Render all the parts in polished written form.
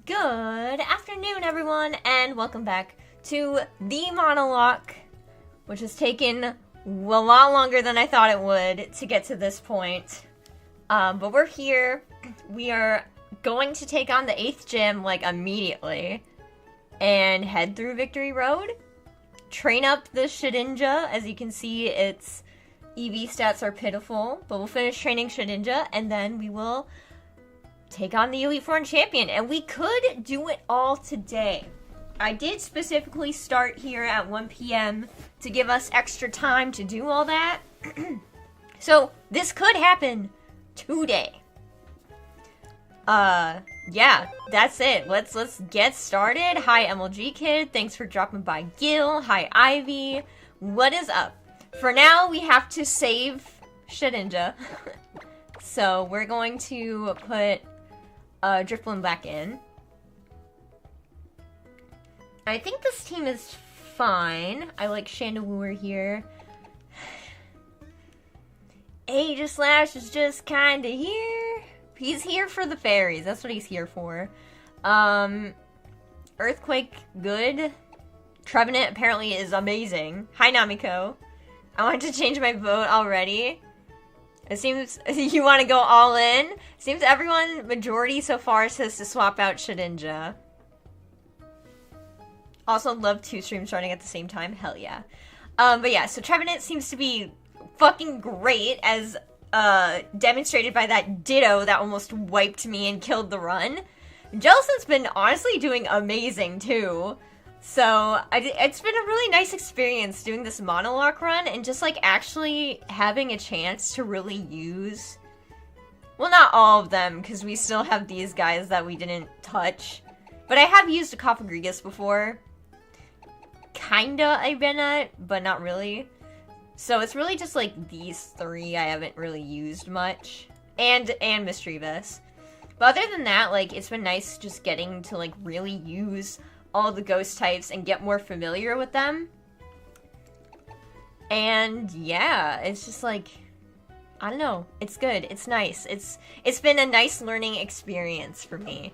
Good afternoon, everyone, and welcome back to the Monolocke, which has taken a lot longer than I thought it would to get to this point. But we're here. We are going to take on the 8th gym, like, immediately, and head through Victory Road. Train up the Shedinja. As you can see, its EV stats are pitiful, but we'll finish training Shedinja, and then we will take on the Elite Foreign Champion, and we could do it all today. I did specifically start here at 1 p.m. to give us extra time to do all that. So, this could happen today. Yeah, that's it. Let's get started. Hi, MLG Kid. Thanks for dropping by, Gil. Hi, Ivy. What is up? For now, we have to save Shedinja. So, we're going to put Drifblim back in. I think this team is fine. I like Chandelure here. Aegislash is just kinda here. He's here for the fairies. That's what he's here for. Earthquake, good. Trevenant apparently is amazing. Hi, Namiko. I want to change my vote already. It seems you want to go all in. Seems everyone, majority so far, says to swap out Shedinja. Also love 2 streams starting at the same time. Hell yeah. But yeah, so Trevenant seems to be fucking great, as demonstrated by that Ditto that almost wiped me and killed the run. Jellicent's been honestly doing amazing too. So, it's been a really nice experience doing this Monolocke run and just, like, actually having a chance to really use... Well, not all of them, because we still have these guys that we didn't touch. But I have used a Cofagrigus before. Kinda a Bennett, but not really. So it's really just, like, these 3 I haven't really used much. And Mischievous. But other than that, like, it's been nice just getting to, like, really use all the ghost types and get more familiar with them. And yeah, it's just like, I don't know, it's good, it's nice, it's been a nice learning experience for me.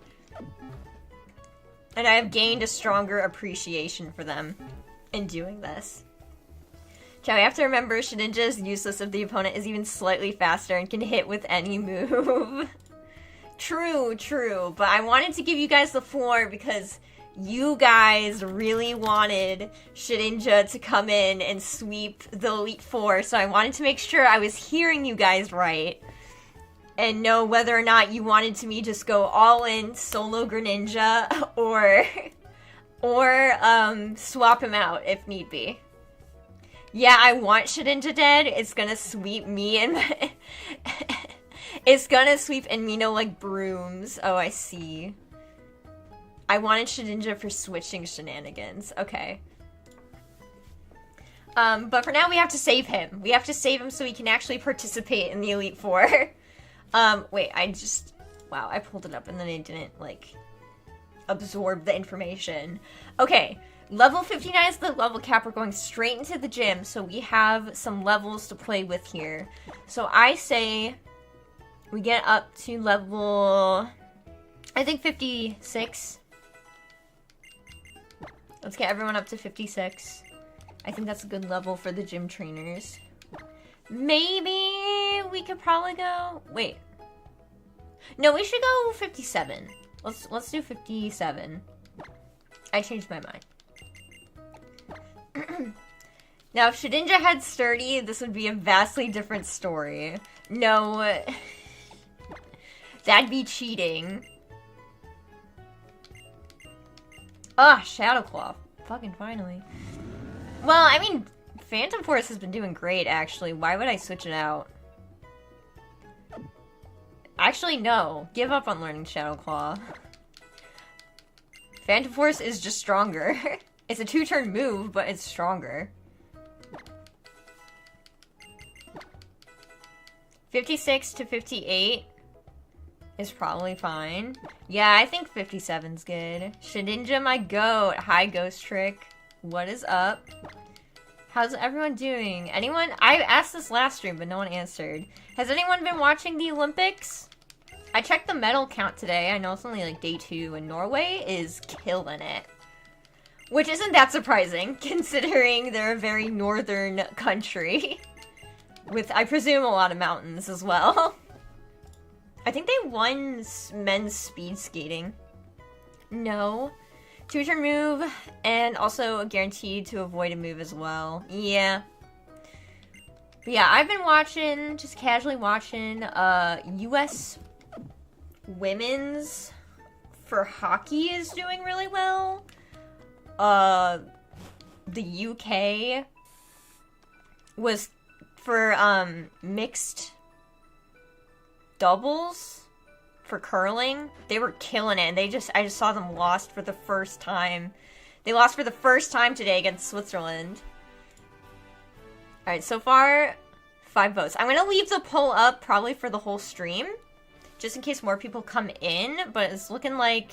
And I have gained a stronger appreciation for them in doing this. Chow, you have to remember Shedinja is useless if the opponent is even slightly faster and can hit with any move. True, but I wanted to give you guys the floor because you guys really wanted Shedinja to come in and sweep the Elite Four, so I wanted to make sure I was hearing you guys right and know whether or not you wanted to me just go all in solo Greninja or swap him out if need be. Yeah, I want Shedinja dead. It's gonna sweep me and it's gonna sweep Mino like brooms. Oh, I see. I wanted Shedinja for switching shenanigans. Okay. But for now, we have to save him. We have to save him so he can actually participate in the Elite Four. Wait, wow, I pulled it up and then it didn't, like, absorb the information. Okay, level 59 is the level cap. We're going straight into the gym, so we have some levels to play with here. So I say we get up to level, I think 56. Let's get everyone up to 56. I think that's a good level for the gym trainers. Maybe we could probably go... Wait. No, we should go 57. Let's do 57. I changed my mind. Now, if Shedinja had Sturdy, this would be a vastly different story. No. That'd be cheating. Ah, Shadow Claw. Fucking finally. Well, I mean, Phantom Force has been doing great, actually. Why would I switch it out? Actually, no. Give up on learning Shadow Claw. Phantom Force is just stronger. It's a 2-turn move, but it's stronger. 56 to 58. Is probably fine. Yeah, I think 57's good. Shedinja, my goat. Hi, Ghost Trick. What is up? How's everyone doing? Anyone? I asked this last stream, but no one answered. Has anyone been watching the Olympics? I checked the medal count today. I know it's only like day 2, and Norway is killing it. Which isn't that surprising, considering they're a very northern country. With, I presume, a lot of mountains as well. I think they won men's speed skating. No. 2-turn move, and also guaranteed to avoid a move as well. Yeah. But yeah, I've been watching, just casually watching, US women's for hockey is doing really well. The UK was for, mixed doubles for curling. They were killing it, and I just saw them lost for the first time. They lost for the first time today against Switzerland. Alright, so far, 5 votes. I'm gonna leave the poll up probably for the whole stream, just in case more people come in, but it's looking like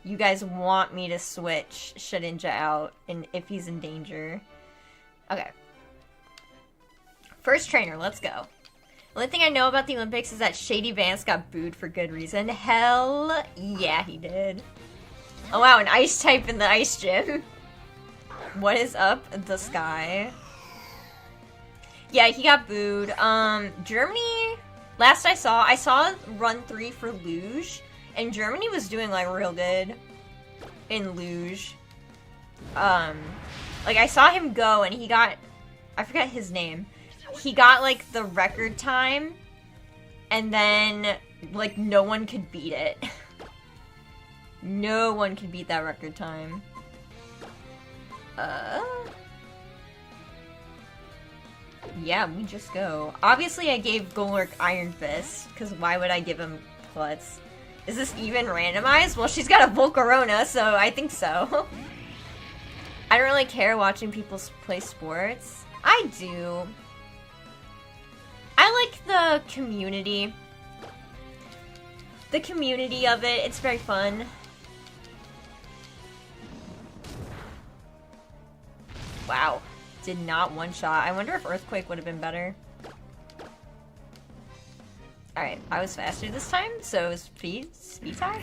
you guys want me to switch Shedinja out and if he's in danger. Okay. First trainer, let's go. The only thing I know about the Olympics is that Shady Vance got booed for good reason. Hell yeah, he did. Oh wow, an ice type in the ice gym. What is up, the sky? Yeah, he got booed. Germany, last I saw run 3 for luge, and Germany was doing like real good in luge. Like I saw him go and he got, I forget his name. He got like the record time, and then like no one could beat it. No one could beat that record time. Yeah, we just go. Obviously, I gave Golurk Iron Fist, because why would I give him Klutz? Is this even randomized? Well, she's got a Volcarona, so I think so. I don't really care watching people play sports. I do. I like the community. The community of it, it's very fun. Wow. Did not one-shot. I wonder if Earthquake would have been better. Alright, I was faster this time, so speed tie?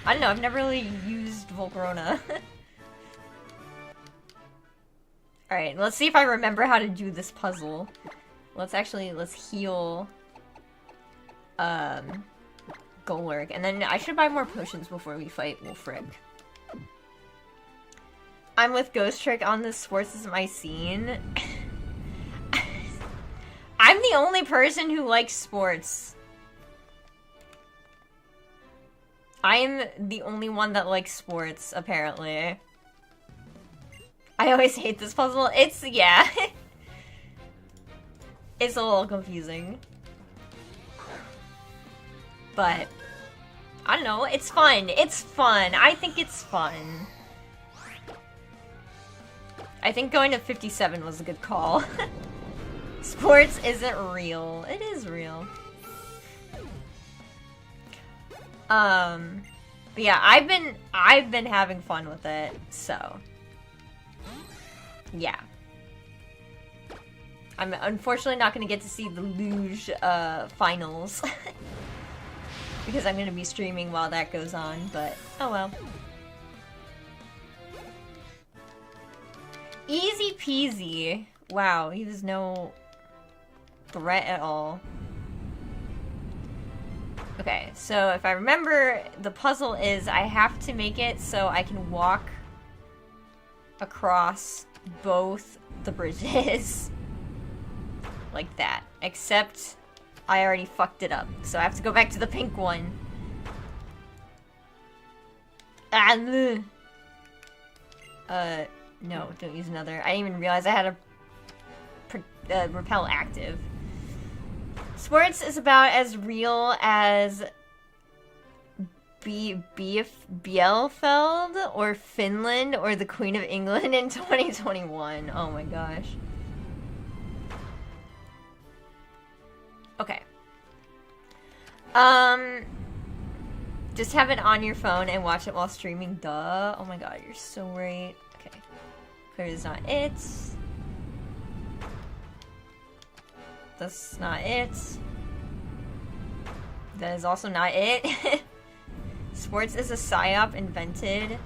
I don't know, I've never really used Volcarona. Alright, let's see if I remember how to do this puzzle. Let's heal Golurk, and then I should buy more potions before we fight Wolfric. I'm with Ghost Trick on this sportsism I seen. I'm the only person who likes sports. I am the only one that likes sports, apparently. I always hate this puzzle. It's, yeah. It's a little confusing. But, I don't know, it's fun. It's fun. I think it's fun. I think going to 57 was a good call. Sports isn't real. It is real. But yeah, I've been having fun with it, so yeah. I'm unfortunately not gonna get to see the luge finals because I'm gonna be streaming while that goes on, but oh well. Easy peasy. Wow, he was no threat at all. Okay, so if I remember, the puzzle is I have to make it so I can walk across both the bridges. Like that. Except I already fucked it up, so I have to go back to the pink one. No, don't use another. I didn't even realize I had a repel active. Sports is about as real as Bielefeld or Finland or the Queen of England in 2021. Oh my gosh. Okay. Just have it on your phone and watch it while streaming, duh. Oh my god, you're so right. Okay. Clear is not it. That's not it. That is also not it. Sports is a psyop invented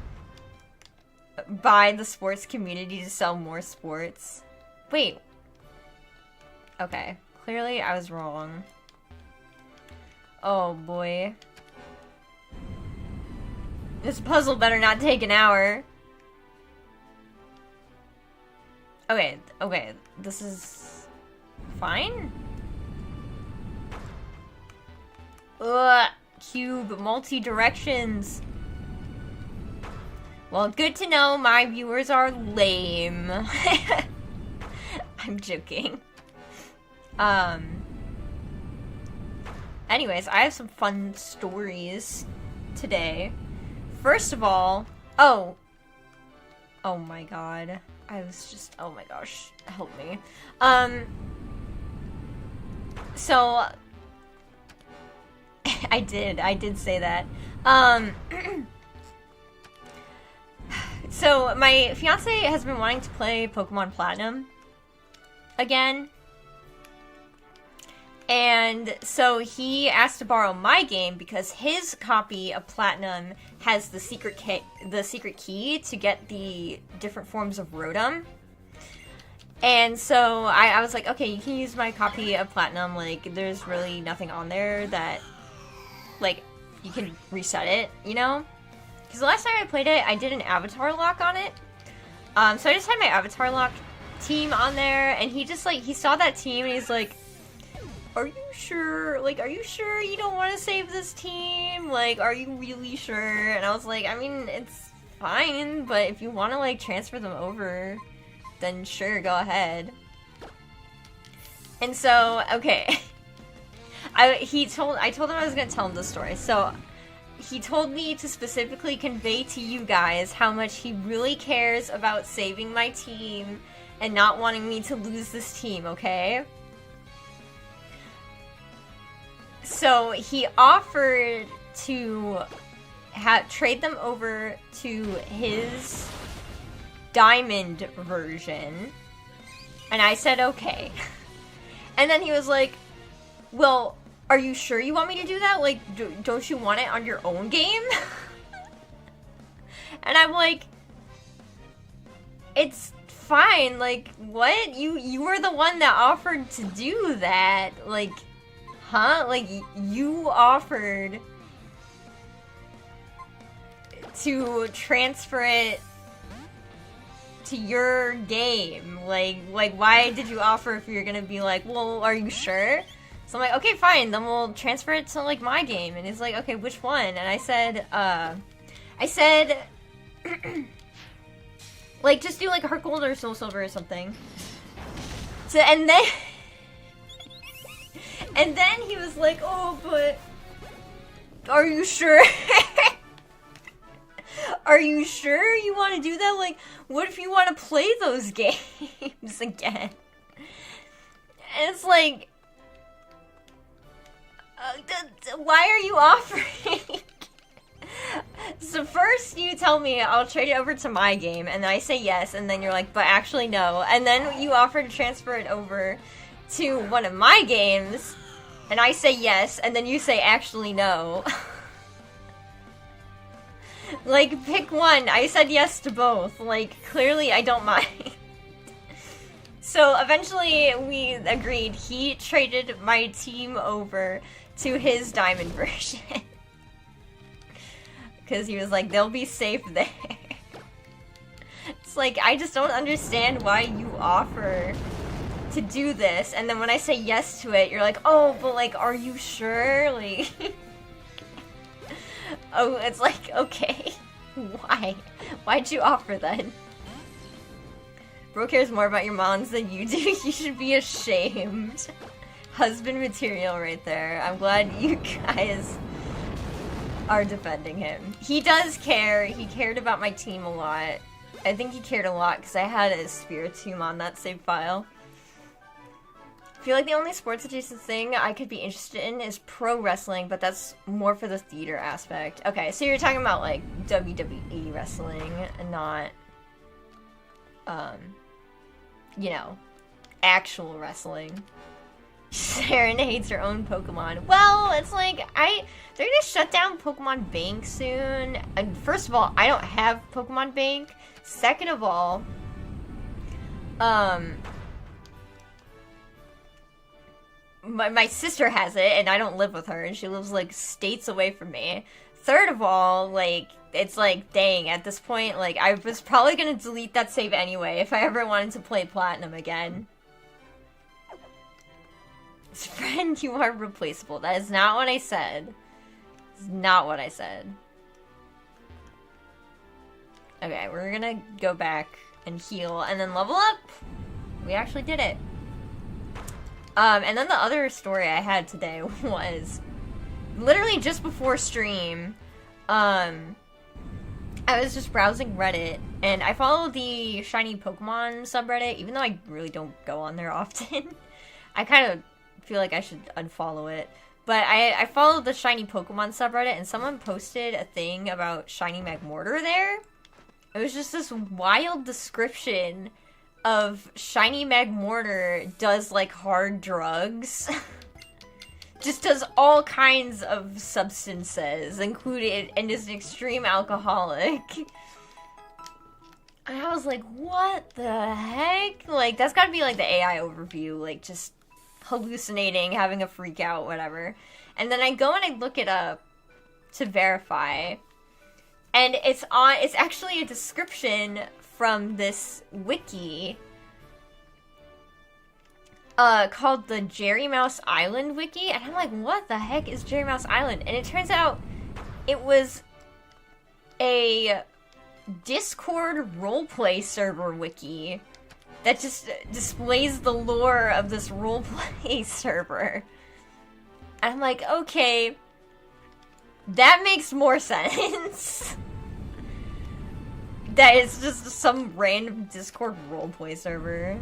by the sports community to sell more sports. Wait. Okay. Clearly I was wrong. Oh boy. This puzzle better not take an hour. Okay, okay. This is fine. Ugh. Cube, multi-directions. Well, good to know my viewers are lame. I'm joking. Anyways, I have some fun stories today. First of all, oh my god. I was just, oh my gosh, help me. So I did say that. So my fiance has been wanting to play Pokemon Platinum again. And so he asked to borrow my game because his copy of Platinum has the secret key to get the different forms of Rotom. And so I was like, okay, you can use my copy of Platinum. Like, there's really nothing on there that, like, you can reset it, you know? Because the last time I played it, I did an avatar lock on it. So I just had my avatar lock team on there, and he just, like, he saw that team, and he's like, are you sure? Like, are you sure you don't want to save this team? Like, are you really sure? And I was like, I mean, it's fine, but if you want to, like, transfer them over, then sure, go ahead. And so, okay. I told him I was gonna tell him the story. So, he told me to specifically convey to you guys how much he really cares about saving my team and not wanting me to lose this team, okay? So he offered to trade them over to his diamond version, and I said okay. And then he was like, well, are you sure you want me to do that? Like, don't you want it on your own game? And I'm like, it's fine. Like, what? You were the one that offered to do that. Like, huh? Like, you offered to transfer it to your game. Like, why did you offer if you're gonna be like, well, are you sure? So I'm like, okay, fine, then we'll transfer it to, like, my game. And he's like, okay, which one? And I said, like, just do, like, Heart Gold or Soul Silver or something. So, and then... And then he was like, oh, but... Are you sure? Are you sure you want to do that? Like, what if you want to play those games again? And it's like... why are you offering? So first you tell me I'll trade it over to my game, and then I say yes, and then you're like, but actually no. And then you offer to transfer it over to one of my games, and I say yes, and then you say actually no. Like, pick one. I said yes to both. Like, clearly I don't mind. So eventually we agreed. He traded my team over to his diamond version. Because he was like, they'll be safe there. It's like, I just don't understand why you offer to do this, and then when I say yes to it, you're like, oh, but like, are you sure? Like, oh, it's like, okay, why? Why'd you offer then? Bro cares more about your moms than you do. You should be ashamed. Husband material right there. I'm glad you guys are defending him. He does care. He cared about my team a lot. I think he cared a lot because I had a Spiritomb on that save file. I feel like the only sports adjacent thing I could be interested in is pro wrestling, but that's more for the theater aspect. Okay, so you're talking about like WWE wrestling and not, you know, actual wrestling. Sharon hates her own Pokemon. Well, it's like, they're gonna shut down Pokemon Bank soon. And first of all, I don't have Pokemon Bank. Second of all, my sister has it, and I don't live with her, and she lives, like, states away from me. Third of all, like, it's like, dang, at this point, like, I was probably gonna delete that save anyway if I ever wanted to play Platinum again. Friend, you are replaceable. That is not what I said. It's not what I said. Okay, we're gonna go back and heal, and then level up! We actually did it. And then the other story I had today was literally just before stream, I was just browsing Reddit, and I follow the Shiny Pokemon subreddit, even though I really don't go on there often. I kind of feel like I should unfollow it. But I followed the Shiny Pokemon subreddit, and someone posted a thing about Shiny Magmortar there. It was just this wild description of Shiny Magmortar does, like, hard drugs. Just does all kinds of substances, included, and is an extreme alcoholic. And I was like, what the heck? Like, that's gotta be, like, the AI overview, like, just hallucinating, having a freak out, whatever. And then I go and I look it up to verify, and it's actually a description from this wiki called the Jerry Mouse Island wiki, and I'm like, what the heck is Jerry Mouse Island? And it turns out it was a Discord roleplay server wiki that just displays the lore of this roleplay server. And I'm like, okay, that makes more sense. That is just some random Discord roleplay server.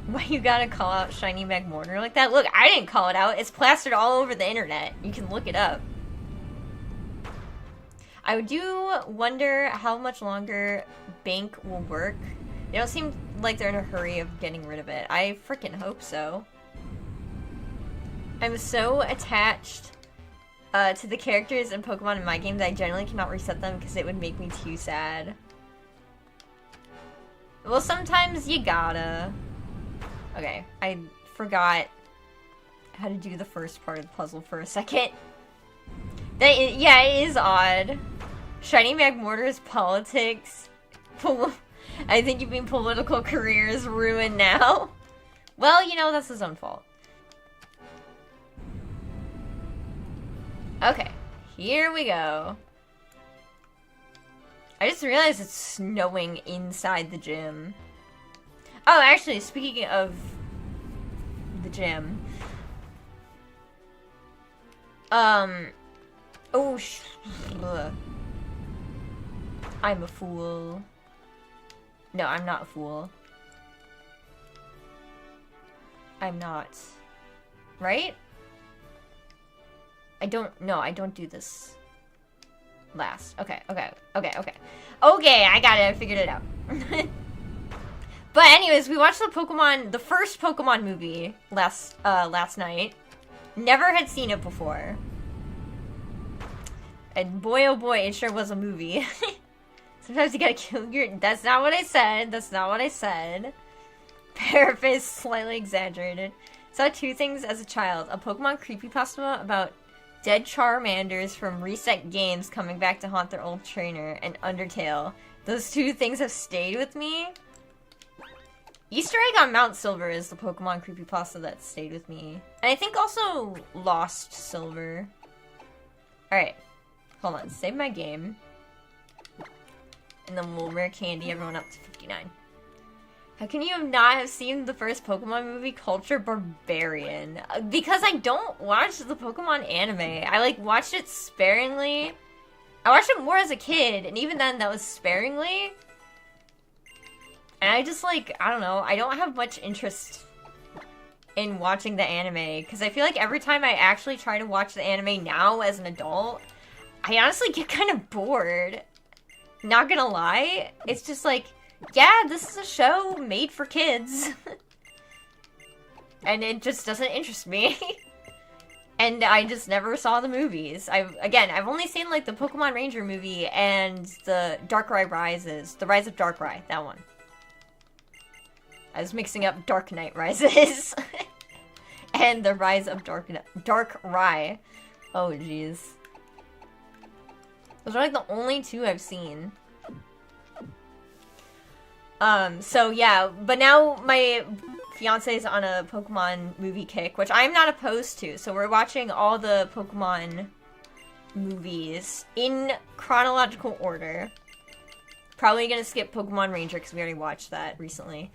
Why you gotta call out Shiny Magmortar like that? Look, I didn't call it out. It's plastered all over the internet. You can look it up. I do wonder how much longer Bank will work. They don't seem like they're in a hurry of getting rid of it. I freaking hope so. I'm so attached to the characters and Pokemon in my game that I generally cannot reset them because it would make me too sad. Well, sometimes you gotta. Okay, I forgot how to do the first part of the puzzle for a second. Yeah, it is odd. Shiny Magmortar's politics. I think you mean political career is ruined now. Well, you know, that's his own fault. Okay, here we go. I just realized it's snowing inside the gym. Oh, actually, speaking of the gym. Oh, I'm a fool. No, I'm not a fool. I'm not. Right? I don't do this last. Okay, I got it, I figured it out. But anyways, we watched the first Pokemon movie last night. Never had seen it before. And boy oh boy, it sure was a movie. Sometimes you gotta kill your... That's not what I said. Paraphrase slightly exaggerated. Saw two things as a child. A Pokemon creepypasta about dead Charmanders from Reset Games coming back to haunt their old trainer, and Undertale. Those two things have stayed with me. Easter Egg on Mount Silver is the Pokemon creepypasta that stayed with me. And I think also Lost Silver. Alright. Hold on. Save my game. And then we'll rare candy everyone up to 59. How can you not have seen the first Pokemon movie, Culture Barbarian? Because I don't watch the Pokemon anime. I, like, watched it sparingly. I watched it more as a kid, and even then, that was sparingly. And I just, like, I don't know. I don't have much interest in watching the anime, because I feel like every time I actually try to watch the anime now as an adult, I honestly get kind of bored. Not gonna lie. It's just like... Yeah, this is a show made for kids. And it just doesn't interest me. And I just never saw the movies. I've only seen, like, the Pokemon Ranger movie and the Darkrai Rises. The Rise of Darkrai, that one. I was mixing up Dark Knight Rises. And the Rise of Darkrai. Oh, jeez. Those are, like, the only two I've seen. So yeah, but now my fiance's on a Pokemon movie kick, which I'm not opposed to, so we're watching all the Pokemon movies in chronological order. Probably gonna skip Pokemon Ranger, because we already watched that recently.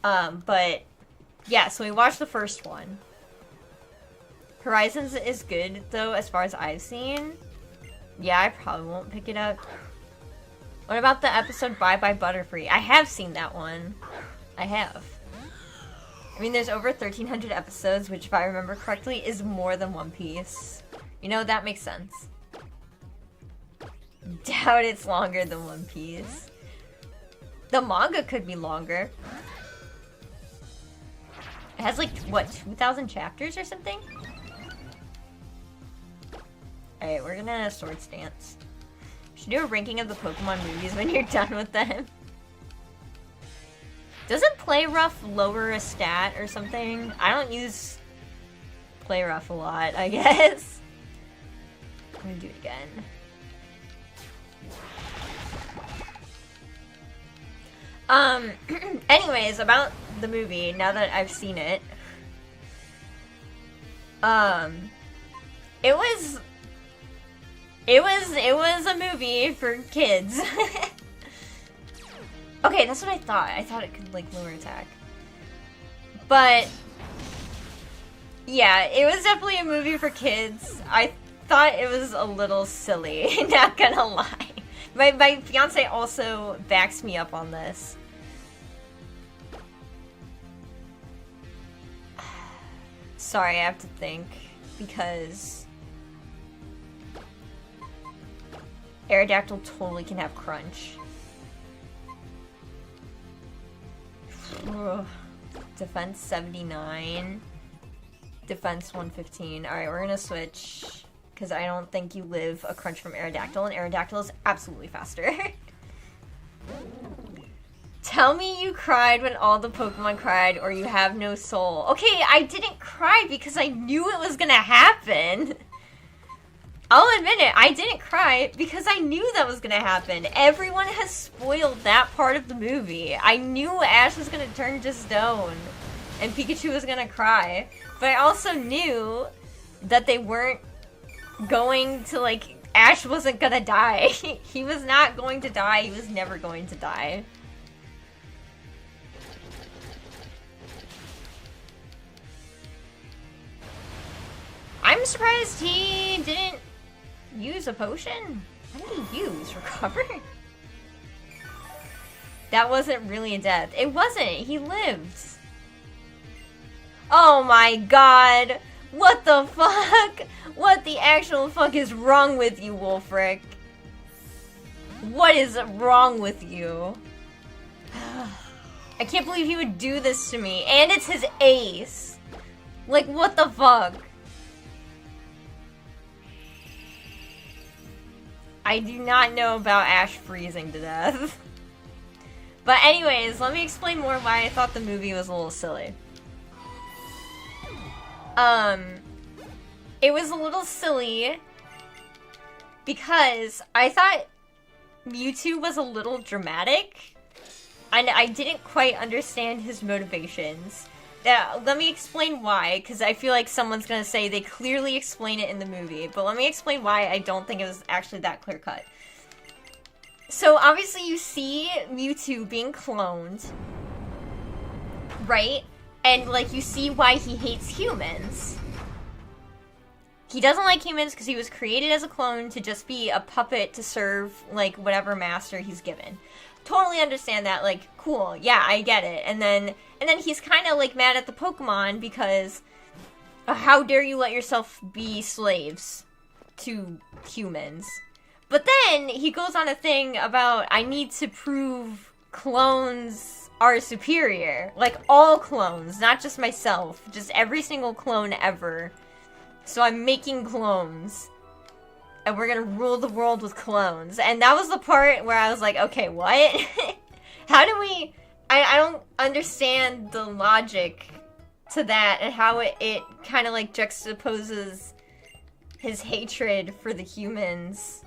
But, yeah, so we watched the first one. Horizons is good, though, as far as I've seen. Yeah, I probably won't pick it up. What about the episode Bye Bye Butterfree? I have seen that one. I have. I mean, there's over 1,300 episodes, which if I remember correctly, is more than One Piece. You know, that makes sense. Doubt it's longer than One Piece. The manga could be longer. It has like, what, 2,000 chapters or something? Alright, we're gonna Swords Dance. Should do a ranking of the Pokemon movies when you're done with them. Doesn't Play Rough lower a stat or something? I don't use Play Rough a lot, I guess. I'm gonna do it again. Anyways, about the movie, now that I've seen it. It was a movie for kids. Okay, that's what I thought. I thought it could, like, lower attack. But, yeah, it was definitely a movie for kids. I thought it was a little silly, not gonna lie. My fiance also backs me up on this. Sorry, I have to think, because Aerodactyl totally can have Crunch. Ugh. Defense 79. Defense 115. Alright, we're gonna switch, because I don't think you live a Crunch from Aerodactyl, and Aerodactyl is absolutely faster. Tell me you cried when all the Pokemon cried, or you have no soul. Okay, I didn't cry because I knew it was gonna happen. I'll admit it, I didn't cry because I knew that was gonna happen. Everyone has spoiled that part of the movie. I knew Ash was gonna turn to stone, and Pikachu was gonna cry. But I also knew that they weren't going to, like, Ash wasn't gonna die. He was not going to die, he was never going to die. I'm surprised he didn't use a potion. What did he use? Recover? That wasn't really a death. It wasn't. He lived. Oh my god. What the fuck? What the actual fuck is wrong with you, Wolfric? What is wrong with you? I can't believe he would do this to me. And it's his ace. Like, what the fuck? I do not know about Ash freezing to death. But anyways, let me explain more why I thought the movie was a little silly. It was a little silly because I thought Mewtwo was a little dramatic, and I didn't quite understand his motivations. Let me explain why, because I feel like someone's gonna say they clearly explain it in the movie, but let me explain why I don't think it was actually that clear-cut. So, obviously you see Mewtwo being cloned, right? And, like, you see why he hates humans. He doesn't like humans because he was created as a clone to just be a puppet to serve, like, whatever master he's given. Totally understand that, like, cool, yeah, I get it. And then he's kind of, like, mad at the Pokemon because how dare you let yourself be slaves to humans. But then he goes on a thing about, I need to prove clones are superior. Like, all clones, not just myself. Just every single clone ever. So I'm making clones. And we're gonna rule the world with clones. And that was the part where I was like, okay, what? How do we... I don't understand the logic to that and how it kind of like juxtaposes his hatred for the humans.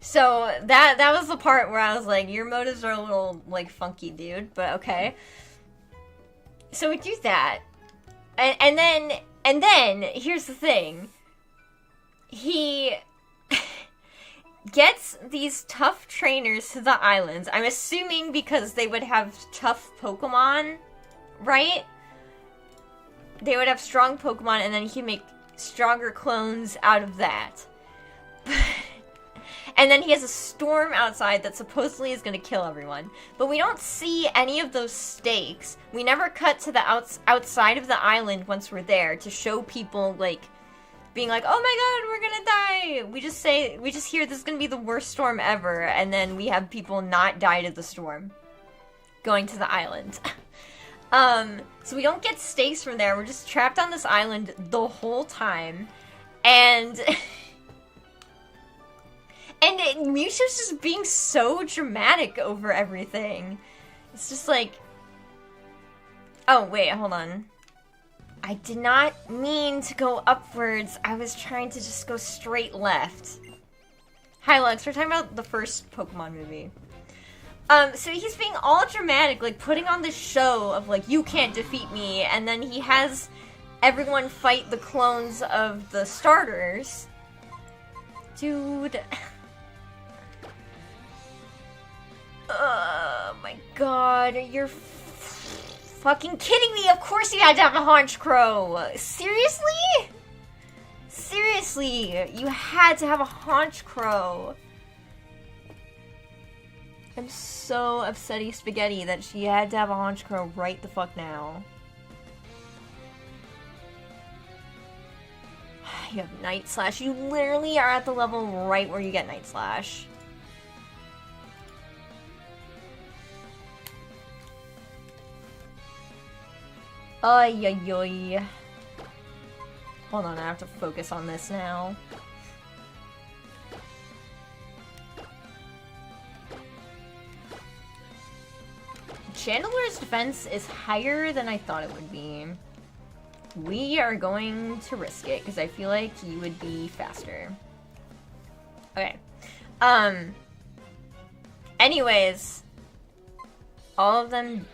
So that was the part where I was like, your motives are a little like funky, dude, but okay. So we do that. And then here's the thing. He gets these tough trainers to the islands. I'm assuming because they would have tough Pokemon, right? They would have strong Pokemon, and then he can make stronger clones out of that. And then he has a storm outside that supposedly is going to kill everyone. But we don't see any of those stakes. We never cut to the outside of the island once we're there to show people, like, being like, oh my god, we're gonna die! We just hear this is gonna be the worst storm ever, and then we have people not die to the storm. Going to the island. So we don't get stakes from there, we're just trapped on this island the whole time. And... and Mewtwo's just being so dramatic over everything. It's just like... Oh, wait, hold on. I did not mean to go upwards. I was trying to just go straight left. Hi, Lux. We're talking about the first Pokemon movie. So he's being all dramatic, like, putting on this show of, like, you can't defeat me, and then he has everyone fight the clones of the starters. Dude. Oh my god, you're fucking kidding me! Of course you had to have a Haunch Crow! Seriously? Seriously, you had to have a Haunch Crow. I'm so upsetty spaghetti that she had to have a Haunch Crow right the fuck now. You have Night Slash. You literally are at the level right where you get Night Slash. Ay, ay, ay. Hold on, I have to focus on this now. Chandeler's defense is higher than I thought it would be. We are going to risk it, because I feel like you would be faster. Okay. Anyways. All of them...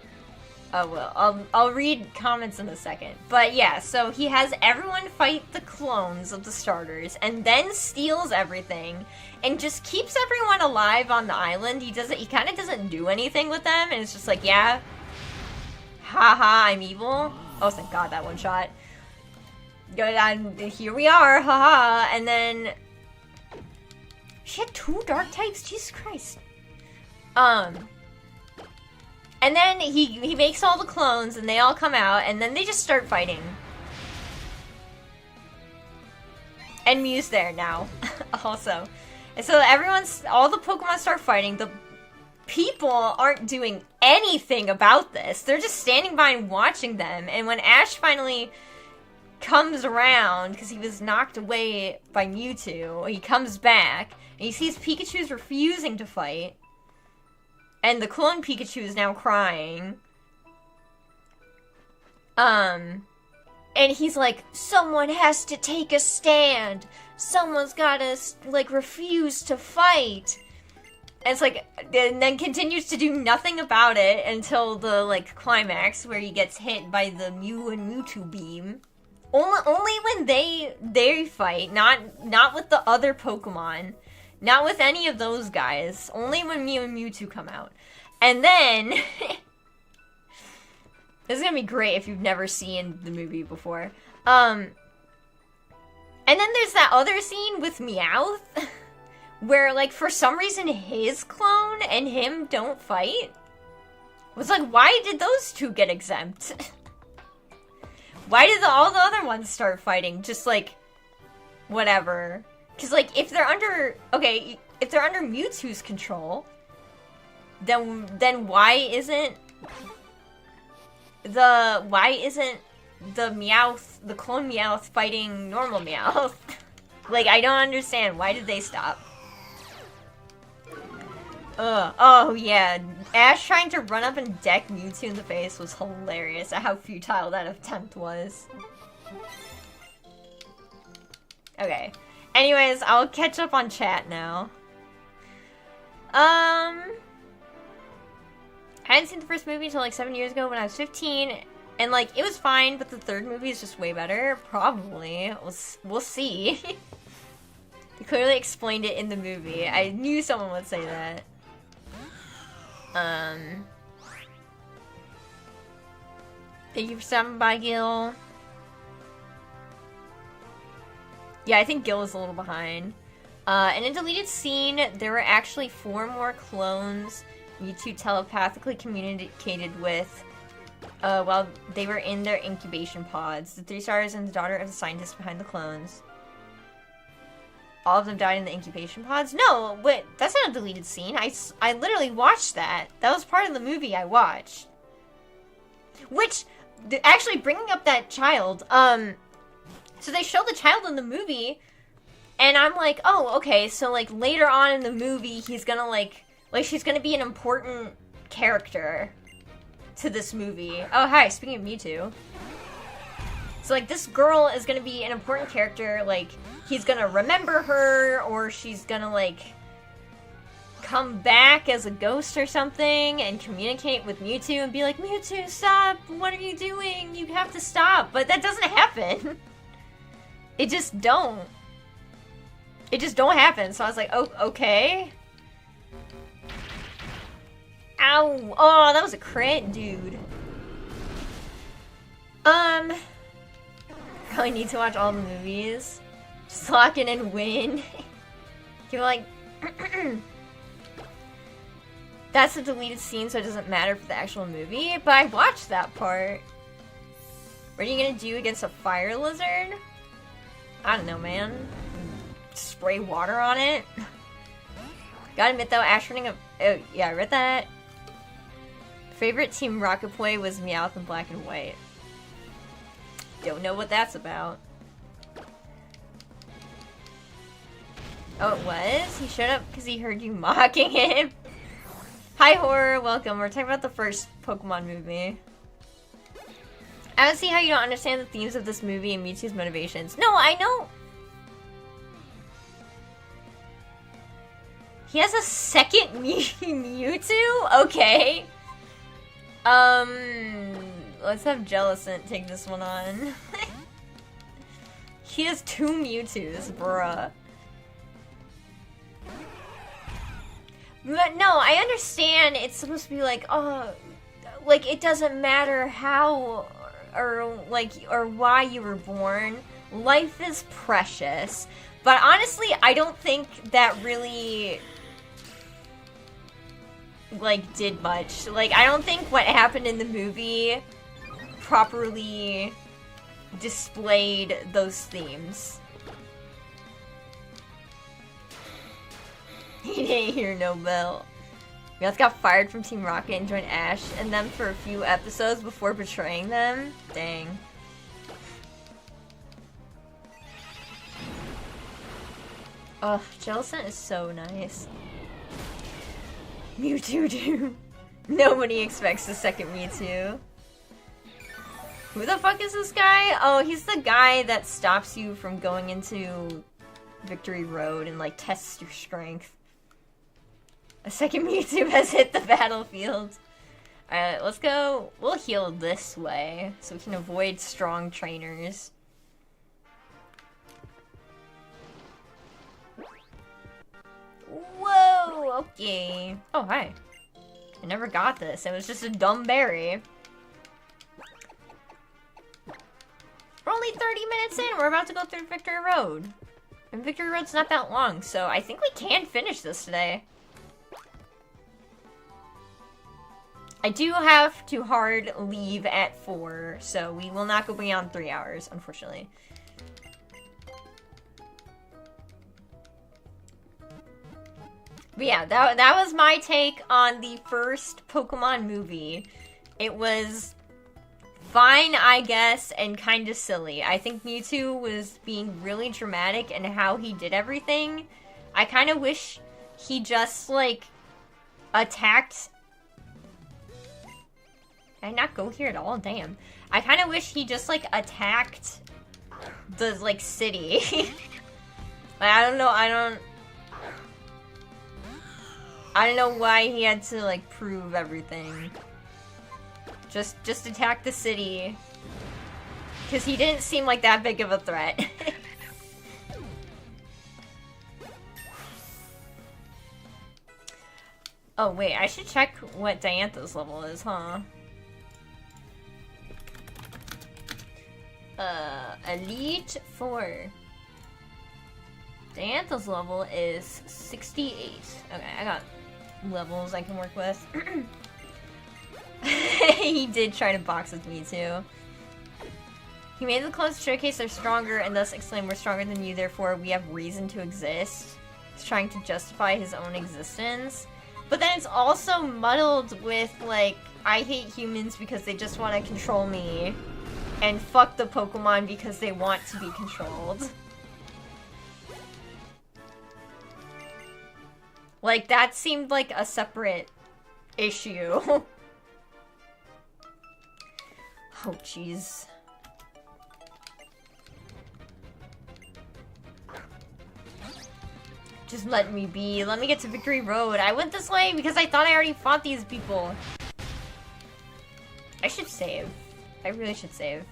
Oh, well, I'll read comments in a second. But yeah, so he has everyone fight the clones of the starters, and then steals everything, and just keeps everyone alive on the island. He kind of doesn't do anything with them, and it's just like, yeah, haha, I'm evil. Oh, thank god, that one shot. Good, here we are, haha, and then... She had 2 dark types? Jesus Christ. And then he makes all the clones, and they all come out, and then they just start fighting. And Mew's there now, also. And so all the Pokemon start fighting. The people aren't doing anything about this. They're just standing by and watching them. And when Ash finally comes around, because he was knocked away by Mewtwo, he comes back, and he sees Pikachu's refusing to fight. And the clone Pikachu is now crying. And he's like, someone has to take a stand. Someone's gotta, like, refuse to fight. And it's like, and then continues to do nothing about it until the, like, climax where he gets hit by the Mew and Mewtwo beam. Only when they fight, not with the other Pokemon. Not with any of those guys. Only when Mew and Mewtwo come out. And then... this is gonna be great if you've never seen the movie before. And then there's that other scene with Meowth. Where, like, for some reason his clone and him don't fight. It was like, why did those two get exempt? Why did all the other ones start fighting? Just, like, whatever. Because, like, if they're under... Okay, if they're under Mewtwo's control, then why isn't the Meowth, the clone Meowth fighting normal Meowth? Like, I don't understand. Why did they stop? Oh yeah, Ash trying to run up and deck Mewtwo in the face was hilarious at how futile that attempt was. Okay. Anyways, I'll catch up on chat now. I hadn't seen the first movie until like 7 years ago when I was 15, and like, it was fine, but the third movie is just way better. Probably. We'll see. They clearly explained it in the movie. I knew someone would say that. Thank you for stopping by, Gil. Yeah, I think Gil is a little behind. In a deleted scene, there were actually 4 more clones Mewtwo telepathically communicated with while they were in their incubation pods. The 3 stars and the daughter of the scientist behind the clones. All of them died in the incubation pods? No, wait, that's not a deleted scene. I literally watched that. That was part of the movie I watched. Which, actually bringing up that child, so they show the child in the movie, and I'm like, oh, okay, so like later on in the movie, he's gonna like she's gonna be an important character to this movie. Oh, hi, speaking of Mewtwo. So like this girl is gonna be an important character, like, he's gonna remember her, or she's gonna, like, come back as a ghost or something and communicate with Mewtwo and be like, Mewtwo, stop! What are you doing? You have to stop! But that doesn't happen. It just don't. It just don't happen. So I was like, oh, okay. Ow! Oh, that was a crit, dude. Probably need to watch all the movies. Just lock in and win. You're like, that's a deleted scene, so it doesn't matter for the actual movie. But I watched that part. What are you gonna do against a fire lizard? I don't know, man. Spray water on it. Gotta admit though, Ash running up. Oh yeah, I read that. Favorite Team Rocket play was Meowth in Black and White. Don't know what that's about. Oh, it was? He showed up because he heard you mocking him. Hi, Horror. Welcome. We're talking about the first Pokemon movie. I don't see how you don't understand the themes of this movie and Mewtwo's motivations. No, I know. He has a second Mewtwo? Okay. Let's have Jellicent take this one on. He has 2 Mewtwo's, bruh. But no, I understand it's supposed to be like, oh, like, it doesn't matter how or why you were born. Life is precious. But honestly, I don't think that really, like, did much. Like, I don't think what happened in the movie properly displayed those themes. He didn't hear no bell. Meowth got fired from Team Rocket and joined Ash and them for a few episodes before betraying them? Dang. Ugh, Jellicent is so nice. Mewtwo, dude. Nobody expects the second Mewtwo. Who the fuck is this guy? Oh, he's the guy that stops you from going into Victory Road and, like, tests your strength. A second Mewtwo has hit the battlefield. Alright, let's go. We'll heal this way so we can avoid strong trainers. Whoa, okay. Oh, hi. I never got this. It was just a dumb berry. We're only 30 minutes in. We're about to go through Victory Road. And Victory Road's not that long, so I think we can finish this today. I do have to hard leave at 4, so we will not go beyond 3 hours, unfortunately. But yeah, that was my take on the first Pokemon movie. It was fine, I guess, and kind of silly. I think Mewtwo was being really dramatic in how he did everything. I kind of wish he just, like, attacked... Did I not go here at all? Damn. I kind of wish he just, like, attacked the, like, city. I don't know why he had to, like, prove everything. Just attack the city. Because he didn't seem like that big of a threat. Oh, wait, I should check what Diantha's level is, huh? Elite 4. Diantha's level is 68. Okay, I got levels I can work with. He did try to box with me too. He made the clothes showcase they're stronger and thus exclaim, "We're stronger than you, therefore we have reason to exist." He's trying to justify his own existence. But then it's also muddled with, like, I hate humans because they just want to control me. And fuck the Pokemon because they want to be controlled. Like, that seemed like a separate issue. Oh, jeez. Just let me be. Let me get to Victory Road. I went this way because I thought I already fought these people. I should save. I really should save.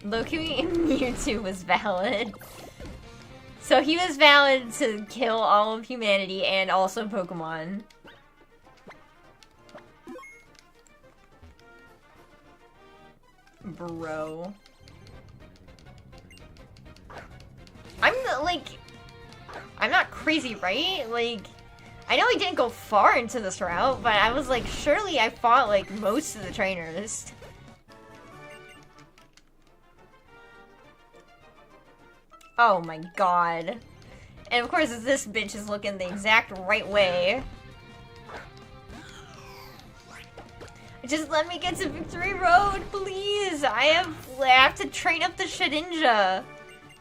Loki Mewtwo was valid. So he was valid to kill all of humanity and also Pokemon. Bro. I'm not crazy, right? Like, I know I didn't go far into this route, but I was like, surely I fought, like, most of the trainers. Oh my god. And of course, this bitch is looking the exact right way. Just let me get to Victory Road, please! I have to train up the Shedinja.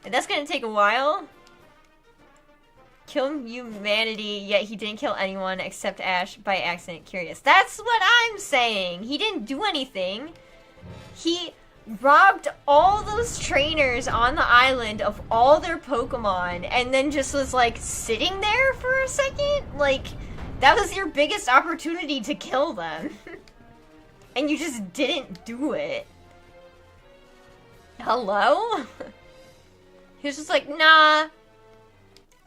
And that's gonna take a while. Kill humanity, yet he didn't kill anyone except Ash by accident. Curious. That's what I'm saying! He didn't do anything. He robbed all those trainers on the island of all their Pokemon and then just was, like, sitting there for a second? Like, that was your biggest opportunity to kill them. And you just didn't do it. Hello? He was just like, nah.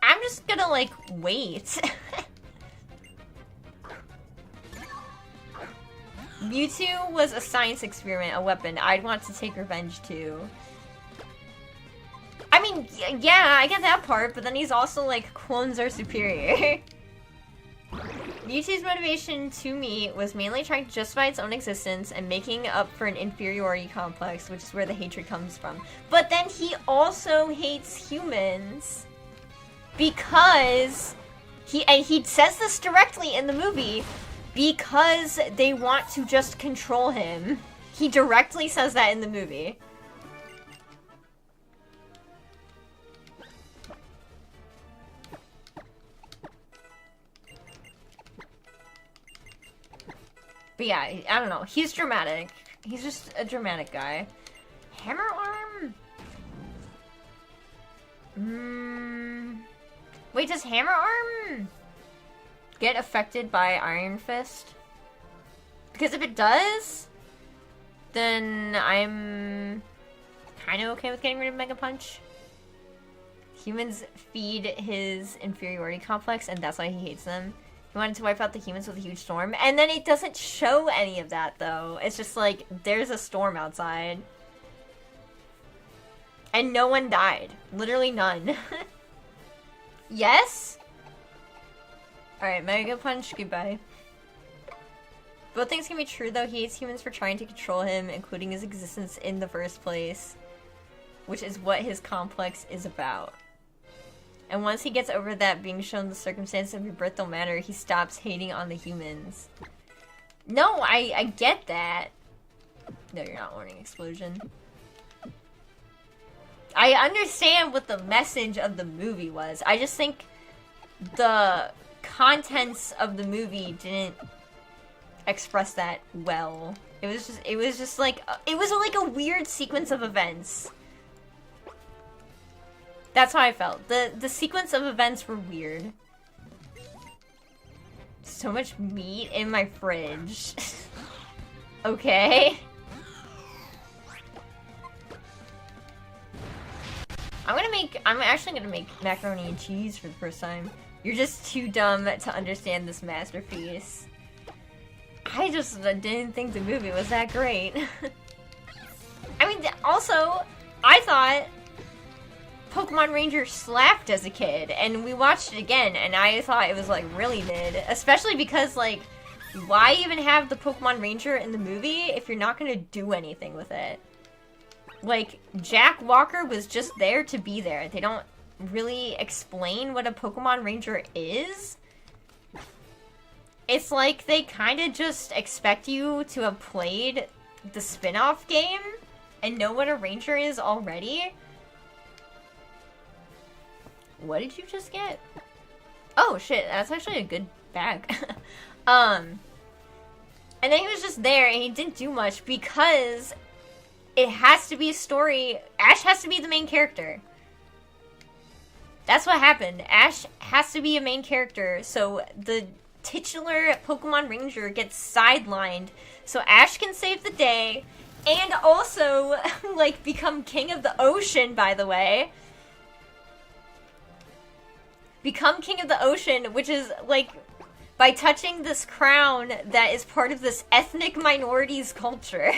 I'm just gonna, like, wait. Mewtwo was a science experiment, a weapon. I'd want to take revenge too. I mean, yeah, I get that part, but then he's also like, clones are superior. Mewtwo's motivation to me was mainly trying to justify its own existence and making up for an inferiority complex, which is where the hatred comes from. But then he also hates humans because he says this directly in the movie, because they want to just control him. He directly says that in the movie. But yeah, I don't know. He's dramatic. He's just a dramatic guy. Hammer Arm? Wait, does Hammer Arm get affected by Iron Fist? Because if it does, then I'm kind of okay with getting rid of Mega Punch. Humans feed his inferiority complex, and that's why he hates them. He wanted to wipe out the humans with a huge storm, and then it doesn't show any of that, though. It's just like, there's a storm outside. And no one died. Literally none. Yes? Alright, Mega Punch, goodbye. Both things can be true, though. He hates humans for trying to control him, including his existence in the first place. which is what his complex is about. And once he gets over that being shown the circumstance of your birth don't matter, he stops hating on the humans. No, I get that. No, you're not learning explosion. I understand what the message of the movie was. I just think the contents of the movie didn't express that well. It was just like a weird sequence of events. That's how I felt. The sequence of events were weird. So much meat in my fridge. Okay. I'm actually gonna make macaroni and cheese for the first time. You're just too dumb to understand this masterpiece. I just didn't think the movie was that great. I mean, also, I thought Pokemon Ranger slapped as a kid, and we watched it again, and I thought it was, like, really mid. Especially because, like, why even have the Pokemon Ranger in the movie if you're not gonna do anything with it? Like, Jack Walker was just there to be there. They don't really explain what a Pokemon Ranger is. It's like they kind of just expect you to have played the spin-off game and know what a Ranger is already. What did you just get? Oh shit, that's actually a good bag. And then he was just there and he didn't do much because it has to be a story. Ash has to be the main character. That's what happened. Ash has to be a main character, so the titular Pokemon Ranger gets sidelined so Ash can save the day and also, like, become king of the ocean, by the way. Become king of the ocean, which is, like, by touching this crown that is part of this ethnic minorities culture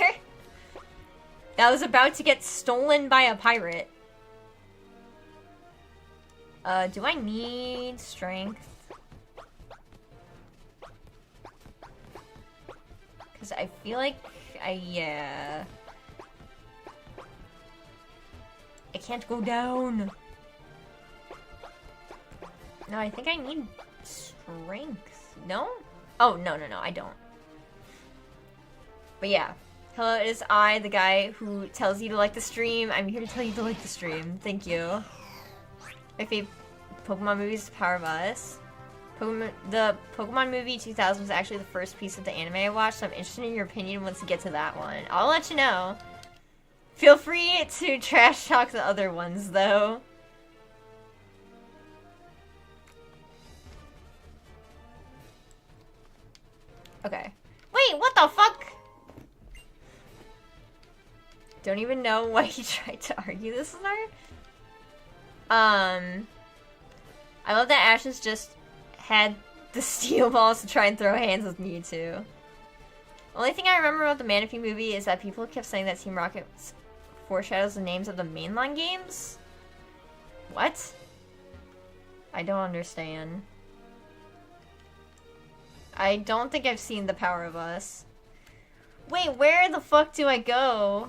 that was about to get stolen by a pirate. Do I need strength? Because I feel like yeah. I can't go down. No, I think I need strength. No? Oh, no, I don't. But yeah. Hello, it is I, the guy who tells you to like the stream. I'm here to tell you to like the stream. Thank you. My favorite Pokemon movie is The Power of Us. The Pokemon movie 2000 was actually the first piece of the anime I watched, so I'm interested in your opinion once you get to that one. I'll let you know. Feel free to trash talk the other ones, though. Okay. Wait, what the fuck? Don't even know why he tried to argue this with her. I love that Ashes just had the steel balls to try and throw hands with Mewtwo. Only thing I remember about the Manaphy movie is that people kept saying that Team Rocket foreshadows the names of the mainline games. What? I don't understand. I don't think I've seen The Power of Us. Wait, where the fuck do I go?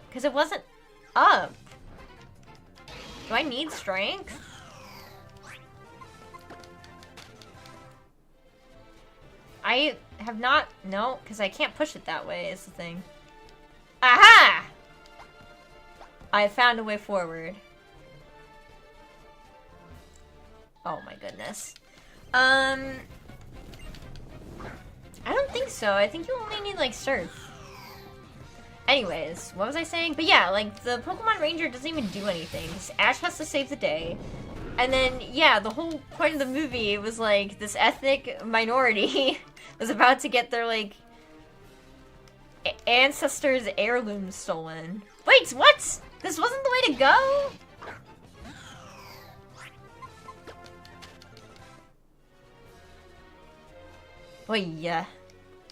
Because it wasn't up. Do I need strength? I have not... No, because I can't push it that way is the thing. Aha! I found a way forward. Oh my goodness. I don't think so. I think you only need, like, Surf. Anyways, what was I saying? But yeah, like, the Pokemon Ranger doesn't even do anything. Ash has to save the day. And then, yeah, the whole point of the movie was, like, this ethnic minority was about to get their, like, ancestors' heirlooms stolen. Wait, what? This wasn't the way to go? Oh, yeah.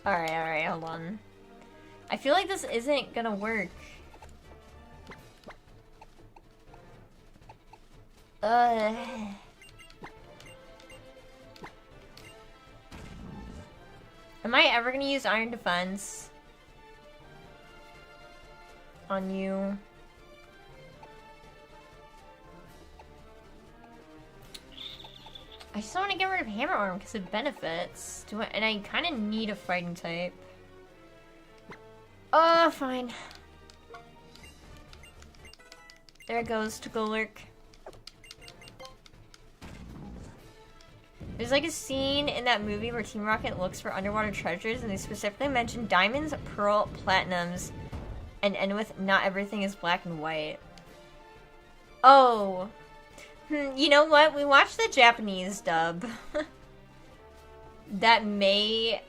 Alright, hold on. I feel like this isn't gonna work. Am I ever gonna use Iron Defense on you? I just want to get rid of Hammer Arm because it benefits. And I kind of need a fighting type. Fine. There it goes to Golurk. There's like a scene in that movie where Team Rocket looks for underwater treasures and they specifically mention diamonds, pearl, platinums, and end with not everything is black and white. Oh. You know what? We watched the Japanese dub. That may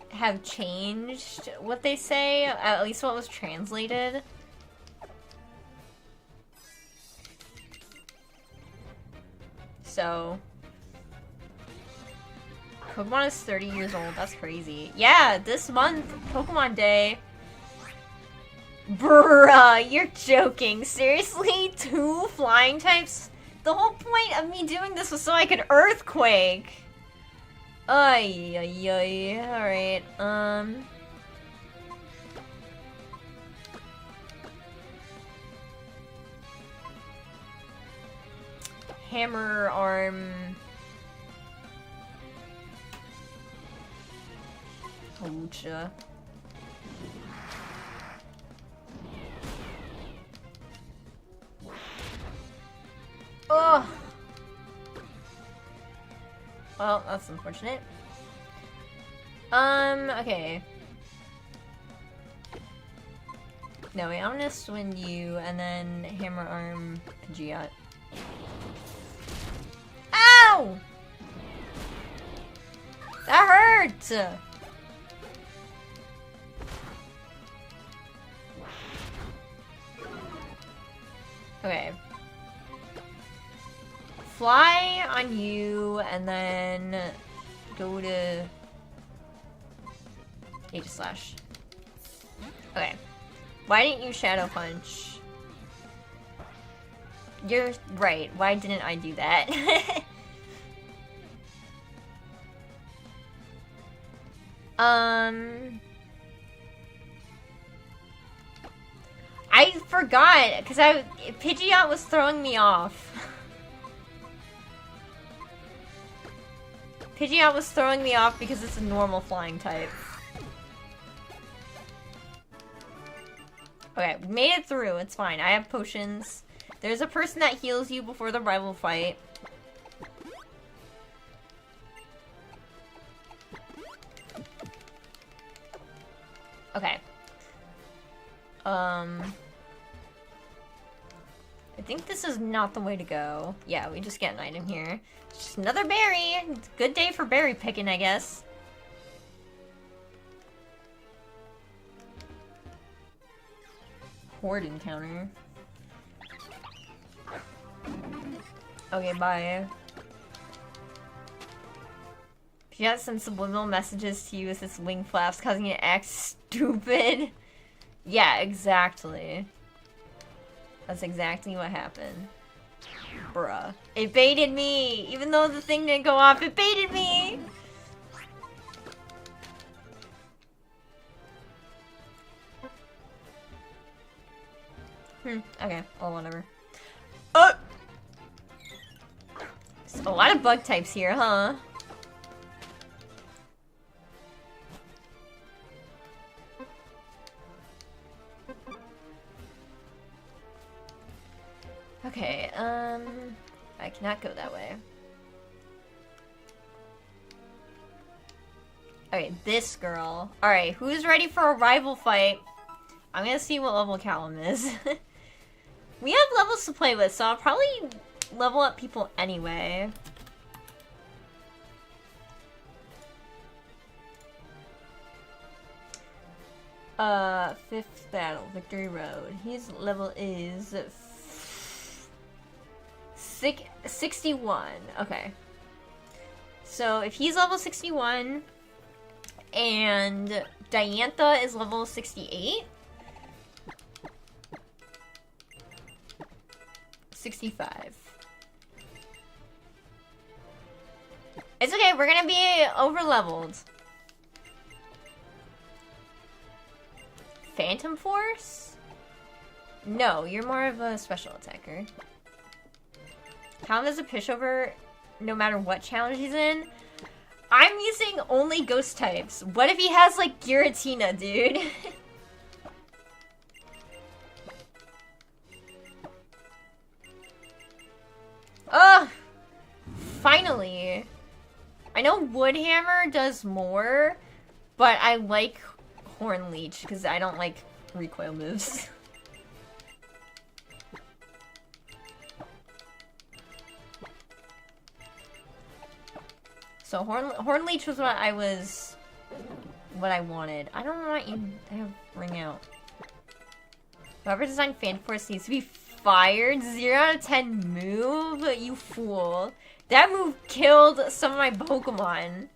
have changed what they say, at least what was translated. So, Pokemon is 30 years old. That's crazy. Yeah, this month, Pokemon Day. Bruh, you're joking. Seriously? 2 flying types? The whole point of me doing this was so I could Earthquake. Ay, ay, ay. Alright, Hammer Arm. Oucha. Oh. Well, that's unfortunate. Okay. No, wait, I'm gonna swing you and then Hammer Arm Pidgeot. Ow! That hurt! Okay. Fly on you, and then go to Aegislash. Okay. Why didn't you Shadow Punch? You're right. Why didn't I do that? I forgot, because Pidgeot was throwing me off. Pidgeot was throwing me off because it's a normal flying type. Okay, we made it through. It's fine. I have potions. There's a person that heals you before the rival fight. Okay. I think this is not the way to go. Yeah, we just get an item here. Just another berry. It's a good day for berry picking, I guess. Horde encounter. Okay, bye. She has some subliminal messages to you with its wing flaps, causing you to act stupid. Yeah, exactly. That's exactly what happened. Bruh. It baited me! Even though the thing didn't go off, it baited me! Okay. Well, whatever. Oh! There's a lot of bug types here, huh? Okay, I cannot go that way. Okay, this girl. Alright, who's ready for a rival fight? I'm gonna see what level Callum is. We have levels to play with, so I'll probably level up people anyway. Fifth battle, Victory Road. His level is 61. Okay. So if he's level 61 and Diantha is level 68, 65. It's okay, we're gonna be over leveled. Phantom Force? No, you're more of a special attacker. Count as a pushover no matter what challenge he's in. I'm using only ghost types. What if he has, like, Giratina, dude? Ugh! Finally! I know Woodhammer does more, but I like Horn Leech because I don't like recoil moves. So Horn Leech was what I wanted. I don't want you to have Ring Out. Whoever designed Fan Force needs to be fired. 0 out of 10 move? You fool. That move killed some of my Pokemon.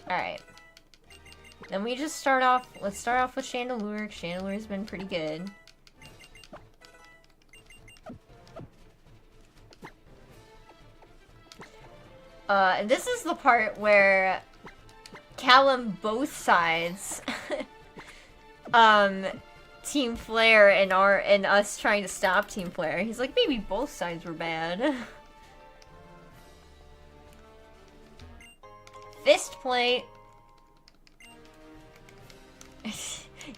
Alright. Then we just start off, let's start off with Chandelure. Chandelure's been pretty good. And this is the part where Callum both sides Team Flare and us trying to stop Team Flare. He's like, maybe both sides were bad. Fist plate.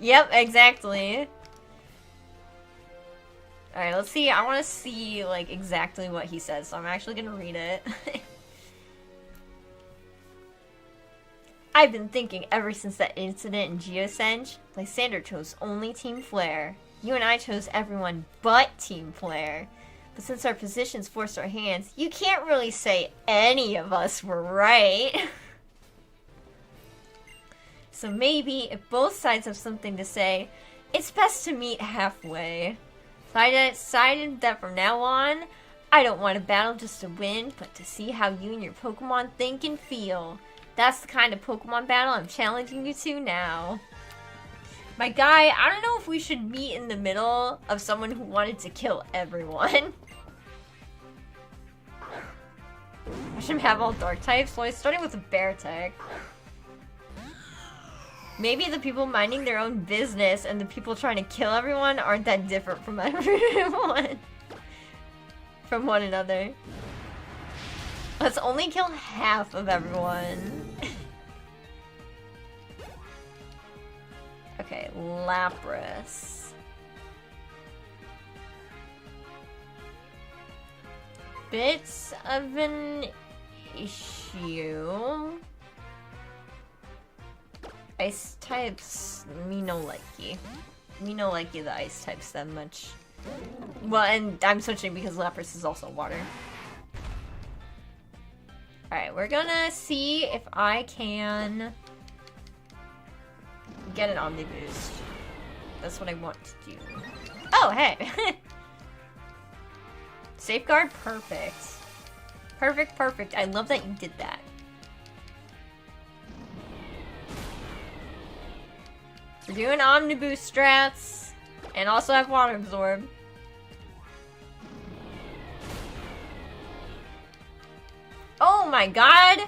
Yep, exactly. Alright, let's see. I want to see, like, exactly what he says, so I'm actually gonna read it. I've been thinking ever since that incident in Geosenge, Lysander chose only Team Flare. You and I chose everyone but Team Flare. But since our positions forced our hands, you can't really say any of us were right. So maybe, if both sides have something to say, it's best to meet halfway. So I decided that from now on, I don't want to battle just to win, but to see how you and your Pokemon think and feel. That's the kind of Pokemon battle I'm challenging you to now. My guy, I don't know if we should meet in the middle of someone who wanted to kill everyone. I should have all dark types, so I started with a bear type. Maybe the people minding their own business and the people trying to kill everyone aren't that different from everyone. From one another. Let's only kill half of everyone. Okay, Lapras. Bits of an issue. Ice types, me no likey. Me no likey the ice types that much. Well, and I'm switching because Lapras is also water. Alright, we're gonna see if I can get an Omni Boost. That's what I want to do. Oh, hey! Safeguard, perfect. Perfect, perfect. I love that you did that. We're doing Omni Boost strats, and also have Water Absorb. Oh my god!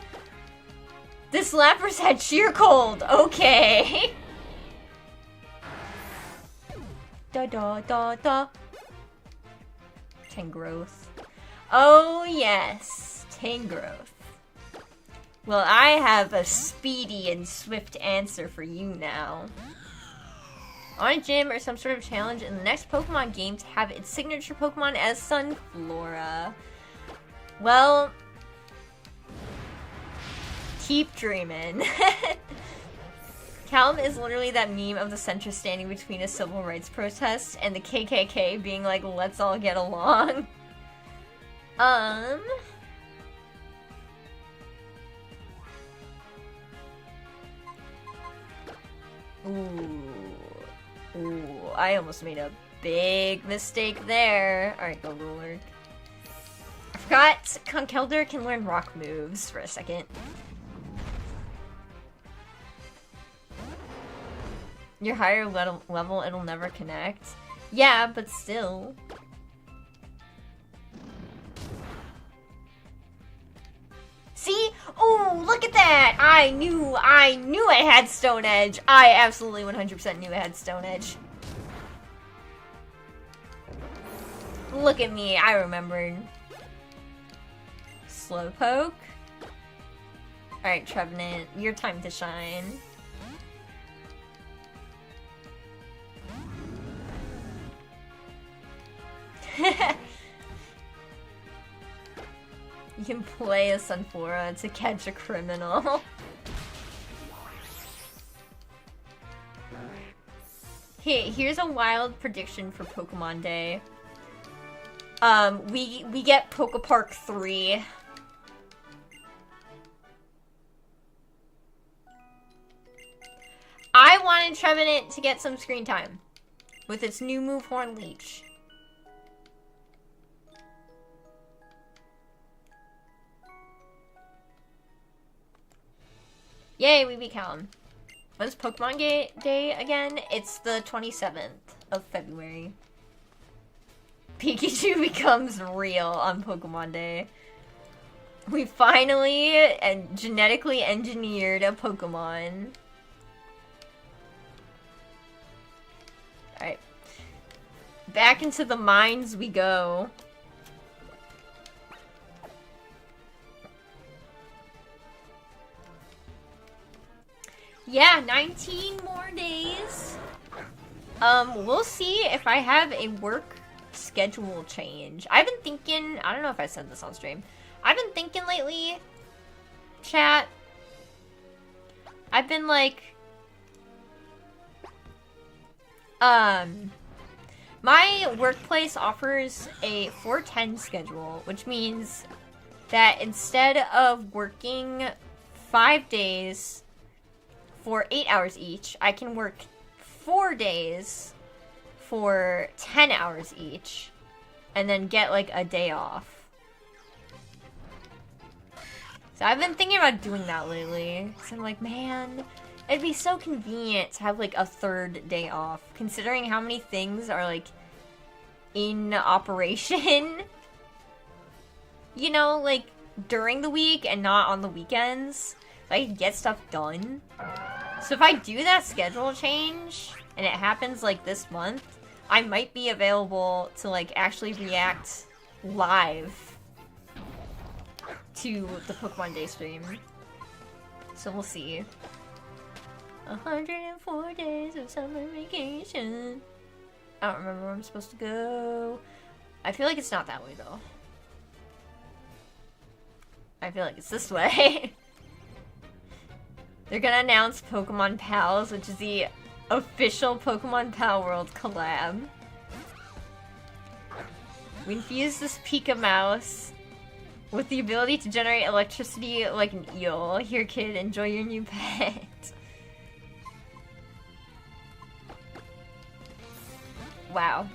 This Lapras had Sheer Cold! Okay! Da da da da. Tangrowth. Oh yes! Tangrowth. Well, I have a speedy and swift answer for you now. On a gym or some sort of challenge in the next Pokemon game to have its signature Pokemon as Sunflora. Well, keep dreaming. Callum is literally that meme of the centrist standing between a civil rights protest and the KKK being like, let's all get along. Ooh, I almost made a big mistake there. Alright, go Ruler. I forgot Conkeldurr can learn rock moves for a second. Your higher level, it'll never connect. Yeah, but still. See? Oh, look at that! I knew it had Stone Edge. I absolutely 100% knew it had Stone Edge. Look at me, I remembered. Slowpoke. Alright, Trevenant, your time to shine. You can play a Sunflora to catch a criminal. Here's a wild prediction for Pokemon Day. We get Pokepark 3. I wanted Trevenant to get some screen time with its new move, Horn Leech. Yay, we beat Callum. When's Pokemon Day again? It's the 27th of February. Pikachu becomes real on Pokemon Day. We finally genetically engineered a Pokemon. Alright. Back into the mines we go. Yeah, 19 more days. We'll see if I have a work schedule change. I've been thinking, I don't know if I said this on stream. I've been thinking lately, chat. I've been like, my workplace offers a 4-10 schedule, which means that instead of working 5 days for 8 hours each, I can work 4 days for 10 hours each, and then get like a day off. So I've been thinking about doing that lately. So I'm like, man, it'd be so convenient to have like a 3rd day off, considering how many things are like in operation. You know, like during the week and not on the weekends. So I can get stuff done. So if I do that schedule change, and it happens like this month, I might be available to like actually react live to the Pokemon Day stream. So we'll see. 104 days of summer vacation. I don't remember where I'm supposed to go. I feel like it's not that way though. I feel like it's this way. They're gonna announce Pokemon Pals, which is the official Pokemon Pal World collab. We infused this Pika Mouse with the ability to generate electricity like an eel. Here, kid, enjoy your new pet. Wow.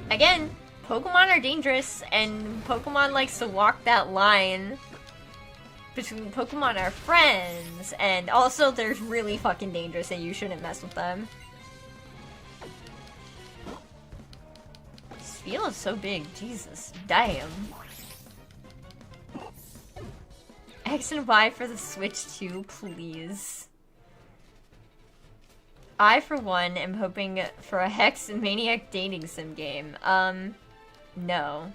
Again, Pokemon are dangerous, and Pokemon likes to walk that line between Pokemon are friends, and also they're really fucking dangerous and you shouldn't mess with them. This field is so big, Jesus, damn. X and Y for the Switch 2, please. I, for one, am hoping for a Hex and Maniac dating sim game. No.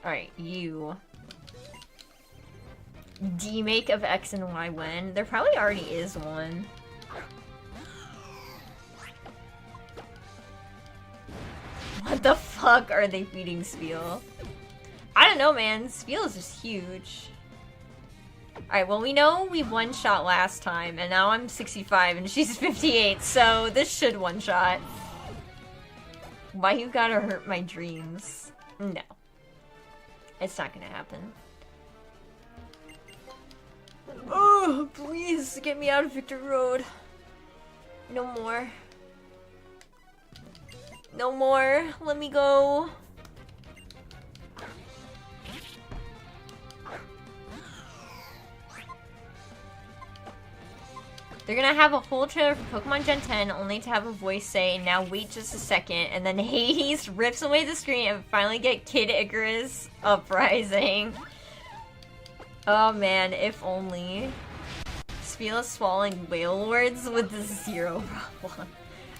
Alright, you. Demake of X and Y when? There probably already is one. What the fuck are they feeding Spiel? I don't know, man. Spiel is just huge. Alright, well, we know we one-shot last time, and now I'm 65 and she's 58, so this should one-shot. Why you gotta hurt my dreams? No. It's not gonna happen. Oh, please get me out of Victory Road. No more. No more. Let me go. They're gonna have a whole trailer for Pokemon Gen 10 only to have a voice say, now wait just a second, and then Hades rips away the screen and finally get Kid Icarus Uprising. Oh man, if only. Spheal swallowing whale lords with the 0 problem.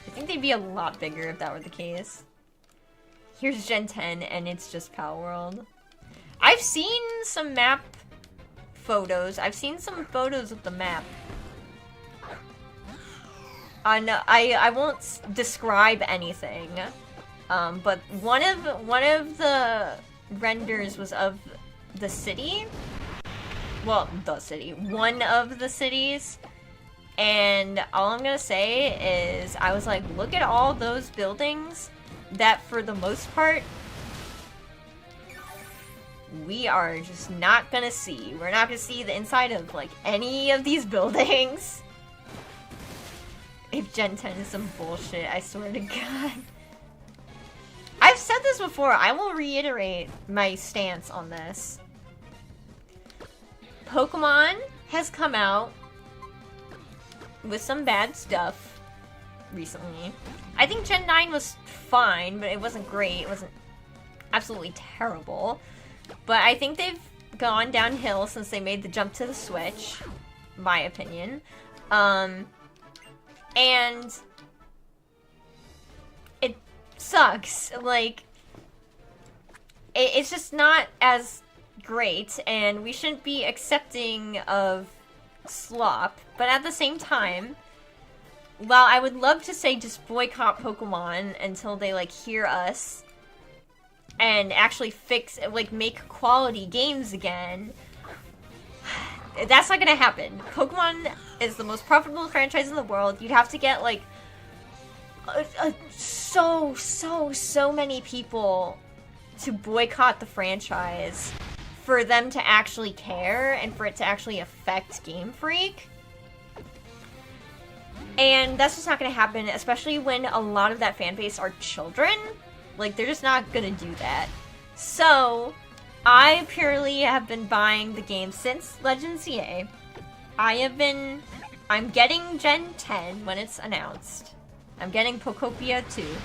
I think they'd be a lot bigger if that were the case. Here's Gen 10 and it's just Pal World. I've seen some map photos. I've seen some photos of the map. No, I won't describe anything, but one of the renders was of the city. Well, the city. One of the cities. And all I'm gonna say is, I was like, look at all those buildings that, for the most part, we are just not gonna see. We're not gonna see the inside of, like, any of these buildings. If Gen 10 is some bullshit, I swear to God. I've said this before, I will reiterate my stance on this. Pokemon has come out with some bad stuff recently. I think Gen 9 was fine, but it wasn't great. It wasn't absolutely terrible. But I think they've gone downhill since they made the jump to the Switch, my opinion. And it sucks. Like, it's just not as great, and we shouldn't be accepting of slop. But at the same time, while I would love to say just boycott Pokemon until they, like, hear us and actually fix, like, make quality games again, that's not gonna happen. Pokemon is the most profitable franchise in the world. You'd have to get, like, so many people to boycott the franchise for them to actually care and for it to actually affect Game Freak. And that's just not gonna happen, especially when a lot of that fan base are children. Like, they're just not gonna do that. So, I purely have been buying the game since Legends ZA. I'm getting Gen 10 when it's announced. I'm getting Pokopia too.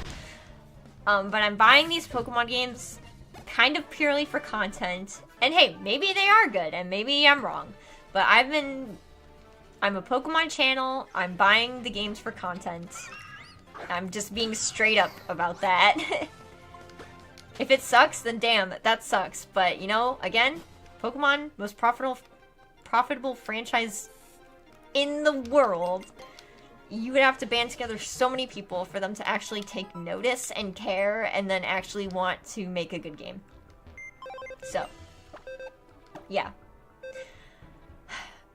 But I'm buying these Pokemon games kind of purely for content. And hey, maybe they are good, and maybe I'm wrong. But I'm a Pokemon channel, I'm buying the games for content. I'm just being straight up about that. If it sucks, then damn, that sucks. But, you know, again, Pokemon, most profitable franchise in the world. You would have to band together so many people for them to actually take notice and care and then actually want to make a good game. So, yeah.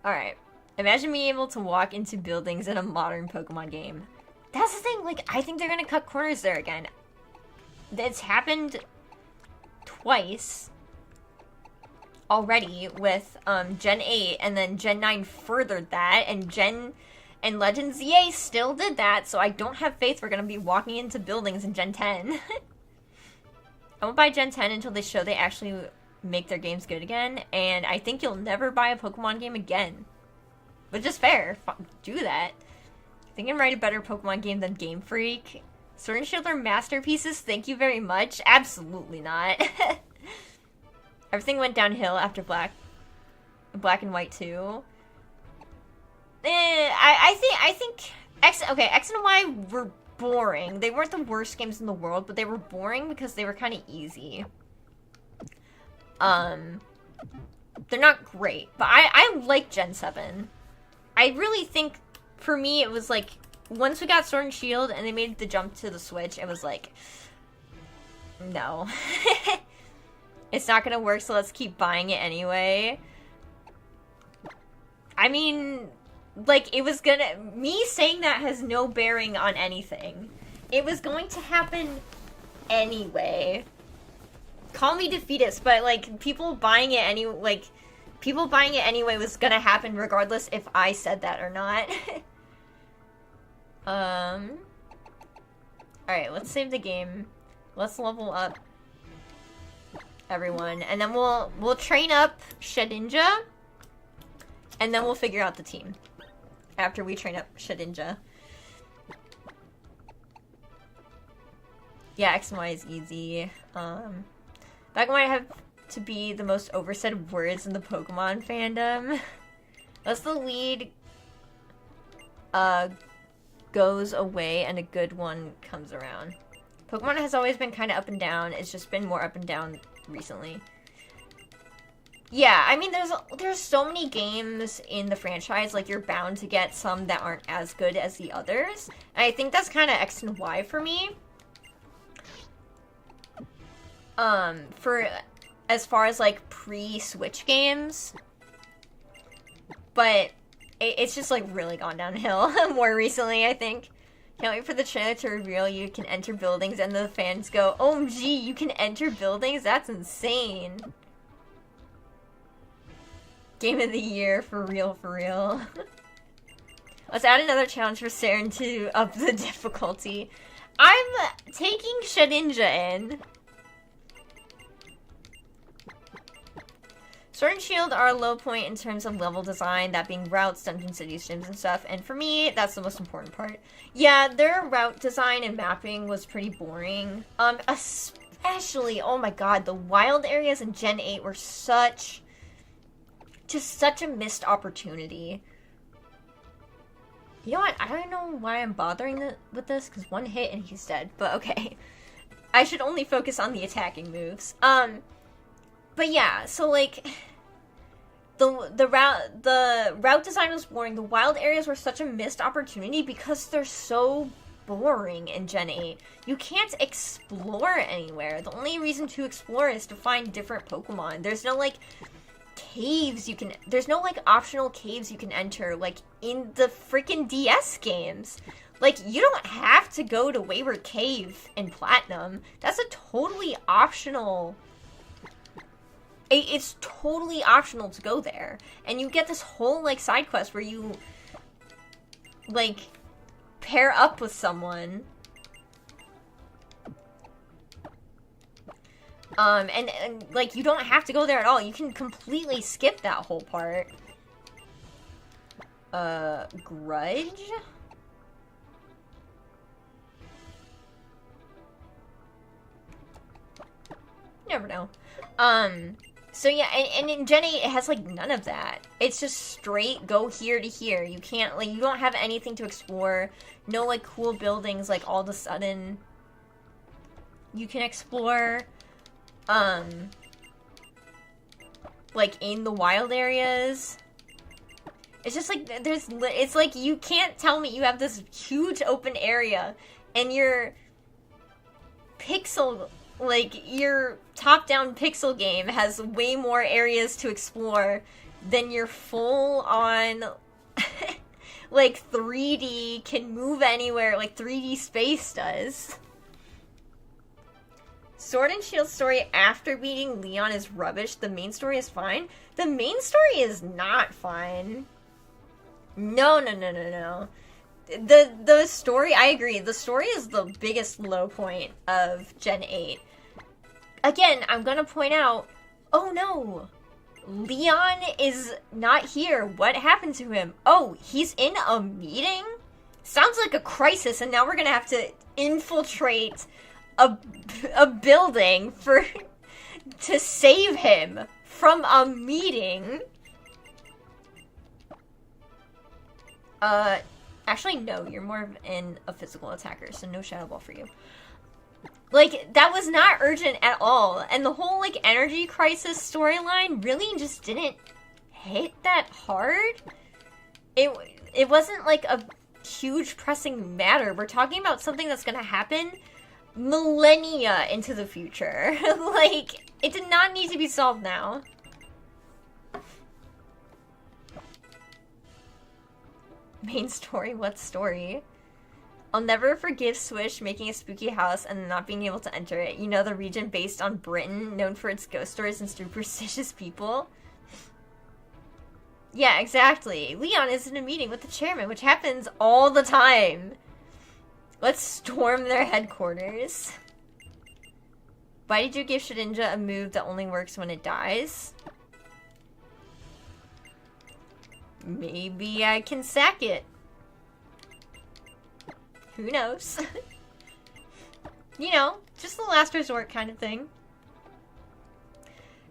Alright. Imagine being able to walk into buildings in a modern Pokemon game. That's the thing, like, I think they're gonna cut corners there again. It's happened twice already with Gen 8, and then Gen 9 furthered that, and Legends ZA still did that, so I don't have faith we're gonna be walking into buildings in Gen 10. I won't buy Gen 10 until they show they actually make their games good again, and I think you'll never buy a Pokemon game again. Which is fair. Do that. Think I'm write a better Pokemon game than Game Freak? Sword and Shield are masterpieces? Thank you very much. Absolutely not. Everything went downhill after Black and White 2. I think X and Y were boring. They weren't the worst games in the world, but they were boring because they were kind of easy. They're not great, but I like Gen 7. I really think, for me, it was like, once we got Sword and Shield and they made the jump to the Switch, it was like, no. It's not gonna work, so let's keep buying it anyway. I mean, like, it was gonna... Me saying that has no bearing on anything. It was going to happen anyway. Call me defeatist, but, like, people buying it anyway was gonna happen regardless if I said that or not. Alright, let's save the game. Let's level up everyone, and then we'll train up Shedinja, and then we'll figure out the team. after we train up Shedinja. Yeah, X and Y is easy. That might have to be the most oversaid words in the Pokemon fandom. Unless the lead goes away and a good one comes around. Pokemon has always been kind of up and down. It's just been more up and down recently. Yeah, I mean, there's so many games in the franchise, like, you're bound to get some that aren't as good as the others. And I think that's kind of X and Y for me. For as far as, like, pre-Switch games. But it's just, like, really gone downhill more recently, I think. Can't wait for the trailer to reveal you can enter buildings and the fans go, OMG, you can enter buildings? That's insane. Game of the year, for real, for real. Let's add another challenge for Saren to up the difficulty. I'm taking Shedinja in. Sword and Shield are a low point in terms of level design, that being routes, dungeon cities, gyms, and stuff, and for me, that's the most important part. Yeah, their route design and mapping was pretty boring. Especially, oh my god, the wild areas in Gen 8 were such a missed opportunity. You know what, I don't know why I'm bothering with this, because one hit and he's dead, but okay. I should only focus on the attacking moves. But yeah, so like the route design was boring. The wild areas were such a missed opportunity because they're so boring in Gen 8. You can't explore anywhere. The only reason to explore is to find different Pokemon. There's no like caves there's no like optional caves you can enter like in the freaking DS games. Like, you don't have to go to Wayward Cave in Platinum. That's a totally optional. It's totally optional to go there. And you get this whole, like, side quest where you, like, pair up with someone. And, like, you don't have to go there at all. You can completely skip that whole part. Grudge? Never know. So yeah, and in Gen 8, it has, like, none of that. It's just straight go here to here. You can't, like, you don't have anything to explore. No, like, cool buildings, like, all of a sudden you can explore, like, in the wild areas. It's just, like, it's like, you can't tell me you have this huge open area, and your your top-down pixel game has way more areas to explore than your full-on, like, 3D, can move anywhere, like, 3D space does. Sword and Shield story after beating Leon is rubbish. The main story is fine. The main story is not fine. No. The story, I agree, the story is the biggest low point of Gen 8. Again, I'm gonna point out, oh no, Leon is not here. What happened to him? Oh, he's in a meeting? Sounds like a crisis, and now we're gonna have to infiltrate a building to save him from a meeting. Actually, no, you're more of a physical attacker, so no Shadow Ball for you. Like, that was not urgent at all, and the whole, like, energy crisis storyline really just didn't hit that hard. It wasn't, like, a huge pressing matter. We're talking about something that's gonna happen millennia into the future. Like, it did not need to be solved now. Main story? What story? I'll never forgive Swish making a spooky house and not being able to enter it. You know, the region based on Britain, known for its ghost stories and superstitious people. Yeah, exactly. Leon is in a meeting with the chairman, which happens all the time. Let's storm their headquarters. Why did you give Shedinja a move that only works when it dies? Maybe I can sack it. Who knows? You know, just the last resort kind of thing.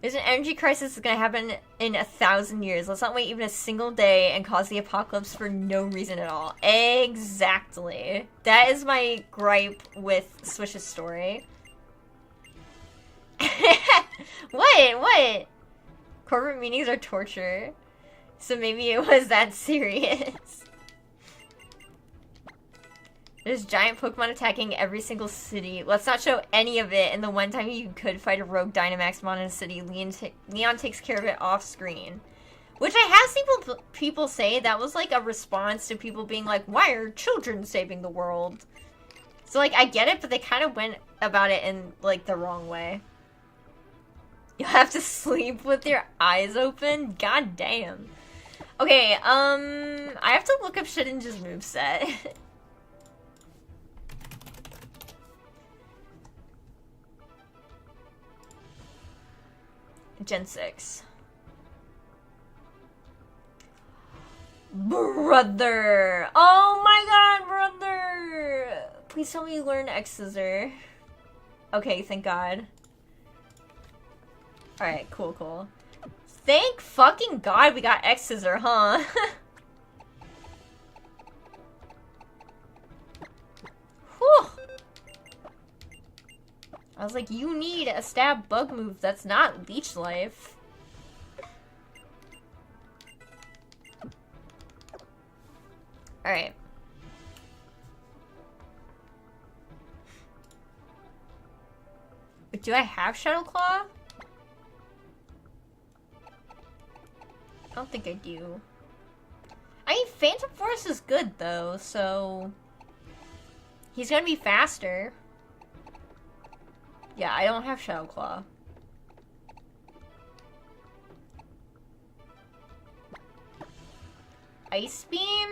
There's an energy crisis that's gonna happen in 1,000 years. Let's not wait even a single day and cause the apocalypse for no reason at all. Exactly. That is my gripe with Swish's story. What? Corporate meetings are torture. So maybe it was that serious. There's giant Pokemon attacking every single city. Let's not show any of it, and the one time you could fight a rogue Dynamaxmon in a city, Leon takes care of it off screen. Which I have seen people say that was like a response to people being like, why are children saving the world? So like, I get it, but they kind of went about it in like the wrong way. You have to sleep with your eyes open? God damn. Okay, I have to look up Shedinja's moveset. Gen 6. Brother! Oh my god, brother! Please tell me you learn X-Scissor. Okay, thank god. Alright, cool. Thank fucking god we got X-Scissor, huh? Whew! I was like, you need a stab bug move that's not Leech Life. Alright. Do I have Shadow Claw? I don't think I do. I mean, Phantom Force is good, though, so... he's gonna be faster. Yeah, I don't have Shadow Claw. Ice Beam?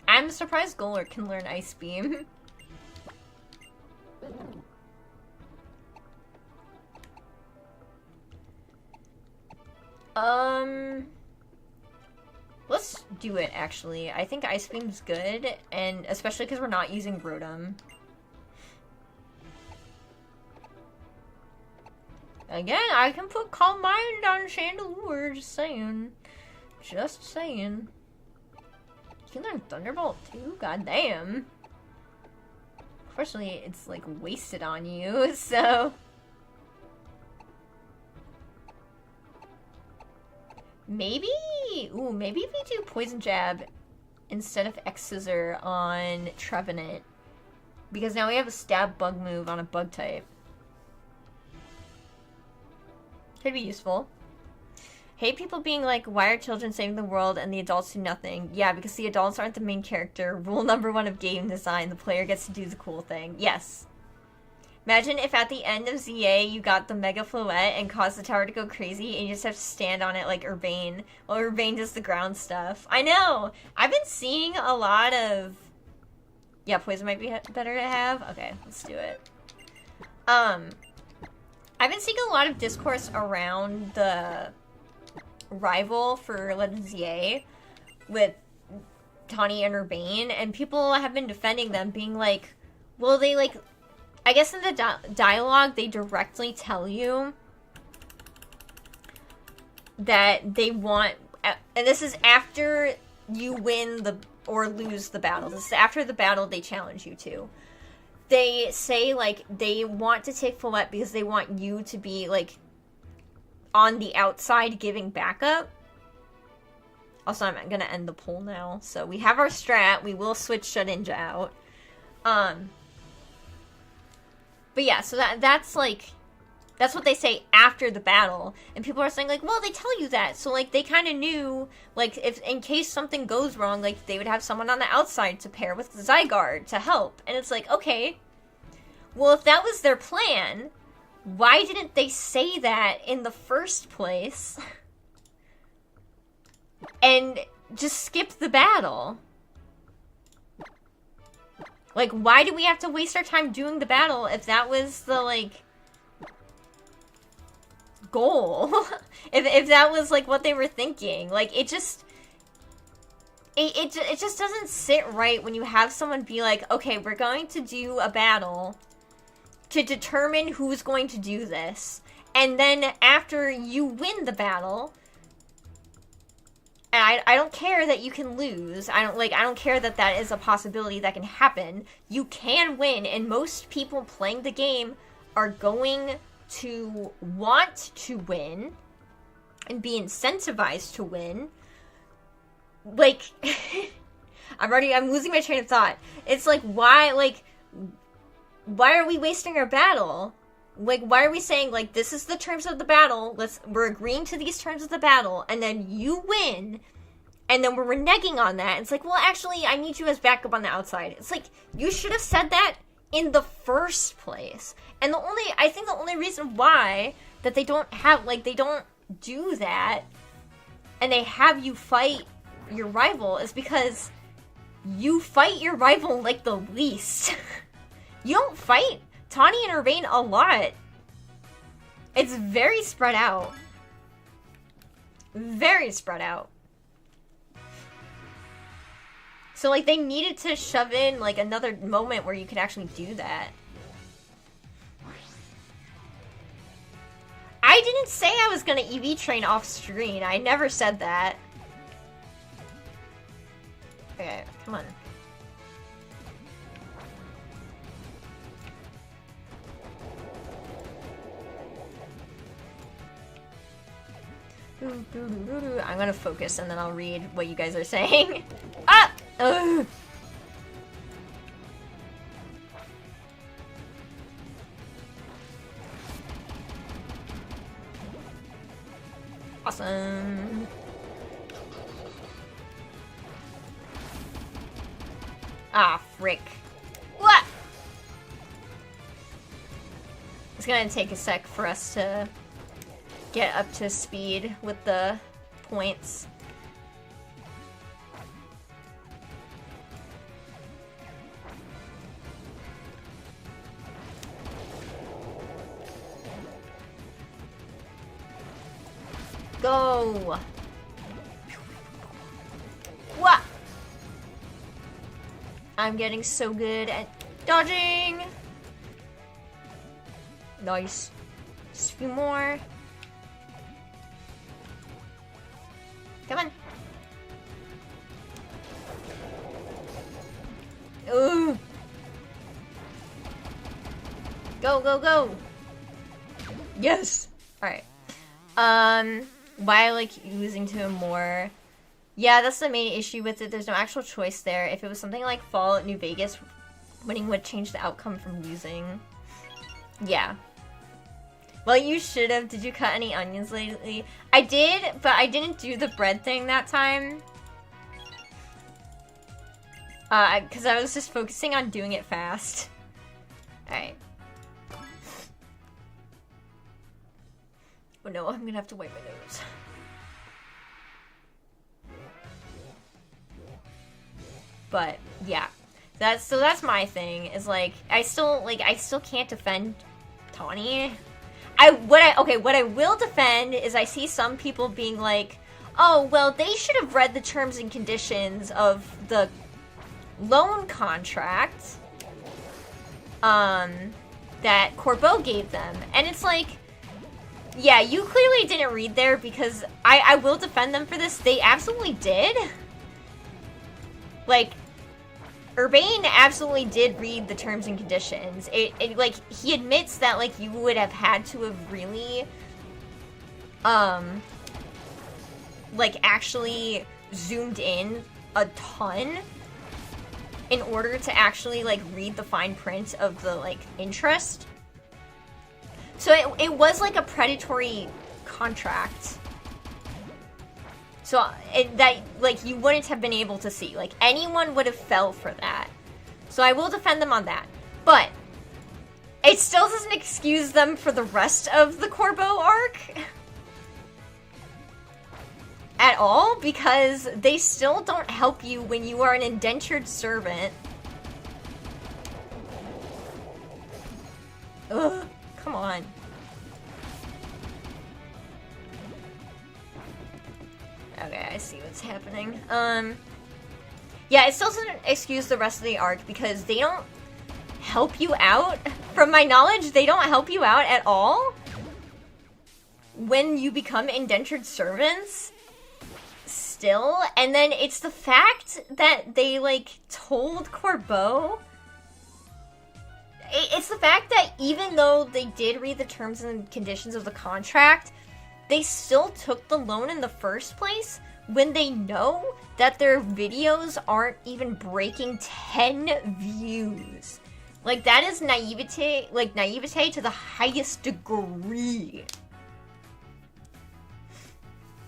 I'm surprised Golurk can learn Ice Beam. Let's do it, actually. I think Ice Beam's good, and especially because we're not using Rotom. Again, I can put Calm Mind on Chandelure, just saying. Just saying. You can learn Thunderbolt too? God damn. Unfortunately, it's like wasted on you, so... maybe? Ooh, maybe we do Poison Jab instead of X-Scissor on Trevenant. Because now we have a stab bug move on a bug type. Could be useful. Hate people being like, why are children saving the world and the adults do nothing? Yeah, because the adults aren't the main character. Rule number 1 of game design, the player gets to do the cool thing. Yes. Imagine if at the end of ZA you got the Mega Floette and caused the tower to go crazy and you just have to stand on it like Urbane. Well, Urbane does the ground stuff. I know! I've been seeing a lot of... yeah, Poison might be better to have. Okay, let's do it. I've been seeing a lot of discourse around the rival for Legends ZA with Tawny and Urbane, and people have been defending them, being like, well, they like... I guess in the dialogue, they directly tell you that they want... and this is after you win the or lose the battle. This is after the battle they challenge you to. They say, like, they want to take Follette because they want you to be, like, on the outside giving backup. Also, I'm gonna end the poll now. So, we have our strat. We will switch Shedinja out. But yeah, so that's, like, that's what they say after the battle. And people are saying, like, well, they tell you that. So, like, they kind of knew, like, if in case something goes wrong, like, they would have someone on the outside to pair with Zygarde to help. And it's like, okay, well, if that was their plan, why didn't they say that in the first place? And just skip the battle? Like, why do we have to waste our time doing the battle if that was the, like, goal? if that was, like, what they were thinking? Like, it just... it just doesn't sit right when you have someone be like, okay, we're going to do a battle to determine who's going to do this. And then after you win the battle, and I don't care that you can lose. I don't care that that is a possibility that can happen. You can win, and most people playing the game are going to want to win and be incentivized to win. Like, I'm losing my train of thought. It's like, why are we wasting our battle? Like, why are we saying, like, this is the terms of the battle, we're agreeing to these terms of the battle, and then you win, and then we're reneging on that. It's like, well, actually, I need you as backup on the outside. It's like, you should have said that in the first place. And I think the only reason why that they don't do that, and they have you fight your rival, is because you fight your rival like the least. You don't fight Tawny and Urbane a lot. It's very spread out. Very spread out. So, like, they needed to shove in, like, another moment where you could actually do that. I didn't say I was gonna EV train off screen. I never said that. Okay, come on. I'm gonna focus and then I'll read what you guys are saying. Ah! Ugh. Awesome. Ah, frick. What? It's gonna take a sec for us to get up to speed with the points. Go! What? I'm getting so good at dodging! Nice. Just a few more. Come on. Ooh. Go, go, go. Yes. Alright. Why I like losing to him more. Yeah, that's the main issue with it. There's no actual choice there. If it was something like Fallout New Vegas, winning would change the outcome from losing. Yeah. Well, you should have. Did you cut any onions lately? I did, but I didn't do the bread thing that time. Because I was just focusing on doing it fast. Alright. Oh no, I'm gonna have to wipe my nose. But, yeah. That's my thing, is like, I still can't defend Tawny. What I will defend is I see some people being like, oh, well, they should have read the terms and conditions of the loan contract that Corbeau gave them. And it's like, yeah, you clearly didn't read there, because I will defend them for this. They absolutely did. Like, Urbane absolutely did read the terms and conditions. Like, he admits that, like, you would have had to have really, like, actually zoomed in a ton in order to actually, like, read the fine print of the, like, interest. So it was, like, a predatory contract. So, that, like, you wouldn't have been able to see. Like, anyone would have fell for that. So I will defend them on that. But, it still doesn't excuse them for the rest of the Corbeau arc. At all, because they still don't help you when you are an indentured servant. Ugh, come on. Okay, I see what's happening. Yeah, it still doesn't excuse the rest of the arc because they don't help you out. From my knowledge, they don't help you out at all when you become indentured servants still. And then it's the fact that they, like, told Corbeau. It's the fact that even though they did read the terms and conditions of the contract, they still took the loan in the first place when they know that their videos aren't even breaking 10 views. Like, that is naivete to the highest degree.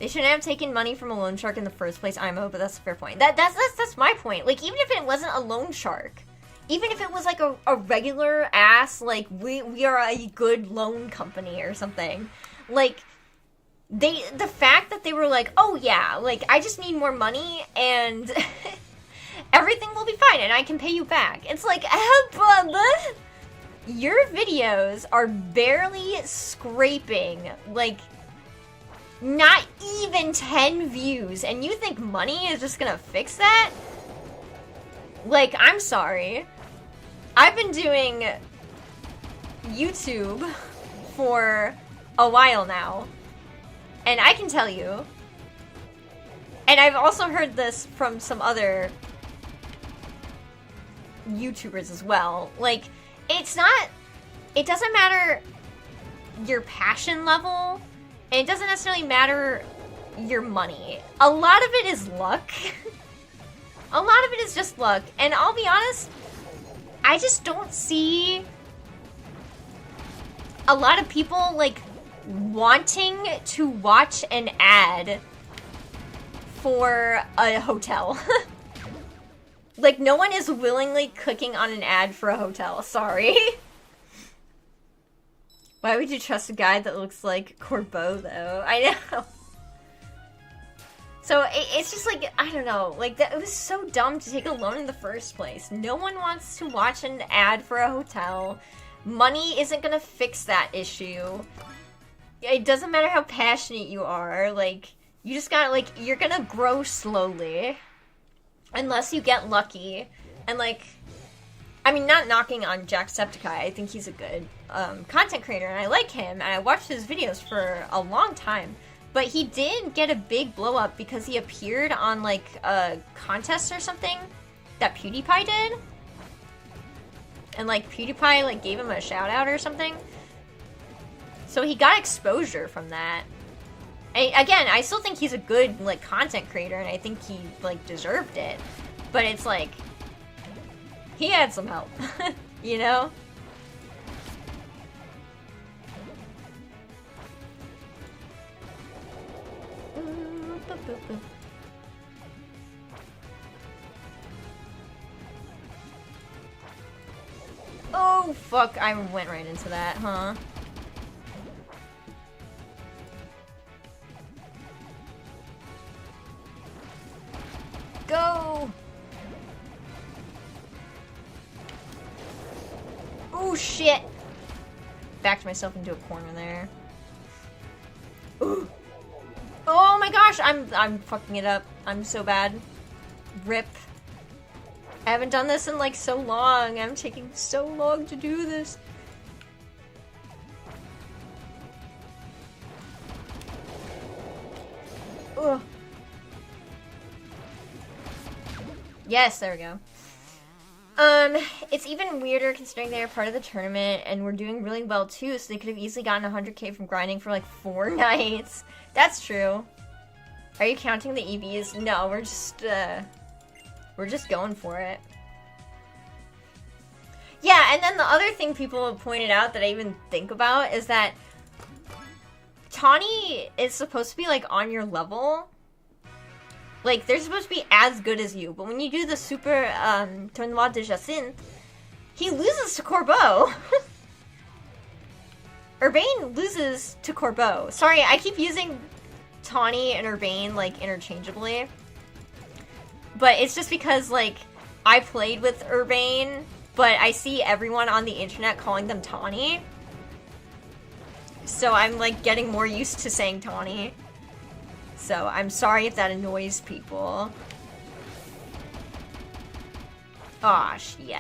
They shouldn't have taken money from a loan shark in the first place, IMO, but that's a fair point. That's my point. Like, even if it wasn't a loan shark, even if it was like a regular ass, like, we are a good loan company or something, like, the fact that they were like, oh yeah, like, I just need more money and everything will be fine and I can pay you back. It's like, your videos are barely scraping, like, not even 10 views, and you think money is just gonna fix that? Like, I'm sorry. I've been doing YouTube for a while now, and I can tell you, and I've also heard this from some other YouTubers as well, like, it doesn't matter your passion level, and it doesn't necessarily matter your money. A lot of it is luck. A lot of it is just luck, and I'll be honest, I just don't see a lot of people, like, wanting to watch an ad for a hotel. Like, no one is willingly clicking on an ad for a hotel, sorry. Why would you trust a guy that looks like Corbeau, though? I know. So, it's just like, I don't know, like, it was so dumb to take a loan in the first place. No one wants to watch an ad for a hotel. Money isn't gonna fix that issue. It doesn't matter how passionate you are, like, you just gotta, like, you're gonna grow slowly. Unless you get lucky. And, like, I mean, not knocking on Jacksepticeye, I think he's a good content creator, and I like him, and I watched his videos for a long time. But he did get a big blow up because he appeared on, like, a contest or something that PewDiePie did. And, like, PewDiePie, like, gave him a shout out or something. So he got exposure from that. Again, I still think he's a good, like, content creator, and I think he, like, deserved it. But it's like, he had some help, you know? Oh, fuck, I went right into that, huh? Go! Oh, shit! Backed myself into a corner there. Ooh. Oh my gosh, I'm fucking it up. I'm so bad. RIP. I haven't done this in, like, so long. I'm taking so long to do this. Ugh. Yes, there we go. It's even weirder considering they are part of the tournament and we're doing really well too, so they could have easily gotten 100k from grinding for like 4 nights. That's true. Are you counting the EVs? No, we're just going for it. Yeah, and then the other thing people have pointed out that I even think about is that Tawny is supposed to be like on your level. Like, they're supposed to be as good as you, but when you do the super Tournoi de Jacinthe, he loses to Corbeau. Urbane loses to Corbeau. Sorry, I keep using Tawny and Urbane, like, interchangeably. But it's just because, like, I played with Urbane, but I see everyone on the internet calling them Tawny. So I'm, like, getting more used to saying Tawny. So I'm sorry if that annoys people. Aw, shit.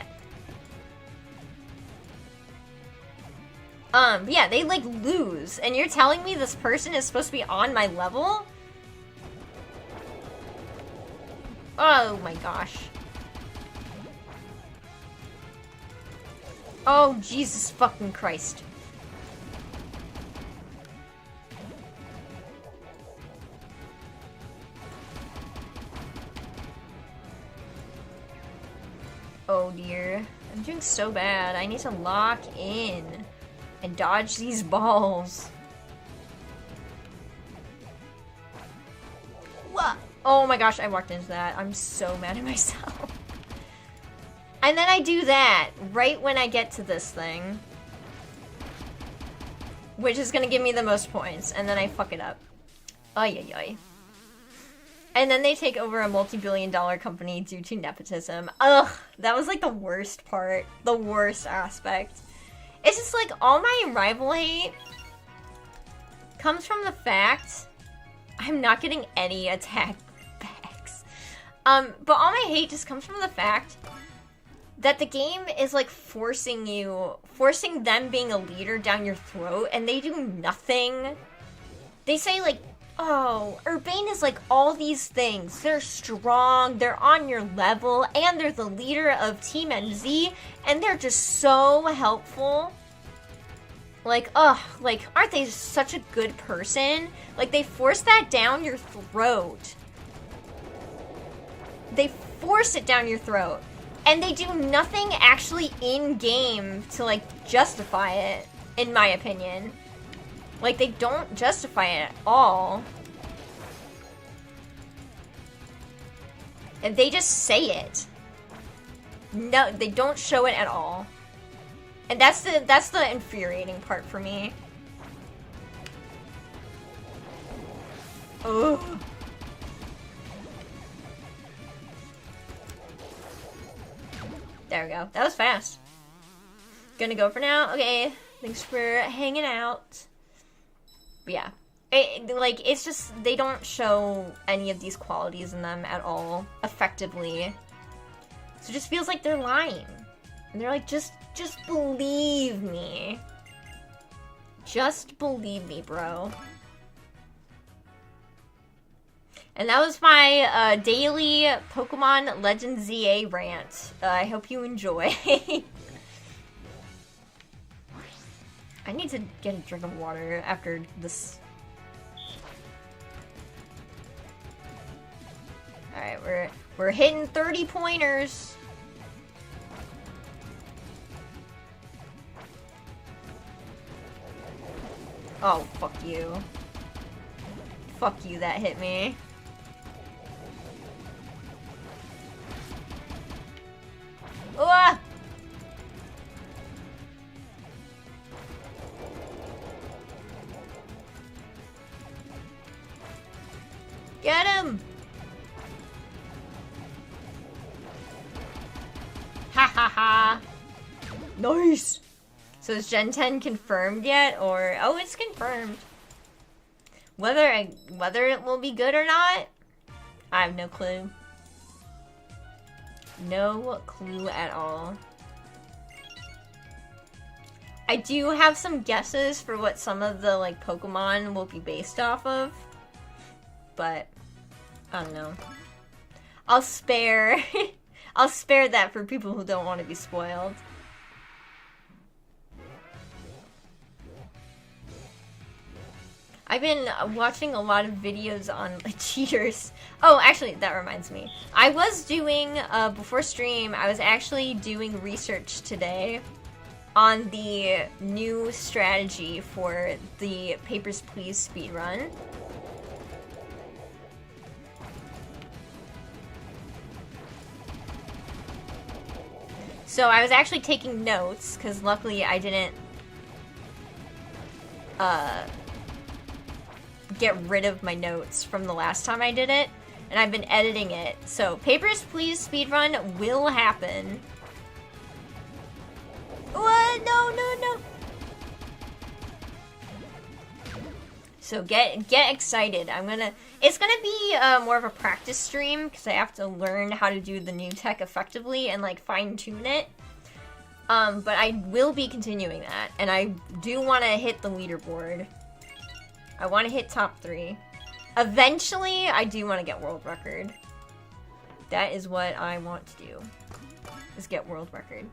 Yeah, they, like, lose. And you're telling me this person is supposed to be on my level? Oh my gosh. Oh, Jesus fucking Christ. Oh dear. I'm doing so bad. I need to lock in and dodge these balls. What? Oh my gosh, I walked into that. I'm so mad at myself. And then I do that right when I get to this thing. Which is gonna give me the most points, and then I fuck it up. Ay ay ay. And then they take over a multi-billion-dollar company due to nepotism. Ugh, that was like the worst part. The worst aspect. It's just like, all my rival hate comes from the fact I'm not getting any attack backs. But all my hate just comes from the fact that the game is like forcing them being a leader down your throat, and they do nothing. They say like, oh, Urbane is like all these things. They're strong, they're on your level, and they're the leader of Team MZ, and they're just so helpful. Like, ugh, like, aren't they such a good person? Like, they force that down your throat. They force it down your throat. And they do nothing actually in-game to, like, justify it, in my opinion. Like, they don't justify it at all. And they just say it. No, they don't show it at all. And that's the infuriating part for me. Ugh. There we go. That was fast. Gonna go for now? Okay. Thanks for hanging out. But yeah. It's just, they don't show any of these qualities in them at all, effectively. So it just feels like they're lying. And they're like, just believe me. Just believe me, bro. And that was my daily Pokemon Legends ZA rant. I hope you enjoy. I need to get a drink of water after this. Alright, we're hitting 30 pointers. Oh, fuck you. Fuck you, that hit me. Ah! Get him! Ha ha ha! Nice! So is Gen 10 confirmed yet, or... Oh, it's confirmed. Whether it will be good or not, I have no clue. No clue at all. I do have some guesses for what some of the, like, Pokemon will be based off of. But, I don't know. I'll spare... I'll spare that for people who don't want to be spoiled. I've been watching a lot of videos on cheaters. Oh, actually, that reminds me. I was doing, before stream, I was actually doing research today on the new strategy for the Papers, Please speedrun. So I was actually taking notes, because luckily I didn't get rid of my notes from the last time I did it, and I've been editing it. So Papers, Please speedrun will happen. What? No, no, no. So get excited. It's gonna be more of a practice stream because I have to learn how to do the new tech effectively and like fine tune it. But I will be continuing that, and I do want to hit the leaderboard. I want to hit top 3. Eventually, I do want to get world record. That is what I want to do, is get world record.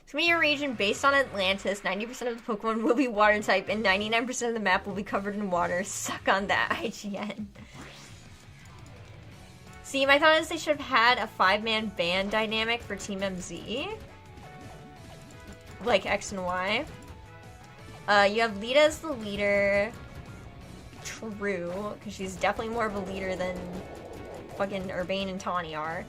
It's gonna be a region based on Atlantis. 90% of the Pokemon will be water type, and 99% of the map will be covered in water. Suck on that, IGN. See, my thought is they should have had a 5-man band dynamic for Team MZ. Like X and Y. You have Lita as the leader. True, because she's definitely more of a leader than fucking Urbane and Tawny are.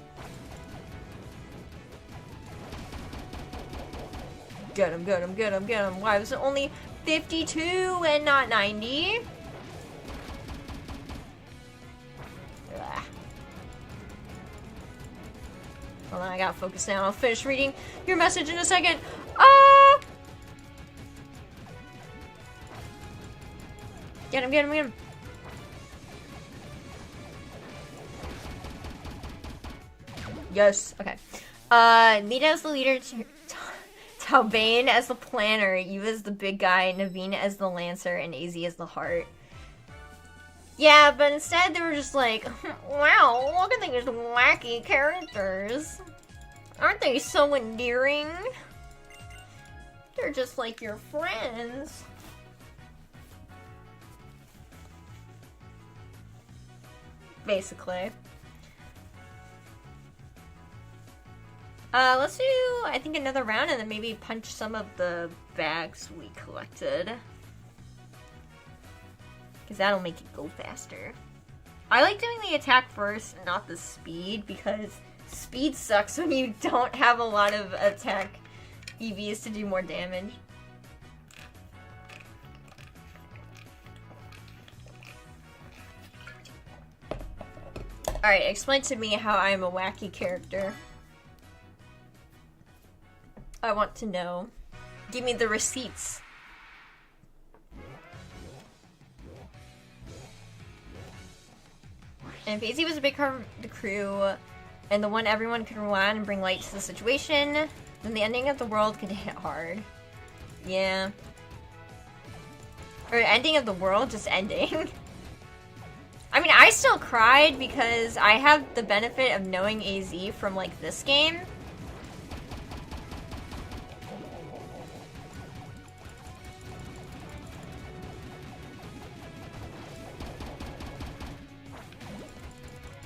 Get him, get him, get him, get him. Why was it only 52 and not 90? Ugh. Hold on, I gotta focus now. I'll finish reading your message in a second. Get him, get him, get him. Yes, okay. Lita as the leader, Talbane as the planner, you as the big guy, Naveen as the lancer, and AZ as the heart. Yeah, but instead they were just like, wow, look at these wacky characters. Aren't they so endearing? They're just like your friends. Basically. Let's do, I think, another round and then maybe punch some of the bags we collected. Because that'll make it go faster. I like doing the attack first, not the speed, because speed sucks when you don't have a lot of attack EVs to do more damage. Alright, explain to me how I'm a wacky character. I want to know. Give me the receipts. And if AZ was a big part of the crew, and the one everyone could rely on and bring light to the situation, then the ending of the world could hit hard. Yeah. Or ending of the world, just ending. I mean, I still cried because I have the benefit of knowing AZ from, like, this game.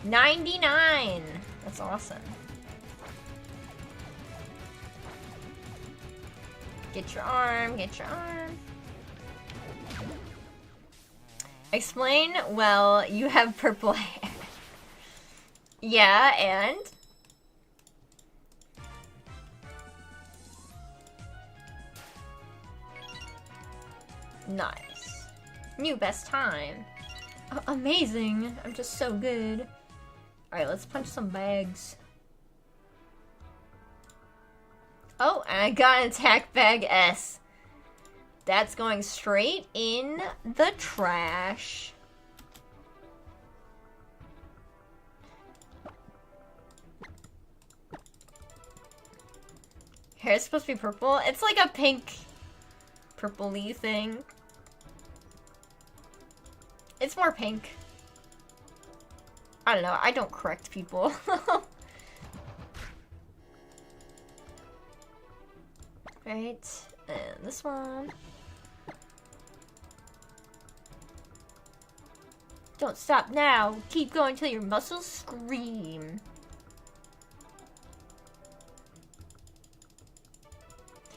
$99! That's awesome. Get your arm, get your arm. Explain, well, you have purple hair. Yeah, and? Nice. New best time. Oh, amazing. I'm just so good. Alright, let's punch some bags. Oh, and I got an attack bag S. That's going straight in the trash. Hair's supposed to be purple. It's like a pink, purple-y thing. It's more pink. I don't know. I don't correct people. Right. And this one. Don't stop now. Keep going till your muscles scream.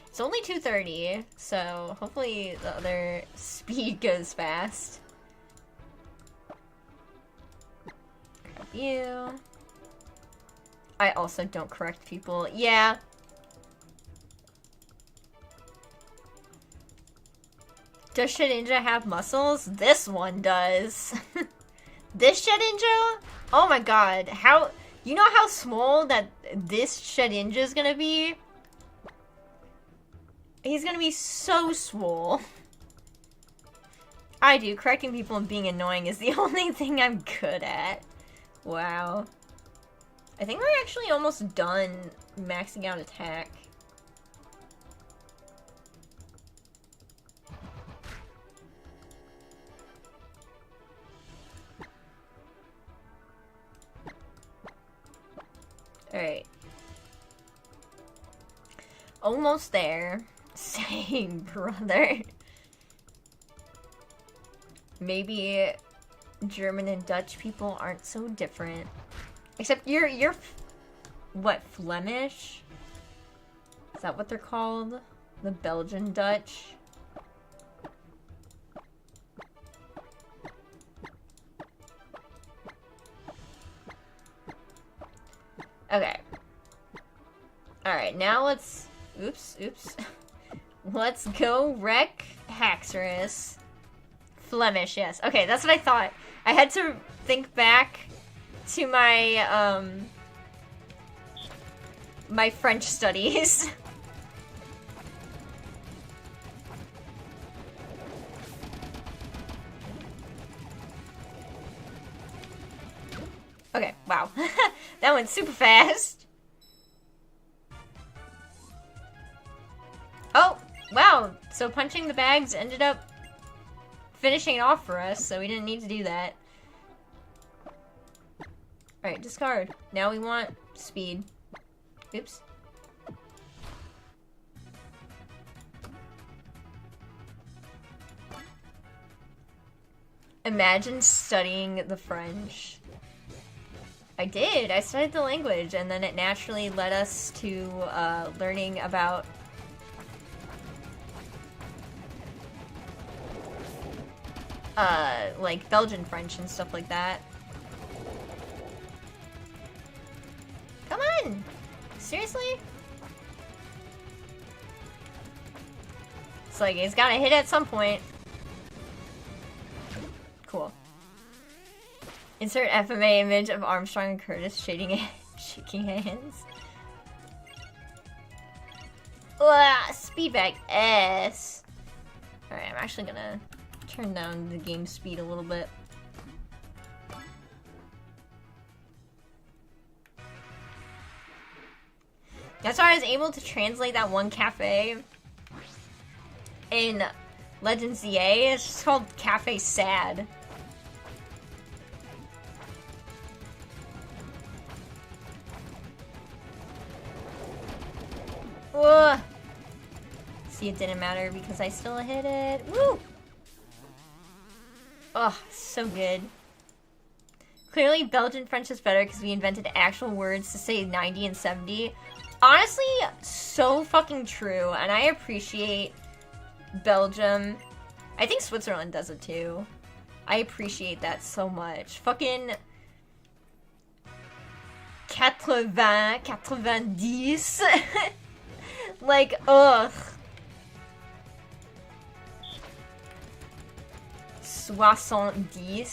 It's only 2:30, so hopefully the other speed goes fast. Grab you. I also don't correct people. Yeah. Does Shedinja have muscles? This one does. This Shedinja? Oh my god. How... You know how small that this Shedinja is gonna be? He's gonna be so swole. I do. Correcting people and being annoying is the only thing I'm good at. Wow. I think we're actually almost done maxing out attack. Alright. Almost there. Same, brother. Maybe German and Dutch people aren't so different. Except you're what, Flemish? Is that what they're called? The Belgian Dutch? Okay. Alright, now let's... Oops. Let's go wreck Haxorus. Flemish, yes. Okay, that's what I thought. I had to think back to my, my French studies. Okay, wow. That went super fast. Oh, wow. So punching the bags ended up finishing it off for us, so we didn't need to do that. Alright, discard. Now we want speed. Oops. Imagine studying the French. I did. I studied the language, and then it naturally led us to learning about like Belgian French and stuff like that. Come on! Seriously? It's like, it's gotta hit at some point. Cool. Insert FMA image of Armstrong and Curtis shaking hands. Ugh, speedback S. Alright, I'm actually gonna turn down the game speed a little bit. That's why I was able to translate that one cafe in Legends EA. It's just called Cafe Sad. Ugh. See, it didn't matter because I still hit it. Woo! Oh, so good. Clearly, Belgian French is better because we invented actual words to say 90 and 70. Honestly, so fucking true, and I appreciate Belgium. I think Switzerland does it too. I appreciate that so much. Fucking 80, 90. Like, ugh. 70.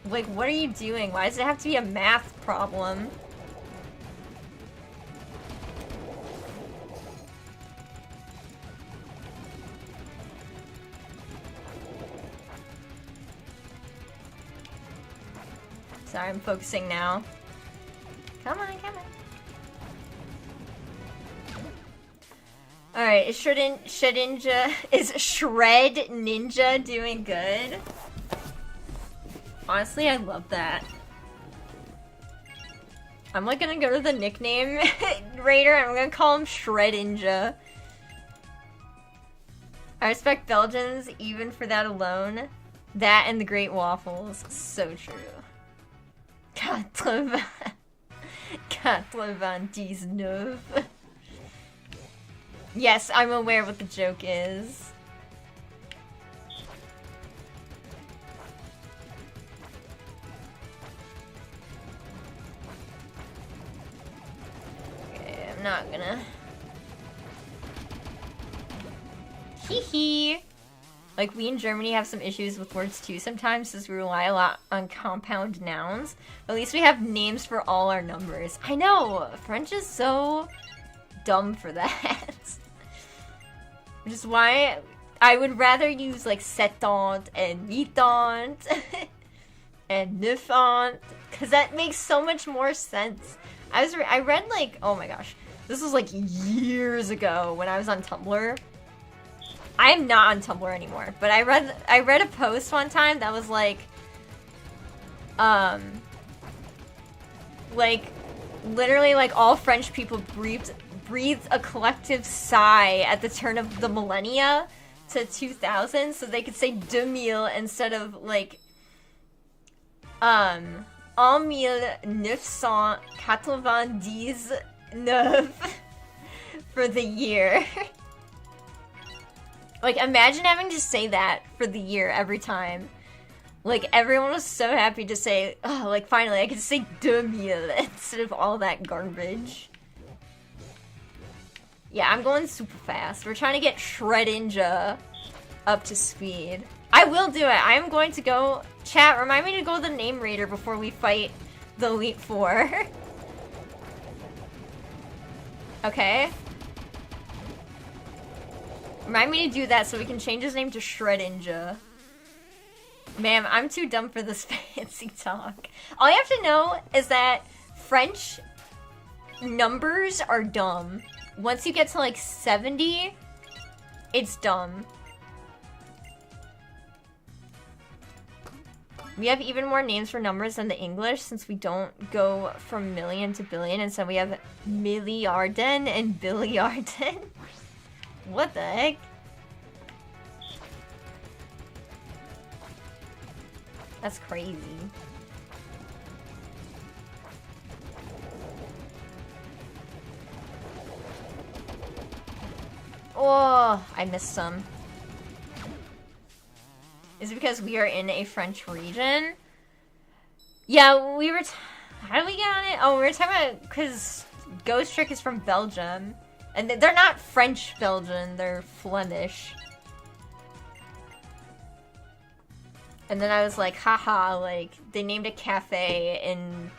Like, what are you doing? Why does it have to be a math problem? Sorry, I'm focusing now. Come on, come on. Alright, is Shedinja... Is Shred Ninja doing good? Honestly, I love that. I'm like gonna go to the nickname raider and I'm gonna call him Shredinja. I respect Belgians even for that alone. That and the Great Waffles. So true. 99. Yes, I'm aware what the joke is. Okay, I'm not gonna... Hee hee! Like, we in Germany have some issues with words too sometimes, since we rely a lot on compound nouns. But at least we have names for all our numbers. I know! French is so dumb for that. Which is why I would rather use like settante and huitante and neufante, because that makes so much more sense. I read like, oh my gosh, this was like years ago when I was on Tumblr. I am not on Tumblr anymore, but I read a post one time that was like literally like all French people breathed a collective sigh at the turn of the millennia to 2000, so they could say 2000 instead of like en 1999 for the year. Like, imagine having to say that for the year every time. Like, everyone was so happy to say, oh, like, finally, I could say 2000 instead of all that garbage. Yeah, I'm going super fast. We're trying to get Shedinja up to speed. I will do it. I am going to go... Chat, remind me to go the name raider before we fight the Elite Four. Okay. Remind me to do that so we can change his name to Shedinja. Ma'am, I'm too dumb for this fancy talk. All you have to know is that French numbers are dumb. Once you get to like 70, it's dumb. We have even more names for numbers than the English since we don't go from million to billion, and so we have milliarden and billiarden. What the heck? That's crazy. Oh, I missed some. Is it because we are in a French region? Yeah, we were... How did we get on it? Oh, we were talking about... Because Ghost Trick is from Belgium. And they're not French Belgian, they're Flemish. And then I was like, haha, like, they named a cafe in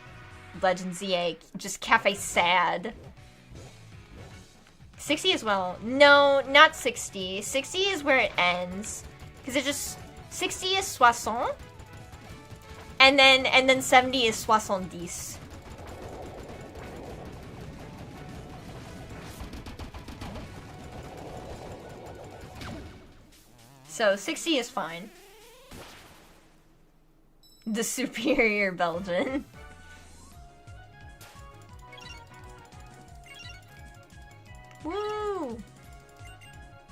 Legend ZA just Cafe Sad. 60 as well. No, not 60. 60 is where it ends. Because it just... 60 is soixante. And then 70 is soixante-dix. So 60 is fine. The superior Belgian. Woo!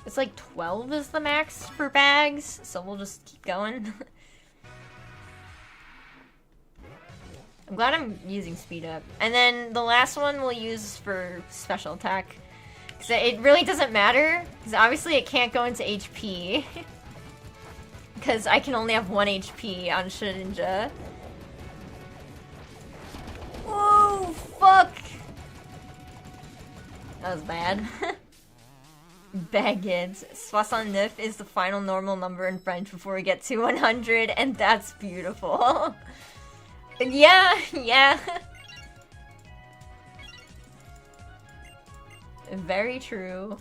It's like 12 is the max for bags, so we'll just keep going. I'm glad I'm using speed up. And then the last one we'll use for special attack. Because it really doesn't matter, because obviously it can't go into HP. Because I can only have 1 HP on Shedinja. Whoa, fuck! That was bad. Baguettes. 69 is the final normal number in French before we get to 100, and that's beautiful. Yeah, yeah. Very true.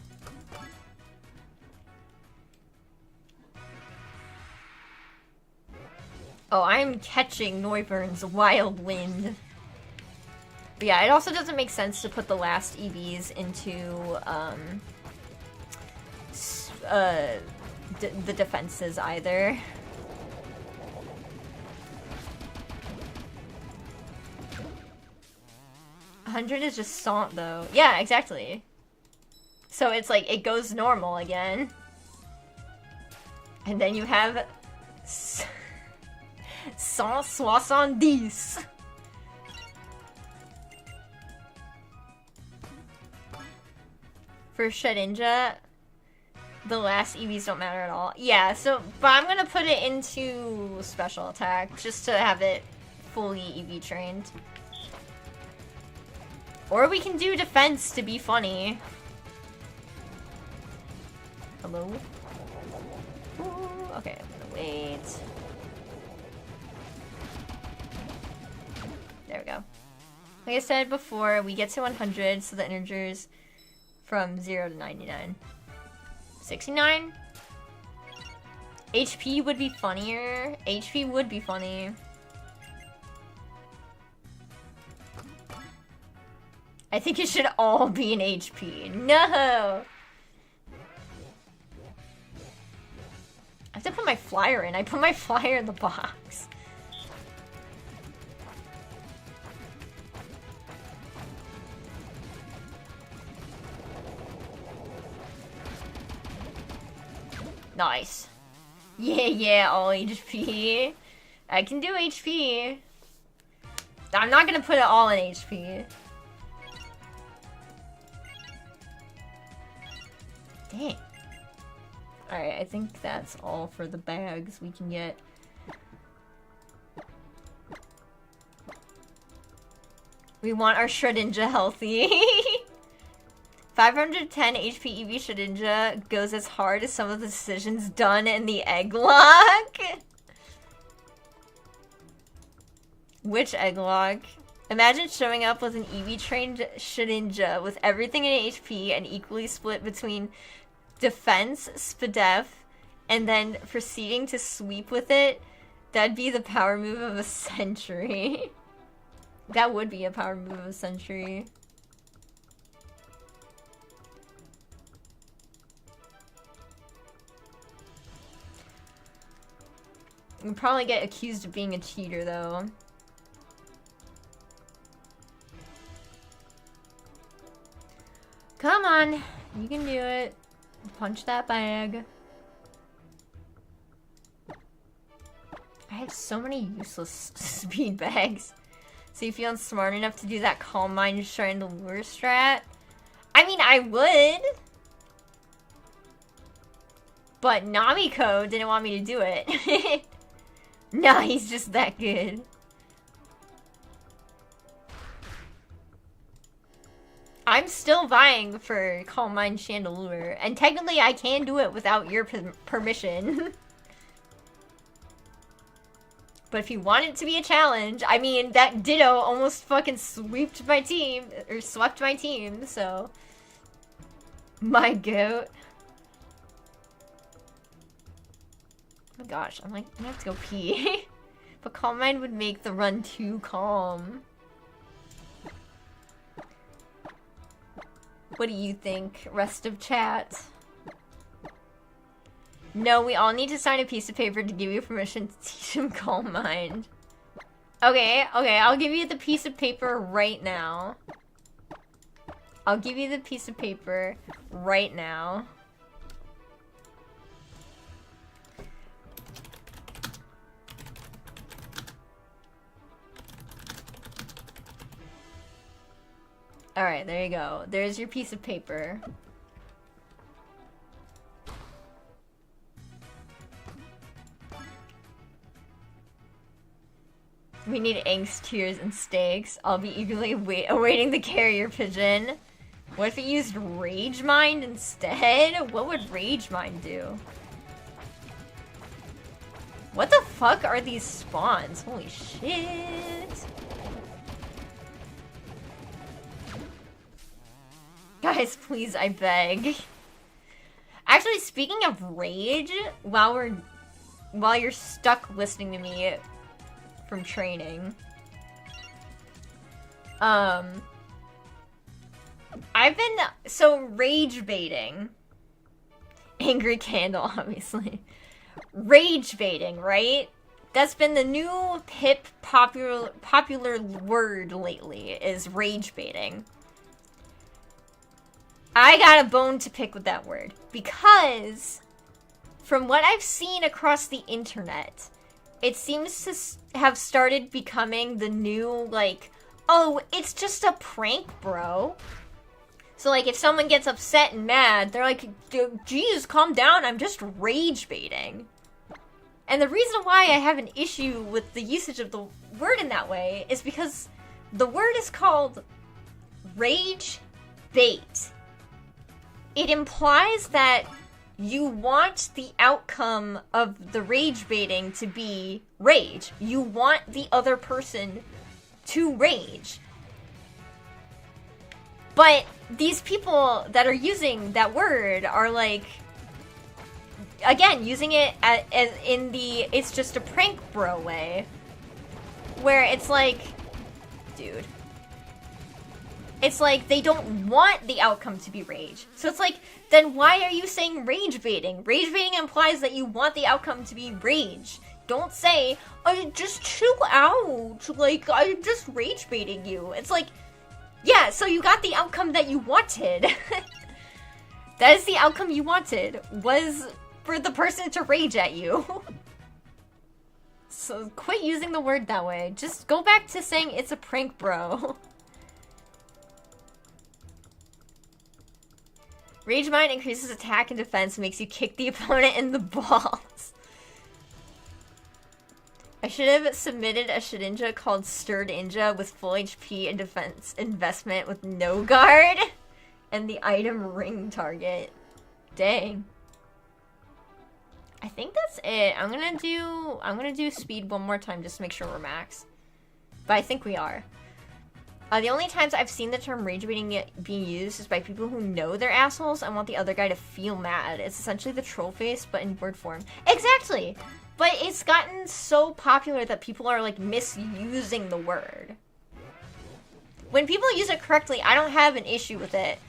Oh, I'm catching Neubern's Wild Wind. But yeah, it also doesn't make sense to put the last EVs into, the defenses either. $100 is just cent though. Yeah, exactly. So it's like, it goes normal again. And then you have 170. For Shedinja, the last EVs don't matter at all. Yeah, so, but I'm gonna put it into special attack just to have it fully EV trained. Or we can do defense to be funny. Hello? Ooh, okay, I'm gonna wait. There we go. Like I said before, we get to 100, so the integers from 0 to 99. 69? HP would be funnier. HP would be funny. I think it should all be an HP. No! I have to put my flyer in. I put my flyer in the box. Nice. Yeah, all HP. I can do HP. I'm not gonna put it all in HP. Dang. Alright, I think that's all for the bags we can get. We want our Shedinja healthy. 510 HP EV Shedinja goes as hard as some of the decisions done in the egg lock. Which egg lock? Imagine showing up with an EV trained Shedinja with everything in HP and equally split between defense, SPDEF, and then proceeding to sweep with it. That'd be the power move of a century. That would be a power move of a century. You'd probably get accused of being a cheater, though. Come on, you can do it. Punch that bag. I have so many useless speed bags. So you feel smart enough to do that Calm Mind Shrine to Lure strat? I mean, I would. But Namiko didn't want me to do it. Nah, he's just that good. I'm still vying for Calm Mind Chandelure, and technically I can do it without your permission. But if you want it to be a challenge, I mean, that Ditto almost fucking swept my team, so... My goat. Oh my gosh, I'm like, gonna have to go pee. But Calm Mind would make the run too calm. What do you think, rest of chat? No, we all need to sign a piece of paper to give you permission to teach him Calm Mind. Okay, I'll give you the piece of paper right now. I'll give you the piece of paper right now. Alright, there you go. There's your piece of paper. We need angst, tears, and stakes. I'll be eagerly awaiting the carrier pigeon. What if it used Rage Mind instead? What would Rage Mind do? What the fuck are these spawns? Holy shit. Guys, please, I beg. Actually, speaking of rage, while you're stuck listening to me from training, I've been rage baiting. Angry Candle, obviously. Rage baiting, right? That's been the new hip popular word lately, is rage baiting. I got a bone to pick with that word, because from what I've seen across the internet, it seems to have started becoming the new, like, oh, it's just a prank, bro. So, like, if someone gets upset and mad, they're like, geez, calm down, I'm just rage baiting. And the reason why I have an issue with the usage of the word in that way is because the word is called rage bait. It implies that you want the outcome of the rage baiting to be rage. You want the other person to rage. But these people that are using that word are like, again, using it as in the it's just a prank bro way. Where it's like, dude. It's like they don't want the outcome to be rage. So it's like, then why are you saying rage baiting? Rage baiting implies that you want the outcome to be rage. Don't say, oh, just chill out. Like, I'm just rage baiting you. It's like, yeah, so you got the outcome that you wanted. That is the outcome you wanted, was for the person to rage at you. So quit using the word that way. Just go back to saying it's a prank, bro. Rage Mind increases attack and defense, makes you kick the opponent in the balls. I should have submitted a Shedinja called Shedinja with full HP and defense investment with no guard and the item ring target. Dang. I think that's it. I'm gonna do speed one more time just to make sure we're max. But I think we are. The only times I've seen the term rage baiting being used is by people who know they're assholes and want the other guy to feel mad. It's essentially the troll face, but in word form. Exactly! But it's gotten so popular that people are, like, misusing the word. When people use it correctly, I don't have an issue with it.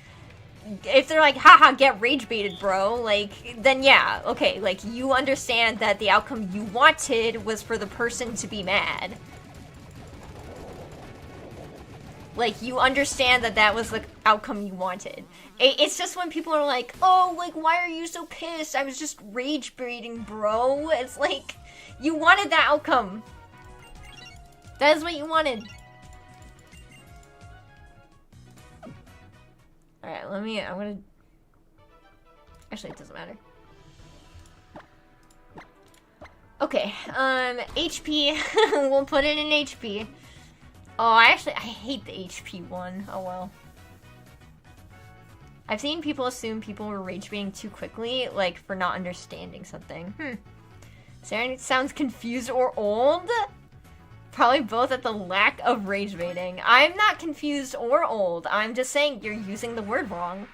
If they're like, haha, get rage baited, bro, like, then yeah, okay, like, you understand that the outcome you wanted was for the person to be mad. Like, you understand that that was the outcome you wanted. It's just when people are like, oh, like, why are you so pissed? I was just rage baiting, bro. It's like, you wanted that outcome. That is what you wanted. Alright, I'm gonna... Actually, it doesn't matter. Okay, HP. We'll put it in HP. Oh, I hate the HP one. Oh well. I've seen people assume people were rage baiting too quickly, like, for not understanding something. Sarah sounds confused or old? Probably both at the lack of rage baiting. I'm not confused or old. I'm just saying you're using the word wrong.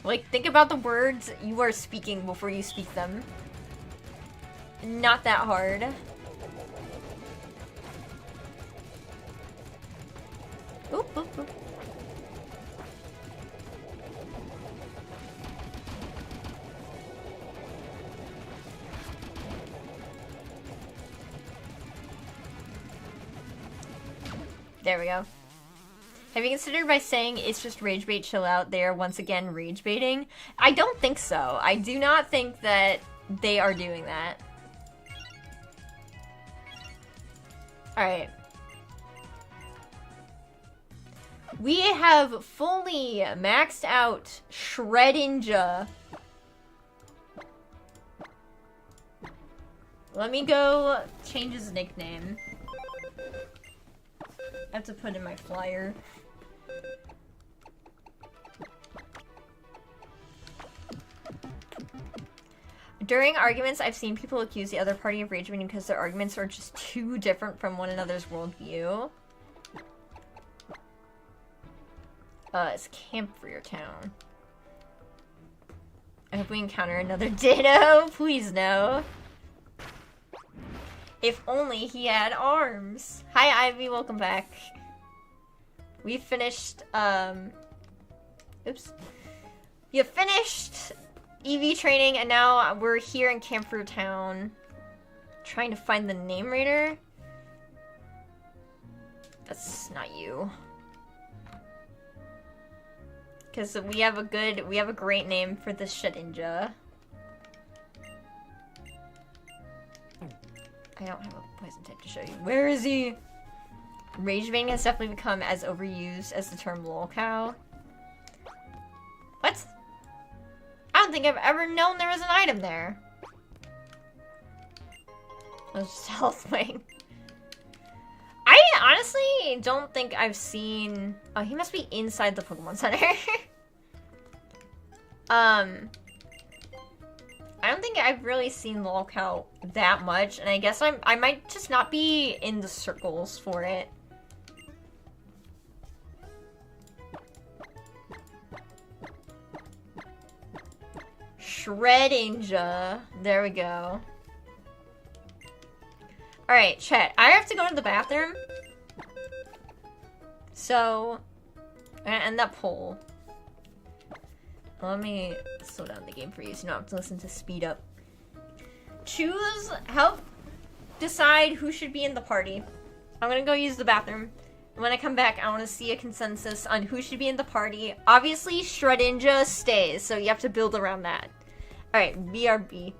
Like, think about the words you are speaking before you speak them. Not that hard. Oop, oop, oop. There we go. Have you considered by saying it's just rage bait, chill out, they are once again rage baiting? I don't think so. I do not think that they are doing that. Alright. We have fully maxed out Shedinja. Let me go change his nickname. I have to put in my flyer. During arguments, I've seen people accuse the other party of rage baiting because their arguments are just too different from one another's worldview. It's camp for your town. I hope we encounter another ditto. Please no. If only he had arms. Hi, Ivy. Welcome back. We finished, oops. You finished EV training, and now we're here in Camphor Town. Trying to find the name raider. That's not you. Because we have a great name for this Shedinja. I don't have a poison type to show you. Where is he? Rage baiting has definitely become as overused as the term lol cow. What? I don't think I've ever known there was an item there. It was just health wing. I honestly don't think I've seen... Oh, he must be inside the Pokemon Center. I don't think I've really seen lolcow that much, and I guess I might just not be in the circles for it. Shedinja. There we go. Alright, chat. I have to go to the bathroom. So, I'm gonna end that poll. Let me slow down the game for you so you don't have to listen to speed up. Help decide who should be in the party. I'm gonna go use the bathroom. And when I come back, I want to see a consensus on who should be in the party. Obviously, Shedinja stays, so you have to build around that. Alright, BRB.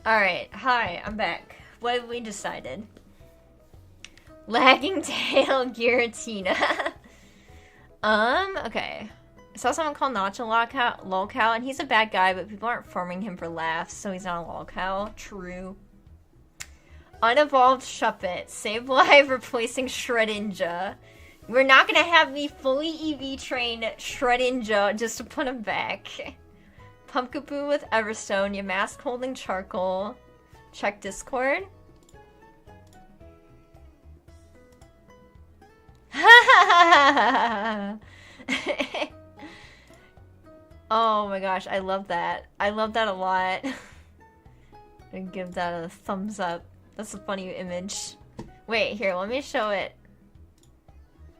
Alright, hi, I'm back. What have we decided? Lagging tail Giratina. Okay. I saw someone called Nacho lolcow, and he's a bad guy, but people aren't farming him for laughs, so he's not a lolcow. True. Unevolved Shuppet. Save life replacing Shedinja. We're not gonna have the fully EV trained Shedinja just to put him back. Pumpkaboo with Everstone, your mask holding charcoal. Check Discord. Oh my gosh, I love that. I love that a lot. I give that a thumbs up. That's a funny image. Wait, here, let me show it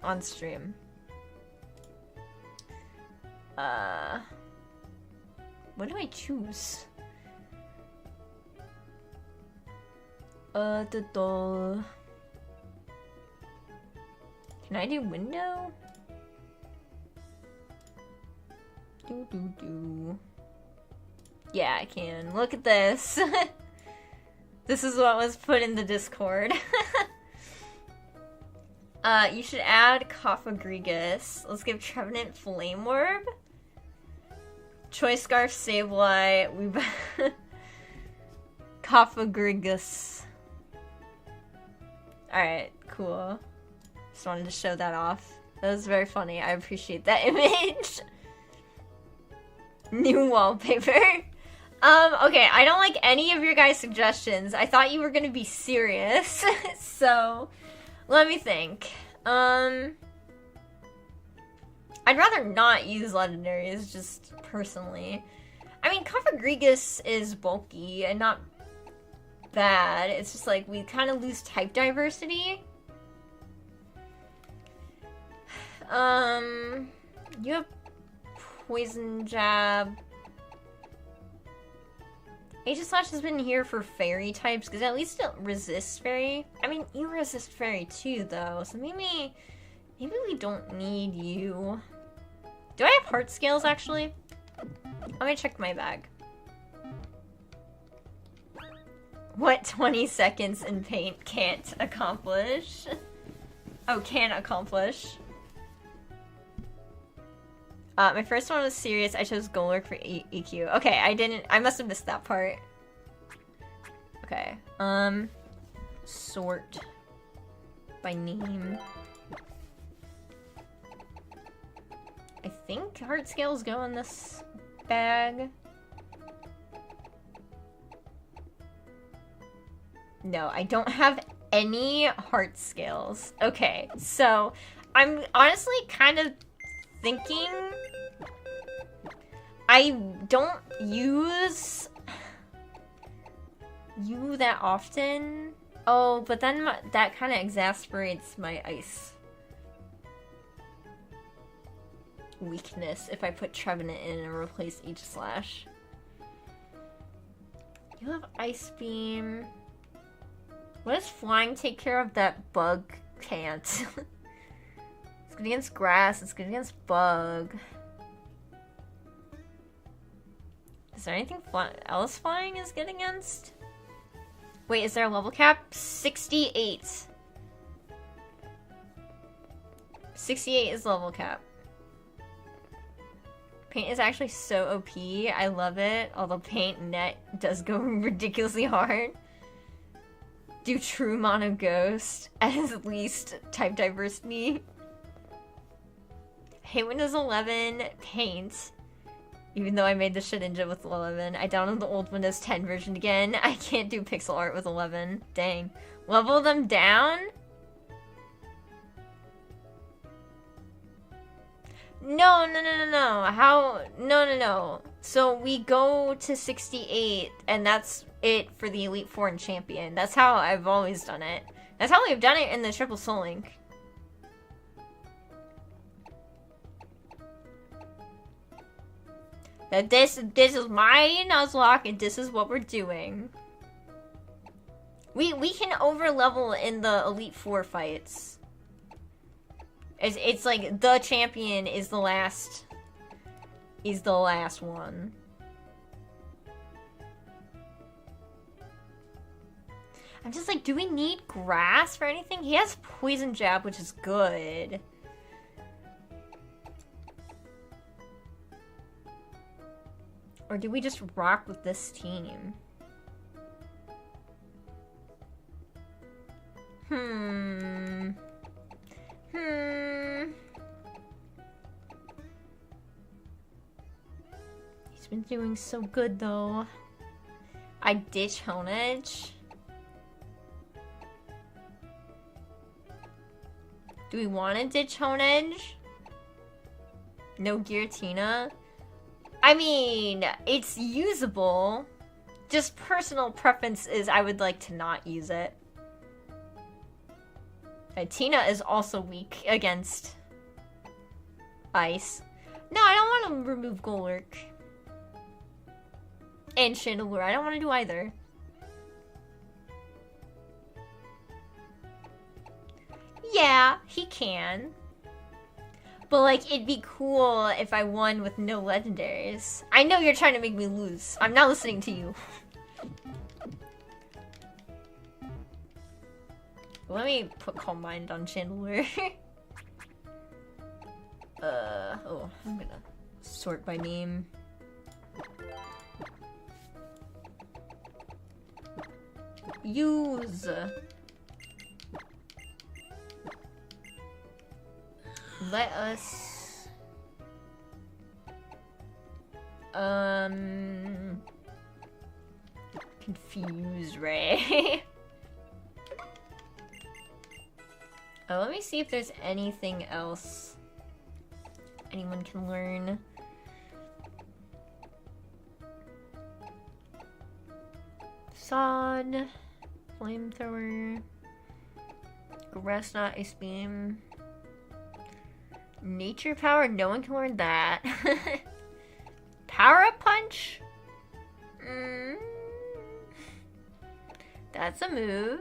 on stream. What do I choose? Can I do window? Yeah, I can. Look at this. This is what was put in the Discord. You should add Cophagrigus. Let's give Trevenant Flame Orb. Choice Scarf, Sableye, Cophagrigus. Alright, cool. Just wanted to show that off. That was very funny. I appreciate that image. New wallpaper. Okay, I don't like any of your guys' suggestions. I thought you were gonna be serious. So, let me think. I'd rather not use legendaries, just personally. I mean, Cophagrigus is bulky and not bad. It's just like, we kind of lose type diversity. You have Poison Jab. Aegislash has been here for fairy types, because at least it resists fairy. I mean, you resist fairy too, though, so maybe we don't need you. Do I have heart scales, actually? I'm gonna check my bag. What 20 seconds in paint can't accomplish? Oh, can accomplish. My first one was serious. I chose Golurk for EQ. Okay, I must have missed that part. Okay. Sort by name. I think heart scales go in this bag. No, I don't have any heart scales. Okay, so I'm honestly kind of thinking I don't use you that often. Oh, but then that kind of exasperates my ice weakness if I put Trevenant in and replace Aegislash. You have Ice Beam. What does flying take care of that bug can't? It's good against grass, it's good against bug. Is there anything else flying is good against? Wait, is there a level cap? 68. 68 is level cap. Paint is actually so OP. I love it. Although paint net does go ridiculously hard. Do true mono ghost as least type diversity. Hate Windows 11 paint. Even though I made the Shedinja with 11. I downloaded the old Windows 10 version again. I can't do pixel art with 11. Dang. Level them down? No. How? No. So we go to 68, and that's it for the Elite Four and Champion. That's how I've always done it. That's how we've done it in the Triple Soul Link. That this is my Nuzlocke, and this is what we're doing. We can over level in the Elite Four fights. It's like the champion is the last one. I'm just like, do we need grass for anything? He has Poison Jab, which is good. Or do we just rock with this team? He's been doing so good, though. I ditch Honedge. Do we want to ditch Honedge? No Giratina? I mean, it's usable. Just personal preference is I would like to not use it. Tina is also weak against ice. No, I don't want to remove Golurk. and Chandelure. I don't want to do either. Yeah, he can. But, like, it'd be cool if I won with no legendaries. I know you're trying to make me lose. I'm not listening to you. Let me put Calm Mind on Chandelure. Oh, I'm gonna sort by name. Use. Let us... Confuse Ray. Oh, let me see if there's anything else anyone can learn. Sod. Flamethrower. Grass Knot, Ice Beam. Nature Power? No one can learn that. Power Up Punch? That's a move.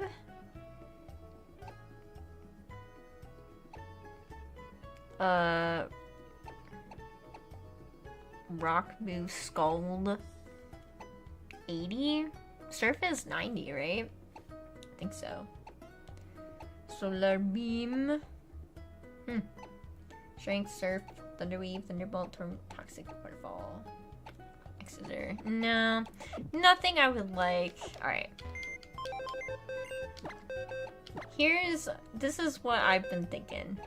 Rock move Scald. 80? Surf is 90, right? I think so. Solar Beam. Strength, Surf, Thunderweave, Thunderbolt, Toxic Waterfall. Scissor. No. Nothing I would like. Alright. This is what I've been thinking.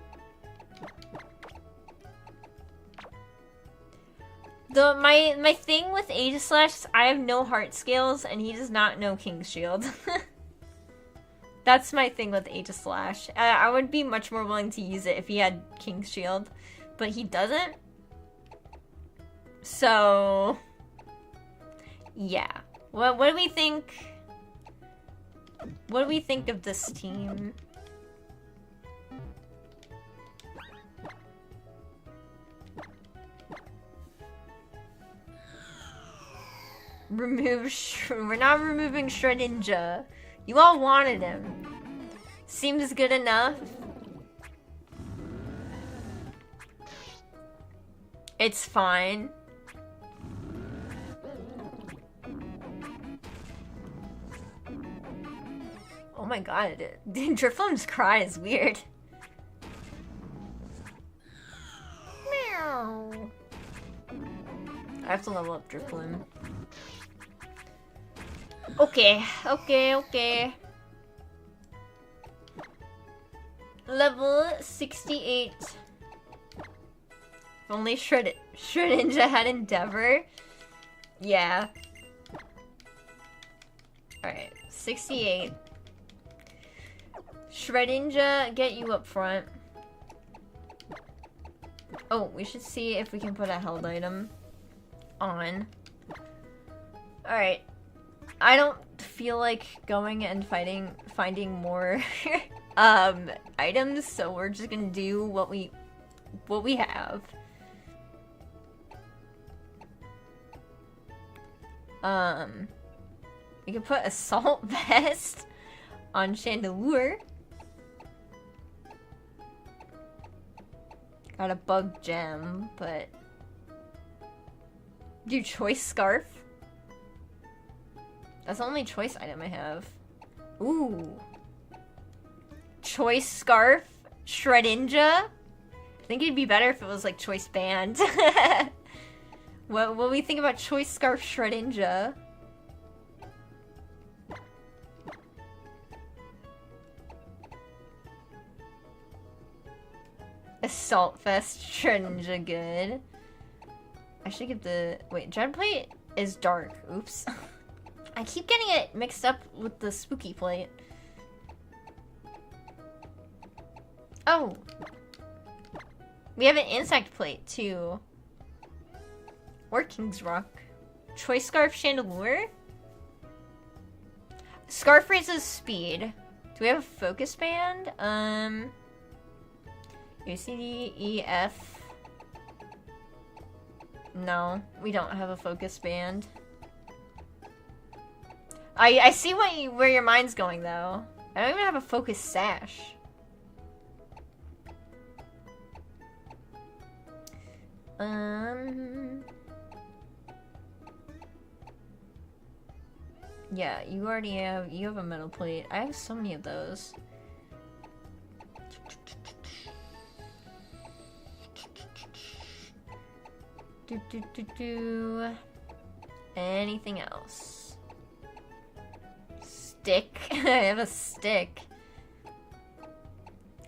My thing with Aegislash is I have no heart scales and he does not know King's Shield. That's my thing with Aegislash. I would be much more willing to use it if he had King's Shield, but he doesn't. So, yeah. What do we think? What do we think of this team? We're not removing Shedinja. You all wanted him. Seems good enough. It's fine. Oh my god, Drifloon's cry is weird. Meow. I have to level up Drifloon. Okay. Level 68. If only Shedinja had Endeavor. Yeah. Alright, 68. Shedinja, get you up front. Oh, we should see if we can put a held item on. Alright. I don't feel like going and finding more items, so we're just gonna do what we have. We can put Assault Vest on Chandelure. Got a Bug Gem, but do Choice Scarf. That's the only choice item I have. Ooh. Choice Scarf, Shedinja. I think it'd be better if it was like Choice Band. What do we think about Choice Scarf, Shedinja? Assault Vest, Shedinja, good. I should get the... Wait, Dread Plate is dark. Oops. I keep getting it mixed up with the Spooky Plate. Oh. We have an Insect Plate, too. Or King's Rock. Choice Scarf, Chandelure? Scarf raises speed. Do we have a Focus Band? A, C, D, E, F. No, we don't have a Focus Band. I see where your mind's going, though. I don't even have a focus sash. Yeah, you have a metal plate. I have so many of those. Anything else? Stick. I have a stick.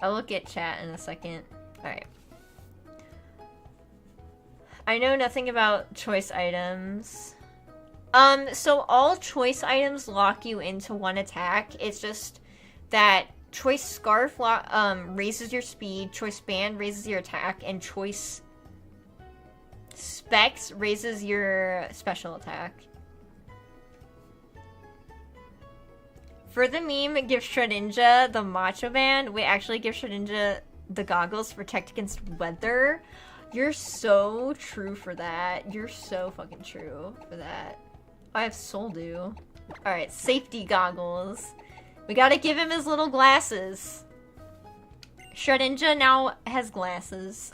I'll look at chat in a second. Alright. I know nothing about choice items. So all choice items lock you into one attack. It's just that choice scarf raises your speed, choice band raises your attack, and choice specs raises your special attack. For the meme, give Shedinja the macho band. Wait, actually give Shedinja the goggles to protect against weather. You're so true for that. You're so fucking true for that. I have soul dew. Alright, safety goggles. We gotta give him his little glasses. Shedinja now has glasses.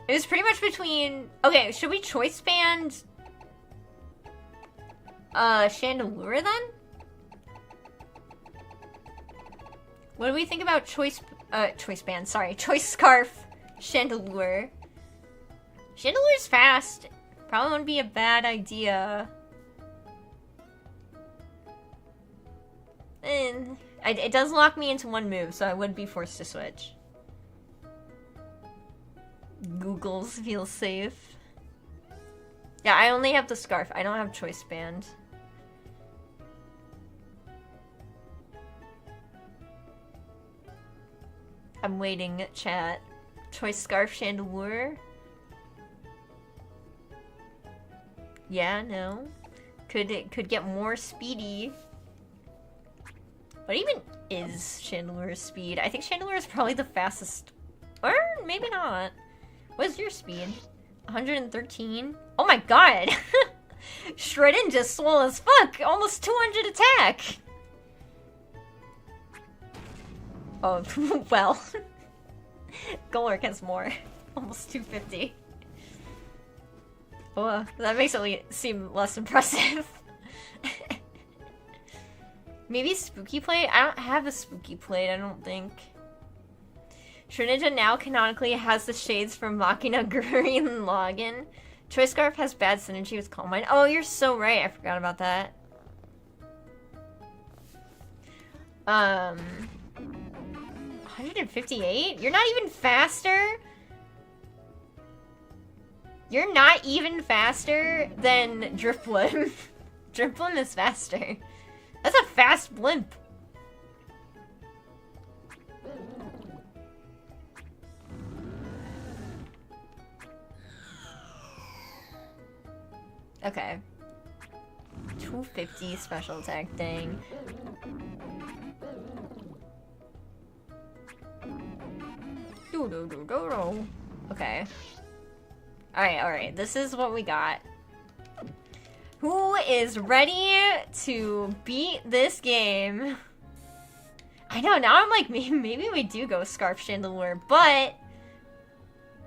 It was pretty much between... Okay, should we choice band... Chandelure then? What do we think about choice band, sorry. Choice scarf, Chandelure. Chandelure's fast. Probably wouldn't be a bad idea. And it does lock me into one move, so I would be forced to switch. Googles feel safe. Yeah, I only have the scarf. I don't have choice band. I'm waiting, chat. Choice scarf, Chandelure. Yeah, no. Could get more speedy. What even is Chandelure's speed? I think Chandelure is probably the fastest. Or maybe not. What's your speed? 113? Oh my god! Shedinja swole as fuck! Almost 200 attack! Oh, well. Golurk has more. Almost 250. Oh, that makes it seem less impressive. Maybe spooky plate? I don't have a spooky plate, I don't think. Shedinja now canonically has the shades from Machina, Guri, and Login. Choice Scarf has bad synergy with Calm Mind. Oh, you're so right. I forgot about that. 158? You're not even faster? You're not even faster than Dripblim. Dripblim is faster. That's a fast blimp. Okay. 250 special attack thing. Okay. Alright. This is what we got. Who is ready to beat this game? I know, now I'm like, maybe we do go Scarf Chandelure, but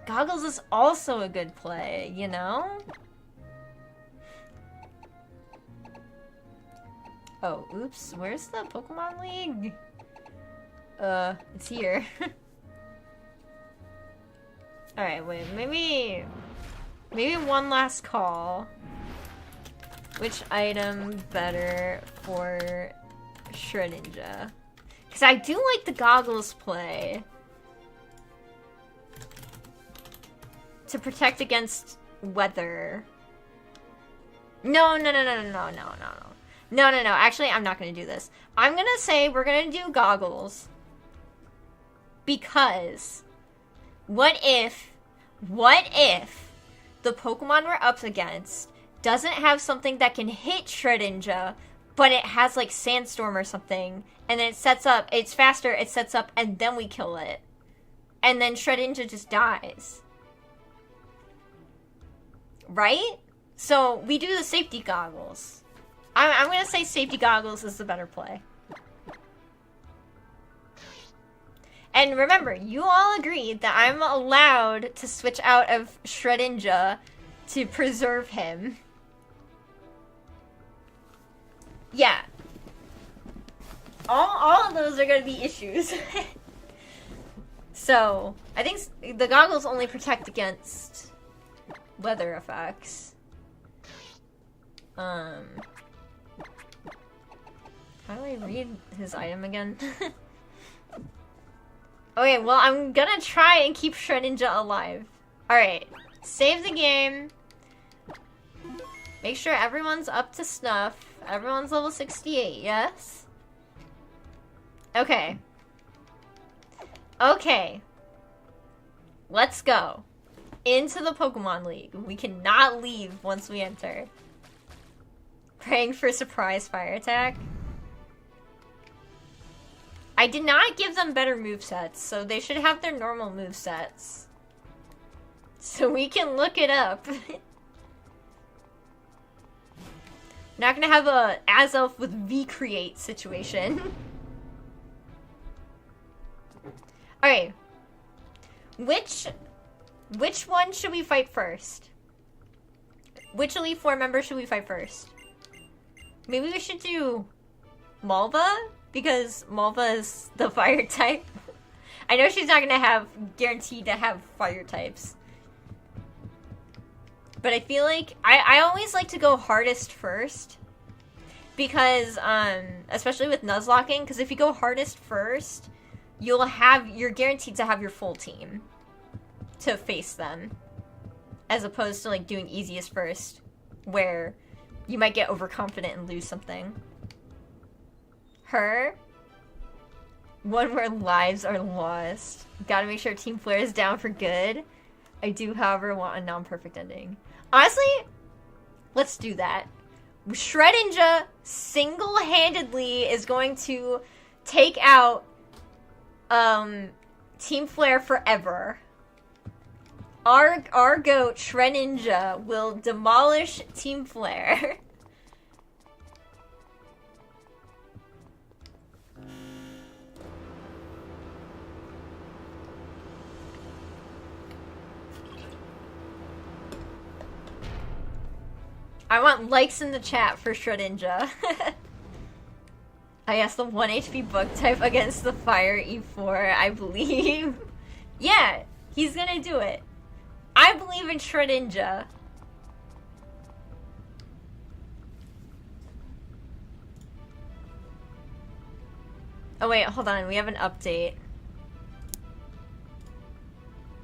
Goggles is also a good play, you know? Oh, oops. Where's the Pokemon League? It's here. Alright, wait. Maybe one last call. Which item better for Shedinja? Because I do like the Goggles play. To protect against weather. No. Actually, I'm not going to do this. I'm going to say we're going to do Goggles. Because what if the Pokemon we're up against doesn't have something that can hit Shedinja, but it has like Sandstorm or something, and then it sets up, it's faster, it sets up, and then we kill it. And then Shedinja just dies. Right? So, we do the safety goggles. I'm gonna say safety goggles is the better play. And remember, you all agreed that I'm allowed to switch out of Shedinja to preserve him. Yeah. All of those are gonna be issues. So, I think the goggles only protect against weather effects. How do I read his item again? Okay, well, I'm gonna try and keep Shedinja alive. Alright, save the game. Make sure everyone's up to snuff. Everyone's level 68, yes? Okay. Okay. Let's go. Into the Pokemon League. We cannot leave once we enter. Praying for surprise fire attack. I did not give them better movesets, so they should have their normal movesets. So we can look it up. Not gonna have a Azelf with V-Create situation. Alright. Which one should we fight first? Which Elite Four member should we fight first? Maybe we should do Malva? Because Malva is the fire type. I know she's not gonna have guaranteed to have fire types. But I feel like I always like to go hardest first. Because especially with Nuzlocking, because if you go hardest first, you're guaranteed to have your full team to face them. As opposed to like doing easiest first, where you might get overconfident and lose something. Her. One where lives are lost. Gotta make sure Team Flare is down for good. I do, however, want a non-perfect ending. Honestly, let's do that. Shedinja single-handedly is going to take out Team Flare forever. Our goat, Shedinja, will demolish Team Flare. I want likes in the chat for Shedinja. I guess the 1 HP bug type against the fire E4, I believe. Yeah, he's gonna do it. I believe in Shedinja. Oh wait, hold on, we have an update.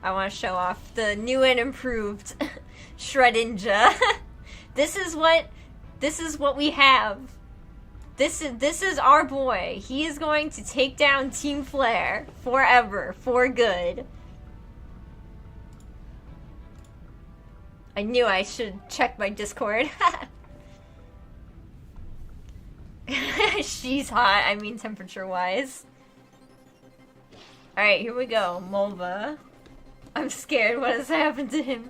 I want to show off the new and improved Shedinja. This is what we have. This is our boy. He is going to take down Team Flare forever, for good. I knew I should check my Discord. She's hot, I mean temperature-wise. Alright, here we go. Mulva. I'm scared. What has happened to him?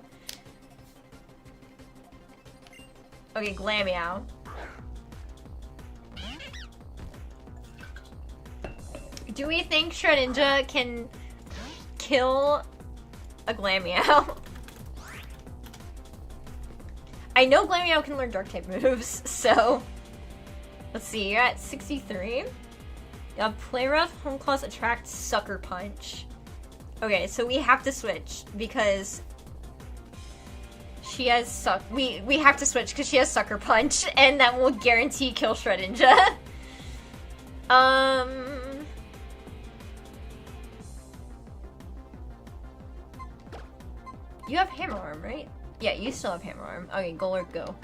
Okay, Glameow. Do we think Shedinja can kill a Glameow? I know Glameow can learn Dark-type moves, so... Let's see, you're at 63. Play Rough, Home Claws, Attract, Sucker Punch. Okay, so we have to switch, because... She has we have to switch, because she has Sucker Punch, and that will guarantee kill Shedinja. You have Hammer Arm, right? Yeah, you still have Hammer Arm. Okay, Golurk, go.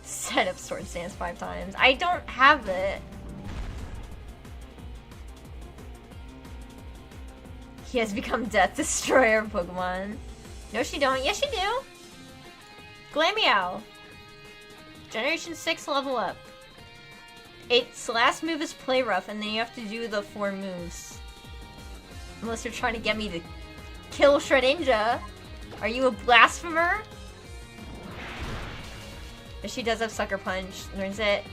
Set up Sword Stance 5 times. I don't have it. He has become Death Destroyer of Pokemon. No, she don't. Yes, you do. Glameow. Generation 6 level up. Its last move is Play Rough, and then you have to do the 4 moves. Unless you're trying to get me to kill Shedinja. Are you a blasphemer? But she does have Sucker Punch. Learns it.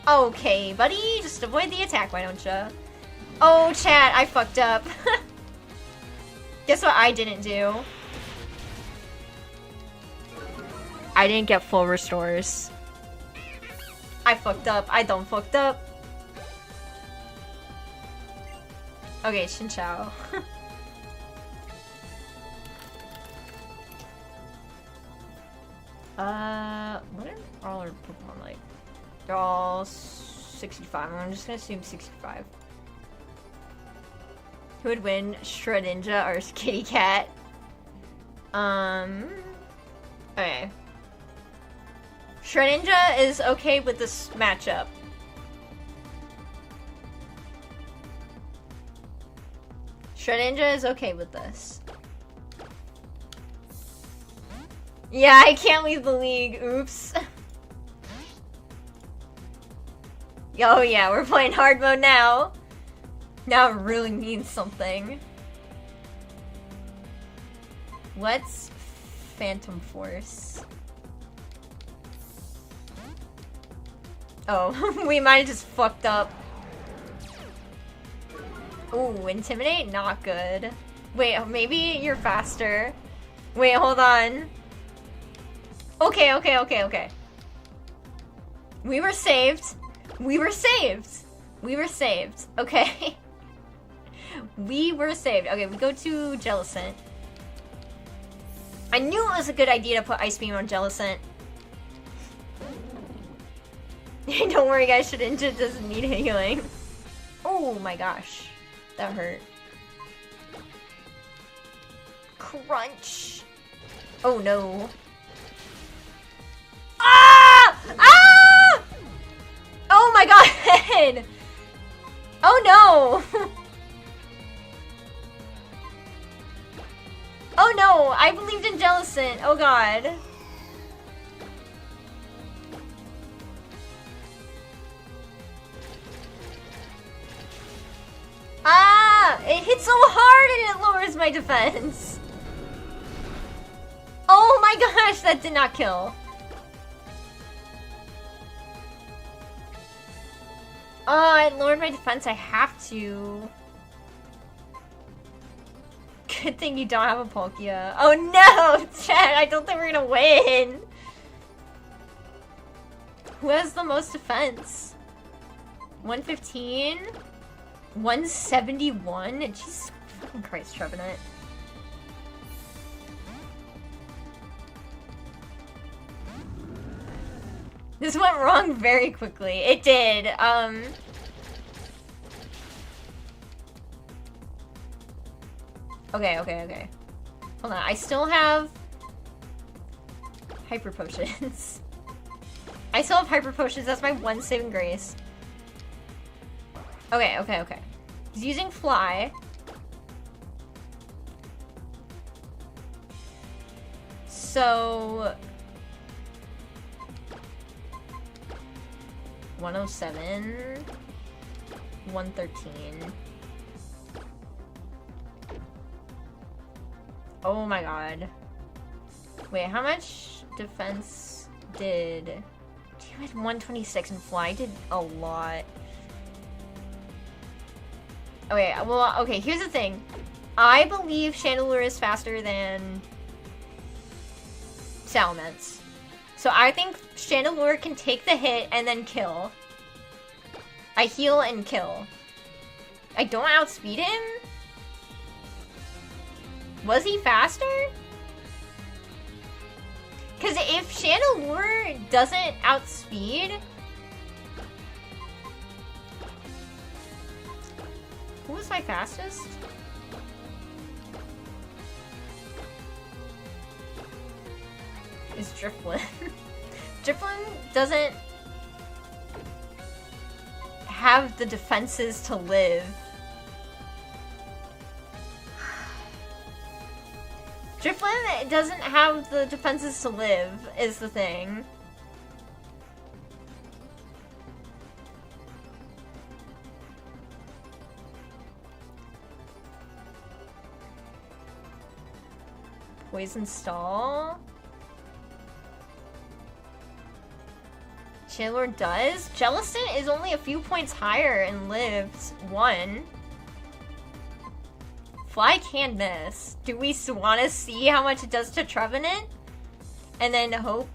Okay, buddy. Just avoid the attack, why don't ya? Oh, chat. I fucked up. Guess what I didn't do? I didn't get full restores. I fucked up. I done fucked up. Okay, Shinchao. What are all our Pokemon like? They're all 65. I'm just gonna assume 65. Who would win, Shedinja or Kitty Cat? Okay. Shedinja is okay with this matchup. Shedinja is okay with this. Yeah, I can't leave the league. Oops. Oh yeah, we're playing hard mode now. Now it really means something. What's Phantom Force? Oh, we might have just fucked up. Ooh, Intimidate? Not good. Wait, maybe you're faster. Wait, hold on. Okay. We were saved. We were saved. Okay. We were saved. Okay, we go to Jellicent. I knew it was a good idea to put Ice Beam on Jellicent. Don't worry guys, Shedinja doesn't need healing. Oh my gosh. That hurt. Crunch. Oh no. Ah! Ah! Oh my god! Oh no! Oh no! I believed in Jellicent. Oh god. Ah! It hits so hard and it lowers my defense. Oh my gosh, that did not kill. Oh, it lowered my defense. I have to. Good thing you don't have a Palkia. Oh no, chat, I don't think we're gonna win. Who has the most defense? 115? 171? Jesus fucking Christ, Trevenant. This went wrong very quickly. It did. Okay. Hold on, I still have Hyper Potions. I still have Hyper Potions, that's my one saving grace. Okay. He's using Fly. So 107, 113. Oh my god. Wait, how much defense did... You had 126 and Fly did a lot. Okay, well, okay, here's the thing. I believe Chandelure is faster than Salamence. So I think Chandelure can take the hit and then kill. I heal and kill. I don't outspeed him? Was he faster? Because if Chandelure doesn't outspeed... Who was my fastest? Is Drifblim. Drifblim doesn't have the defenses to live. Drifblim doesn't have the defenses to live, is the thing. Poison Stall. Chainlord does? Jellicent is only a few points higher and lives 1. Fly can miss. Do we want to see how much it does to Trevenant? And then hope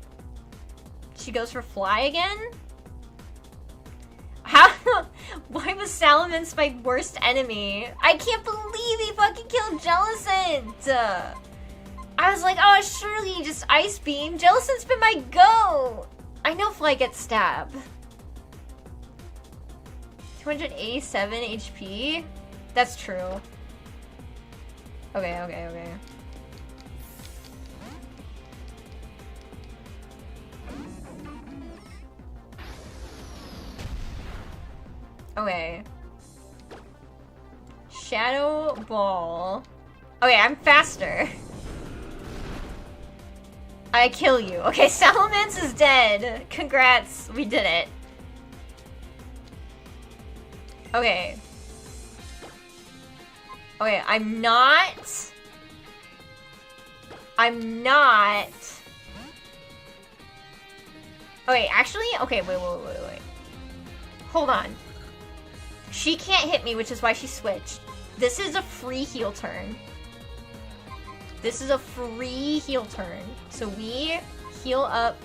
she goes for Fly again? How? Why was Salamence my worst enemy? I can't believe he fucking killed Jellicent! I was like, oh, surely just Ice Beam. Jellicent's been my go! I know Fly gets stabbed. 287 HP? That's true. Okay. Okay. Shadow Ball. Okay, I'm faster. I kill you. Okay, Salamence is dead. Congrats, we did it. Okay. Okay, I'm not... Okay, actually, okay, wait. Hold on. She can't hit me, which is why she switched. This is a free heal turn. So we heal up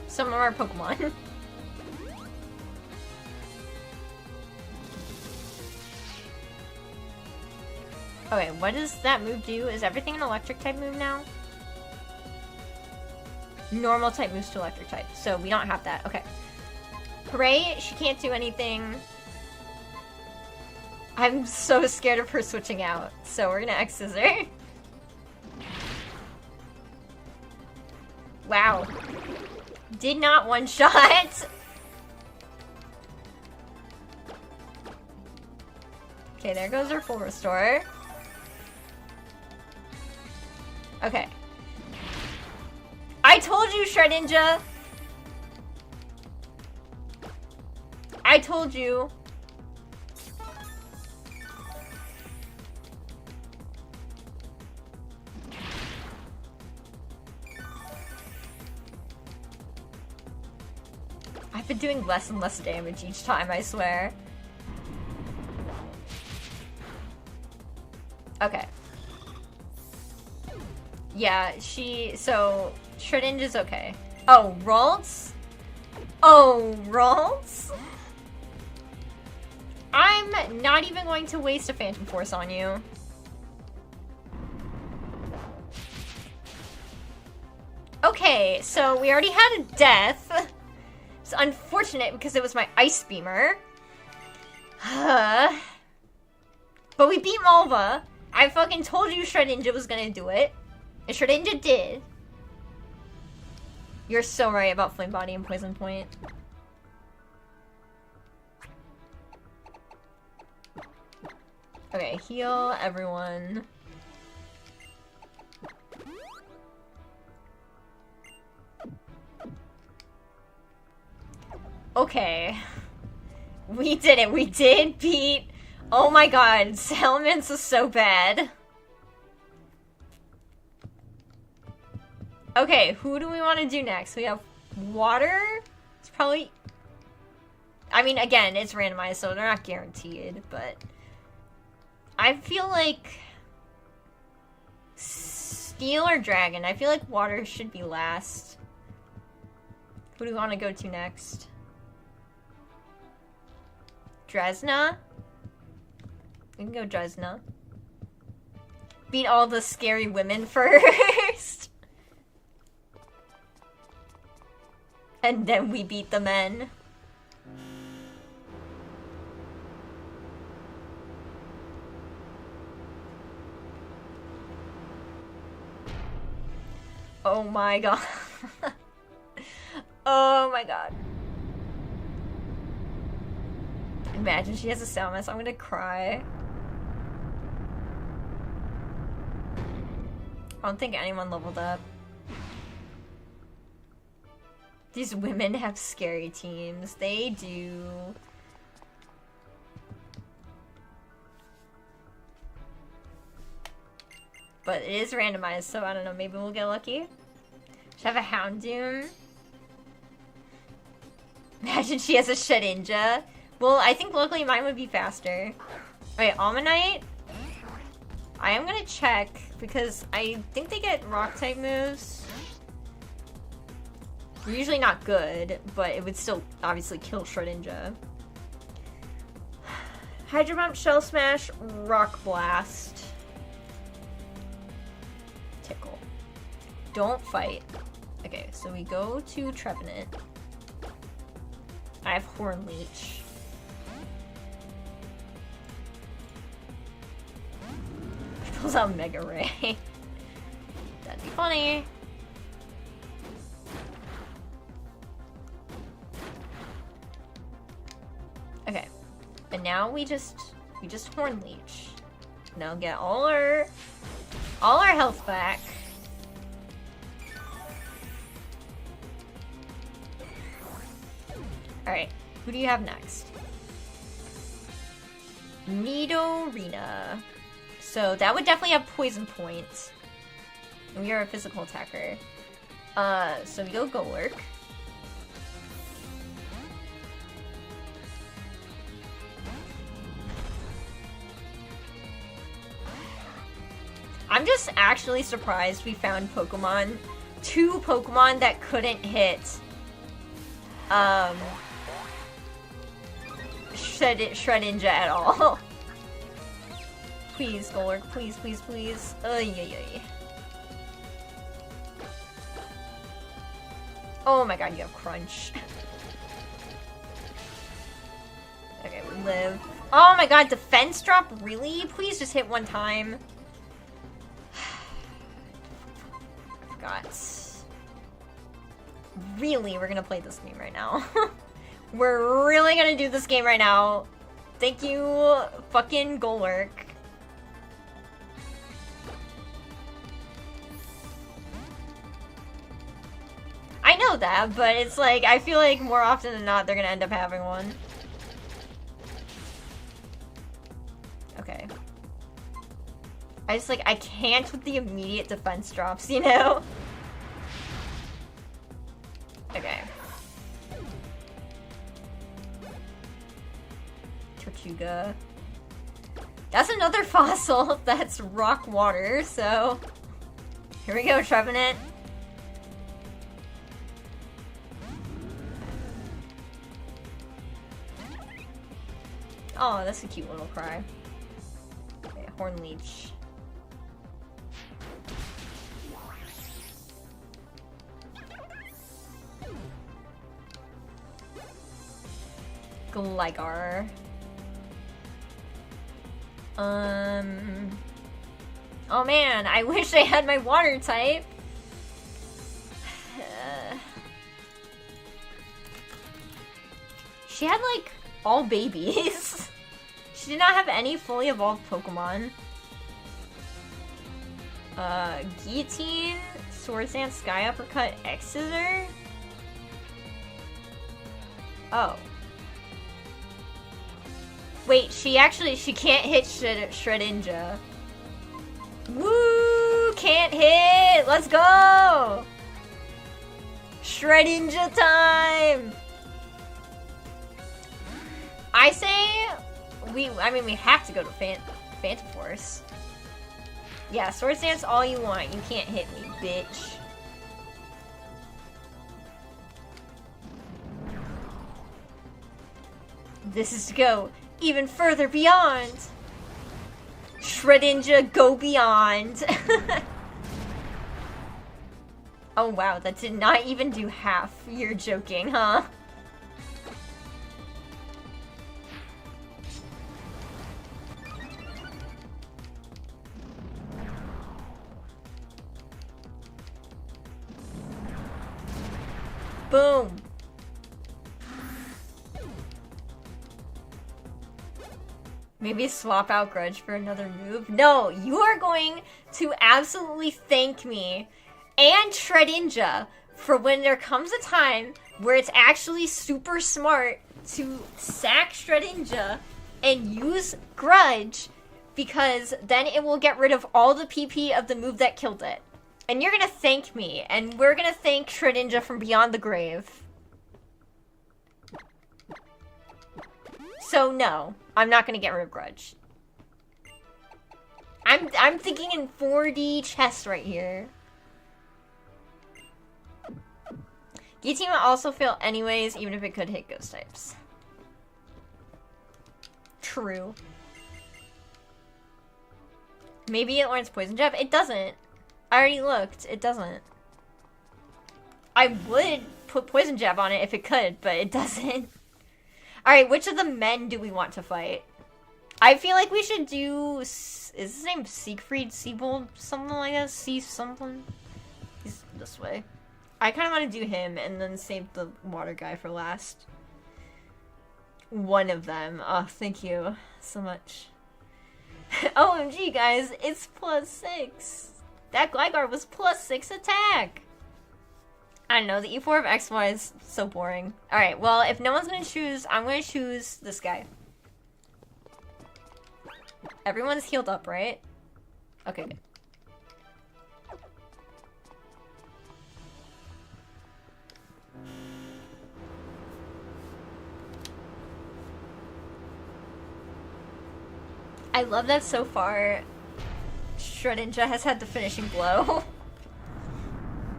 some of our Pokemon. Okay, what does that move do? Is everything an electric type move now? Normal type moves to electric type, so we don't have that. Okay. Hooray, she can't do anything. I'm so scared of her switching out, so we're gonna X-Scissor. Wow. Did not one-shot. Okay, there goes her full restore. Okay. I told you, Shedinja! I told you. I've been doing less and less damage each time, I swear. Okay. Yeah, so, Shedinja's okay. Oh, Ralts? Oh, Ralts? I'm not even going to waste a Phantom Force on you. Okay, so we already had a death. It's unfortunate because it was my Ice Beamer. But we beat Malva. I fucking told you Shedinja was gonna do it. And Shedinja did. You're so right about Flame Body and Poison Point. Okay, heal everyone. Okay. We did it. We did beat... Oh my god, Salamence is so bad. Okay, who do we want to do next? We have Water. It's probably... I mean, again, it's randomized, so they're not guaranteed, but... I feel like... Steel or Dragon? I feel like Water should be last. Who do we want to go to next? Dresna? We can go Dresna. Beat all the scary women first. And then we beat the men. Oh my god. Oh my god. Imagine she has a Salamence. I'm gonna cry. I don't think anyone leveled up. These women have scary teams. They do. but it is randomized, so I don't know, maybe we'll get lucky. Should have a Houndoom. Imagine she has a Shedinja. Well, I think luckily mine would be faster. Wait, Almanite? I am gonna check, because I think they get rock-type moves. They're usually not good, but it would still obviously kill Shedinja. Hydro Bump, Shell Smash, Rock Blast. Tickle. Don't fight. Okay, so we go to Trevenant. I have Horn Leech. Pulls out Mega Ray. That'd be funny. Okay. And now we just Horn Leech. Now get all our health back. Alright, who do you have next? Nidorina. So that would definitely have poison points. And we are a physical attacker. So we go Golurk. I'm just actually surprised we found Pokemon. 2 Pokemon that couldn't hit Shedinja at all. Please, Golurk, please, please, please. Ay. Oh my god, you have Crunch. Okay, we live. Oh my god, defense drop? Really? Please just hit one time. I forgot. Really, we're gonna play this game right now. We're really gonna do this game right now. Thank you, fucking Golurk. I know that, but it's like, I feel like more often than not, they're gonna end up having one. Okay. I just, like, I can't with the immediate defense drops, you know? Okay. Tortuga. That's another fossil that's rock water, so... Here we go, Trevenant. Oh, that's a cute little cry. Okay, Horn Leech. Gligar. Oh man, I wish I had my water type. She had like all babies. She did not have any fully evolved Pokemon. Guillotine, Swords Dance, Sky Uppercut, X-Scissor? Oh. Wait, she can't hit Shedinja. Woo! Can't hit! Let's go! Shedinja time! I say we have to go to Phantom Force. Yeah, Swords Dance all you want. You can't hit me, bitch. This is to go even further beyond. Shedinja, go beyond. Oh wow, that did not even do half. You're joking, huh? Boom. Maybe swap out Grudge for another move? No, you are going to absolutely thank me and Shedinja for when there comes a time where it's actually super smart to sack Shedinja and use Grudge because then it will get rid of all the PP of the move that killed it. And you're gonna thank me, and we're gonna thank Shedinja from beyond the grave. So no, I'm not gonna get rid of Grudge. I'm thinking in 4D chess right here. Guillotine will also fail anyways, even if it could hit ghost types. True. Maybe it learns Poison Jab. It doesn't. I already looked. It doesn't. I would put Poison Jab on it if it could, but it doesn't. Alright, which of the men do we want to fight? I feel like we should do... Is his name Siegfried? Siebold? Something like that? See something? He's this way. I kind of want to do him and then save the water guy for last. One of them. Oh, thank you so much. OMG, guys, it's +6. That Gligar was +6 attack. I don't know, the E4 of XY is so boring. Alright, well, if no one's gonna choose, I'm gonna choose this guy. Everyone's healed up, right? Okay, good. I love that so far Shedinja has had the finishing blow.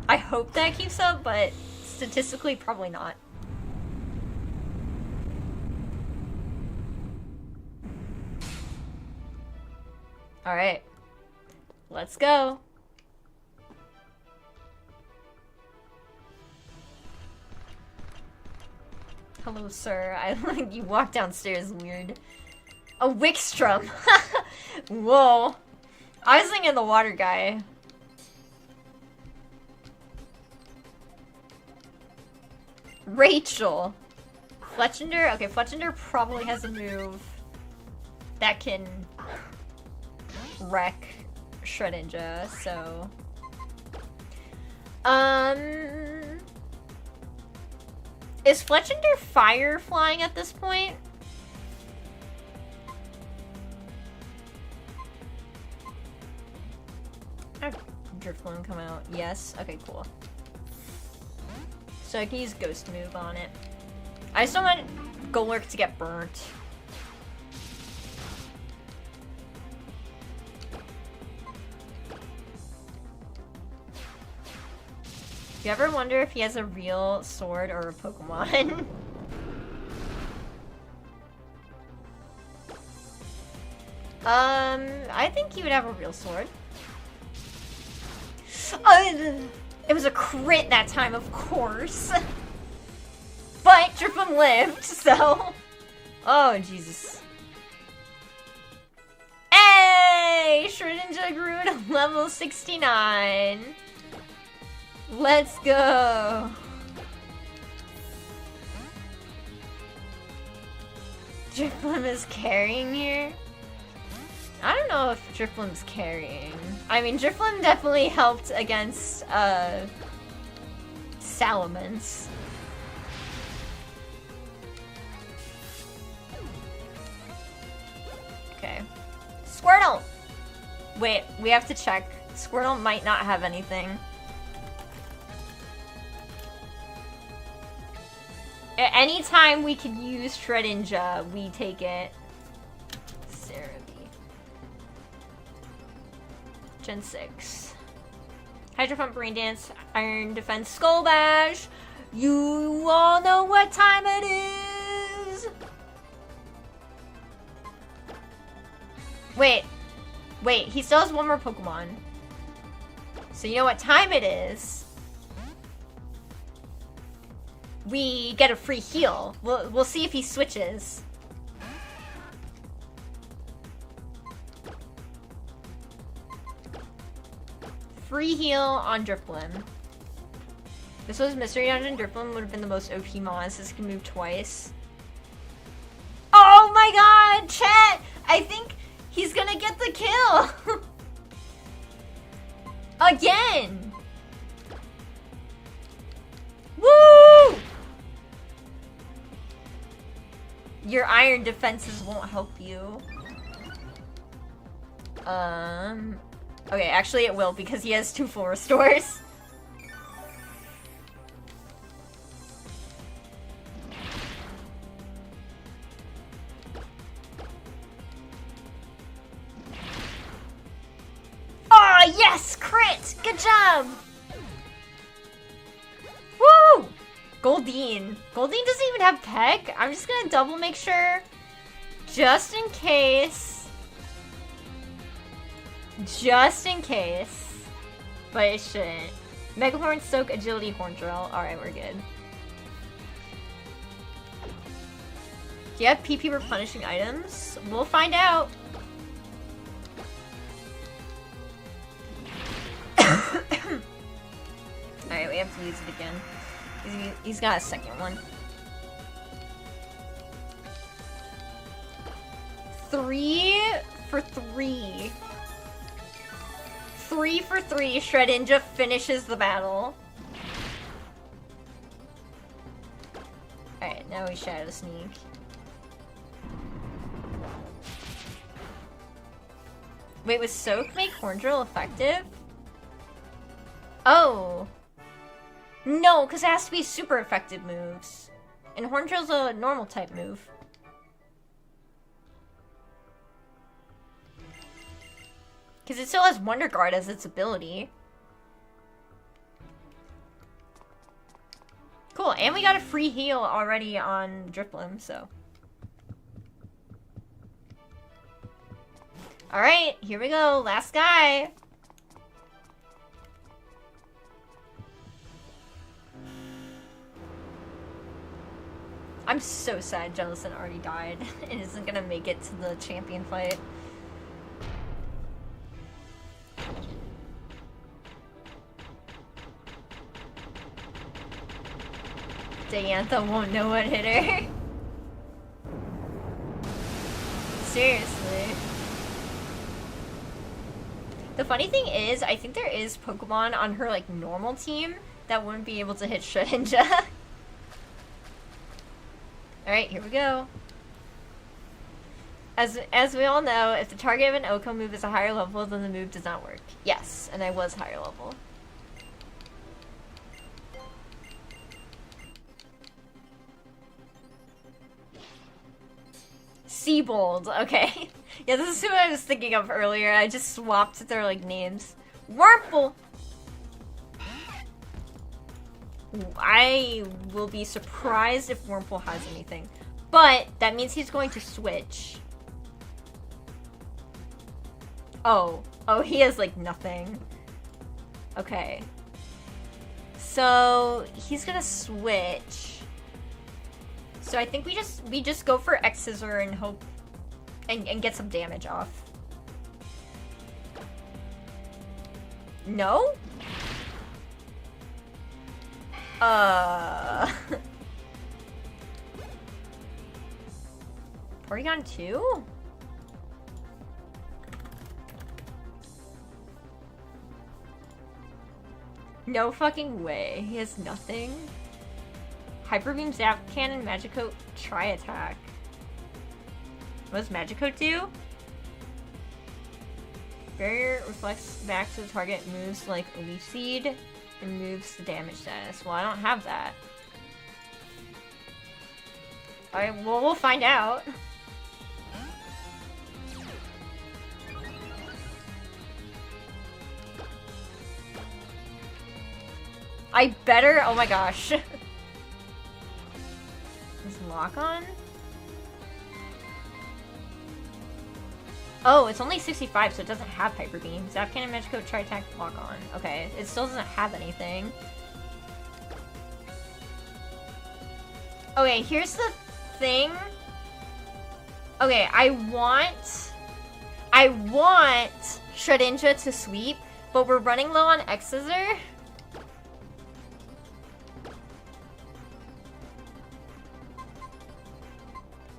I hope that keeps up, but statistically probably not. Alright. Let's go. Hello, sir. I like you walk downstairs weird. A Wickstrom. Whoa. I was thinking the water guy. Rachel. Fletchender? Okay, Fletchender probably has a move that can wreck Shedinja, so... Is Fletchender fire flying at this point? Drifloon come out. Yes. Okay, cool. So I can use Ghost Move on it. I just don't want Golurk to get burnt. You ever wonder if he has a real sword or a Pokemon? I think he would have a real sword. It was a crit that time, of course. But Drifloon lived, so... Oh, Jesus. Hey! Shedinja grew to level 69. Let's go. Drifloon is carrying here? I don't know if Drifloon's carrying. I mean, Drifloon definitely helped against, Salamence. Okay. Squirtle! Wait, we have to check. Squirtle might not have anything. Anytime we could use Shedinja, we take it. Gen 6. Hydro Pump, Brain Dance, Iron Defense, Skull Bash. You all know what time it is. Wait, he still has one more Pokemon. So you know what time it is. We get a free heal. We'll see if he switches. Free heal on Drifloon. This was Mystery Dungeon. Drifloon would have been the most OP Moss. This can move twice. Oh my god, chat! I think he's gonna get the kill! Again! Woo! Your iron defenses won't help you. Okay, actually it will because he has 2 full restores. Oh, yes! Crit! Good job! Woo! Goldeen. Goldeen doesn't even have Peck. I'm just gonna double make sure. Just in case. Just in case. But it shouldn't. Megahorn, Soak, Agility, Horn Drill. Alright, we're good. Do you have PP replenishing items? We'll find out. Alright, we have to use it again. He's got a second one. 3 for 3. 3 for 3. Shedinja finishes the battle. Alright, now we Shadow Sneak. Wait, was Soak make Horn Drill effective? Oh. No, because it has to be super effective moves. And Horn Drill's a normal type move. Because it still has Wonder Guard as its ability. Cool, and we got a free heal already on Driplim, so. Alright, here we go. Last guy. I'm so sad Jellison already died and isn't gonna make it to the champion fight. Diantha won't know what hit her. Seriously. The funny thing is, I think there is Pokemon on her like normal team that wouldn't be able to hit Shedinja. Alright, here we go. As we all know, if the target of an OHKO move is a higher level, then the move does not work. Yes, and I was higher level. Seabold, okay. Yeah, this is who I was thinking of earlier. I just swapped their like names. Wurmple! I will be surprised if Wurmple has anything. But that means he's going to switch. Oh. Oh, he has like nothing. Okay. So he's gonna switch. So I think we just go for X Scissor and hope and get some damage off. No? Porygon 2? No fucking way. He has nothing. Hyper Beam, Zap Cannon, Magicoat, Tri-Attack. What does Magicoat do? Barrier reflects back to the target, moves like Leaf Seed, and moves the damage status. Well, I don't have that. Alright, well, we'll find out. I better- oh my gosh. Is Lock on? Oh, it's only 65, so it doesn't have Hyper Beam. Zap Cannon, Magicoat, Tri-Attack, Lock on. Okay, it still doesn't have anything. Okay, here's the thing. Okay, I want Shedinja to sweep, but we're running low on X Scissor.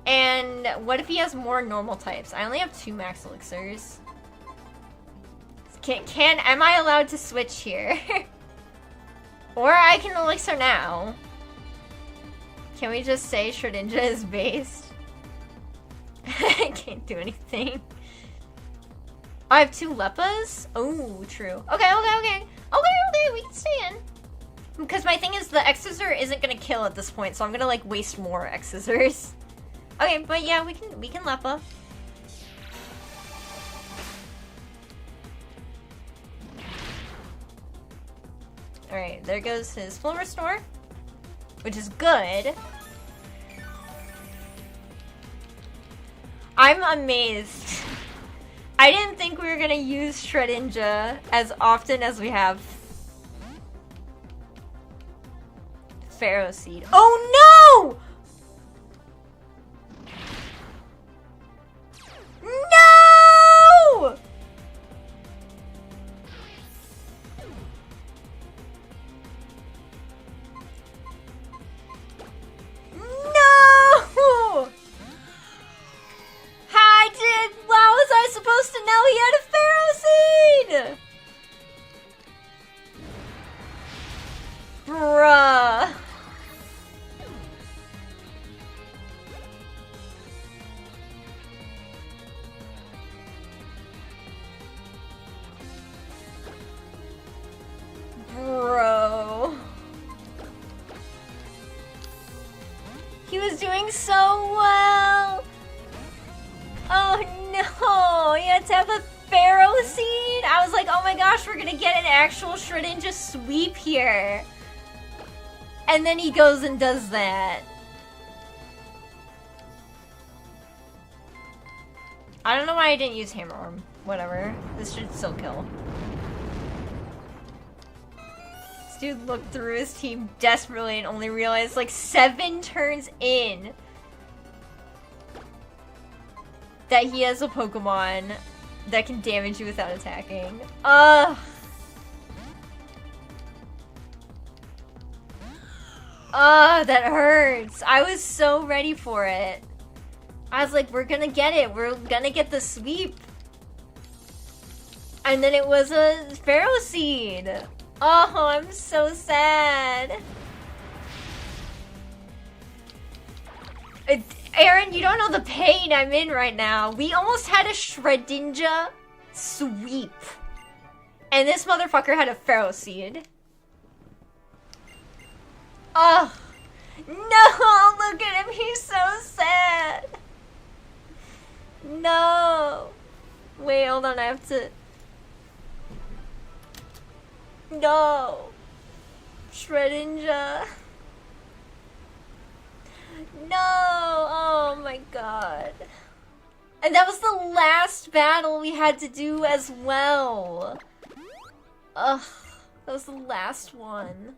And what if he has more normal types? I only have 2 max elixirs. Am I allowed to switch here? Or I can elixir now. Can we just say Shedinja is based? I can't do anything. I have 2 Leppas? Oh, true. Okay, we can stay in. Because my thing is the Excisor isn't gonna kill at this point, so I'm gonna like waste more Excisors. Okay, but yeah, we can Leppa. Alright, there goes his full restore, which is good. I'm amazed. I didn't think we were gonna use Shedinja as often as we have. Pharaoh Seed. Oh no! No! No! How was I supposed to know he had a Pharaoh Seed? Bruh. Bro. He was doing so well. Oh no, he had to have a Pharaoh Seed? I was like, oh my gosh, we're gonna get an actual Shedinja sweep here. And then he goes and does that. I don't know why I didn't use Hammer Arm. Whatever. This should still kill. This dude looked through his team desperately and only realized like 7 turns in that he has a Pokemon that can damage you without attacking. Ugh. Ugh, that hurts. I was so ready for it. I was like, we're gonna get it. We're gonna get the sweep. And then it was a Pharaoh Seed. Oh, I'm so sad. Aaron, you don't know the pain I'm in right now. We almost had a Shedinja sweep. And this motherfucker had a Pharaoh Seed. Oh. No, look at him. He's so sad. No. Wait, hold on. I have to... No. Shedinja. No! Oh my god. And that was the last battle we had to do as well. Ugh. That was the last one.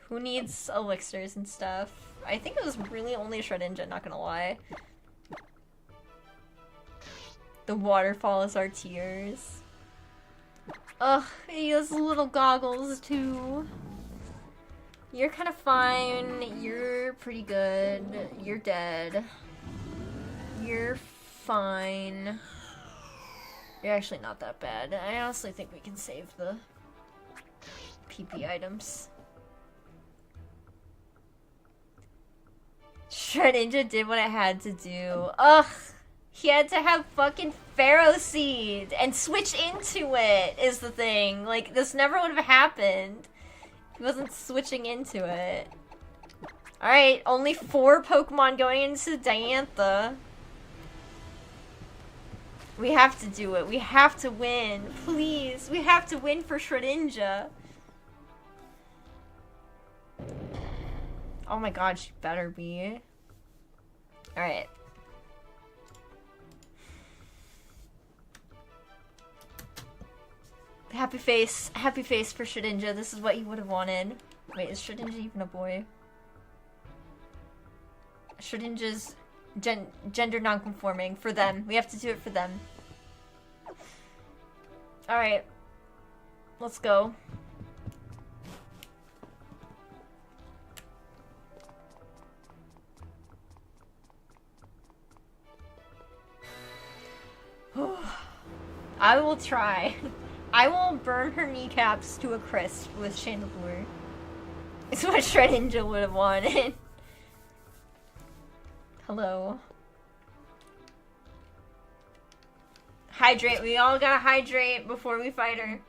Who needs elixirs and stuff? I think it was really only Shedinja, not gonna lie. The waterfall is our tears. Ugh, he has little goggles too. You're kind of fine. You're pretty good. You're dead. You're fine. You're actually not that bad. I honestly think we can save the PP items. Shedinja did what it had to do. Ugh! He had to have fucking Pharaoh Seed and switch into it is the thing. Like, this never would have happened. He wasn't switching into it. Alright, only 4 Pokemon going into Diantha. We have to do it. We have to win. Please. We have to win for Shedinja. Oh my god, she better be. Alright. Happy face for Shedinja. This is what you would have wanted. Wait, is Shedinja even a boy? Shedinja's gender non-conforming for them. We have to do it for them. Alright. Let's go. I will try. I will burn her kneecaps to a crisp with Chandelure. It's what Shedinja would have wanted. Hello. Hydrate. We all gotta hydrate before we fight her.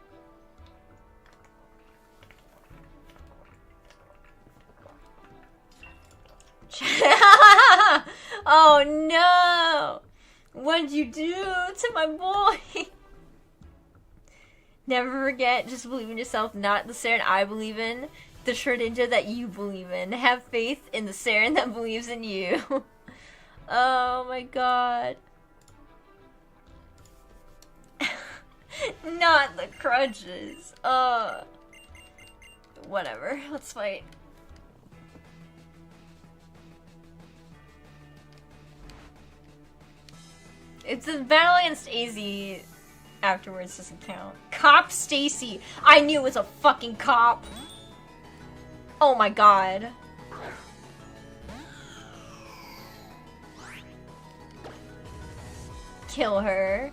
Oh no! What'd you do to my boy? Never forget, just believe in yourself, not the Saren I believe in, the Shedinja that you believe in. Have faith in the Saren that believes in you. Oh my god. Not the crutches. Whatever. Let's fight. It's a battle against AZ afterwards doesn't count. Cop Stacy. I knew it was a fucking cop. Oh my god. Kill her.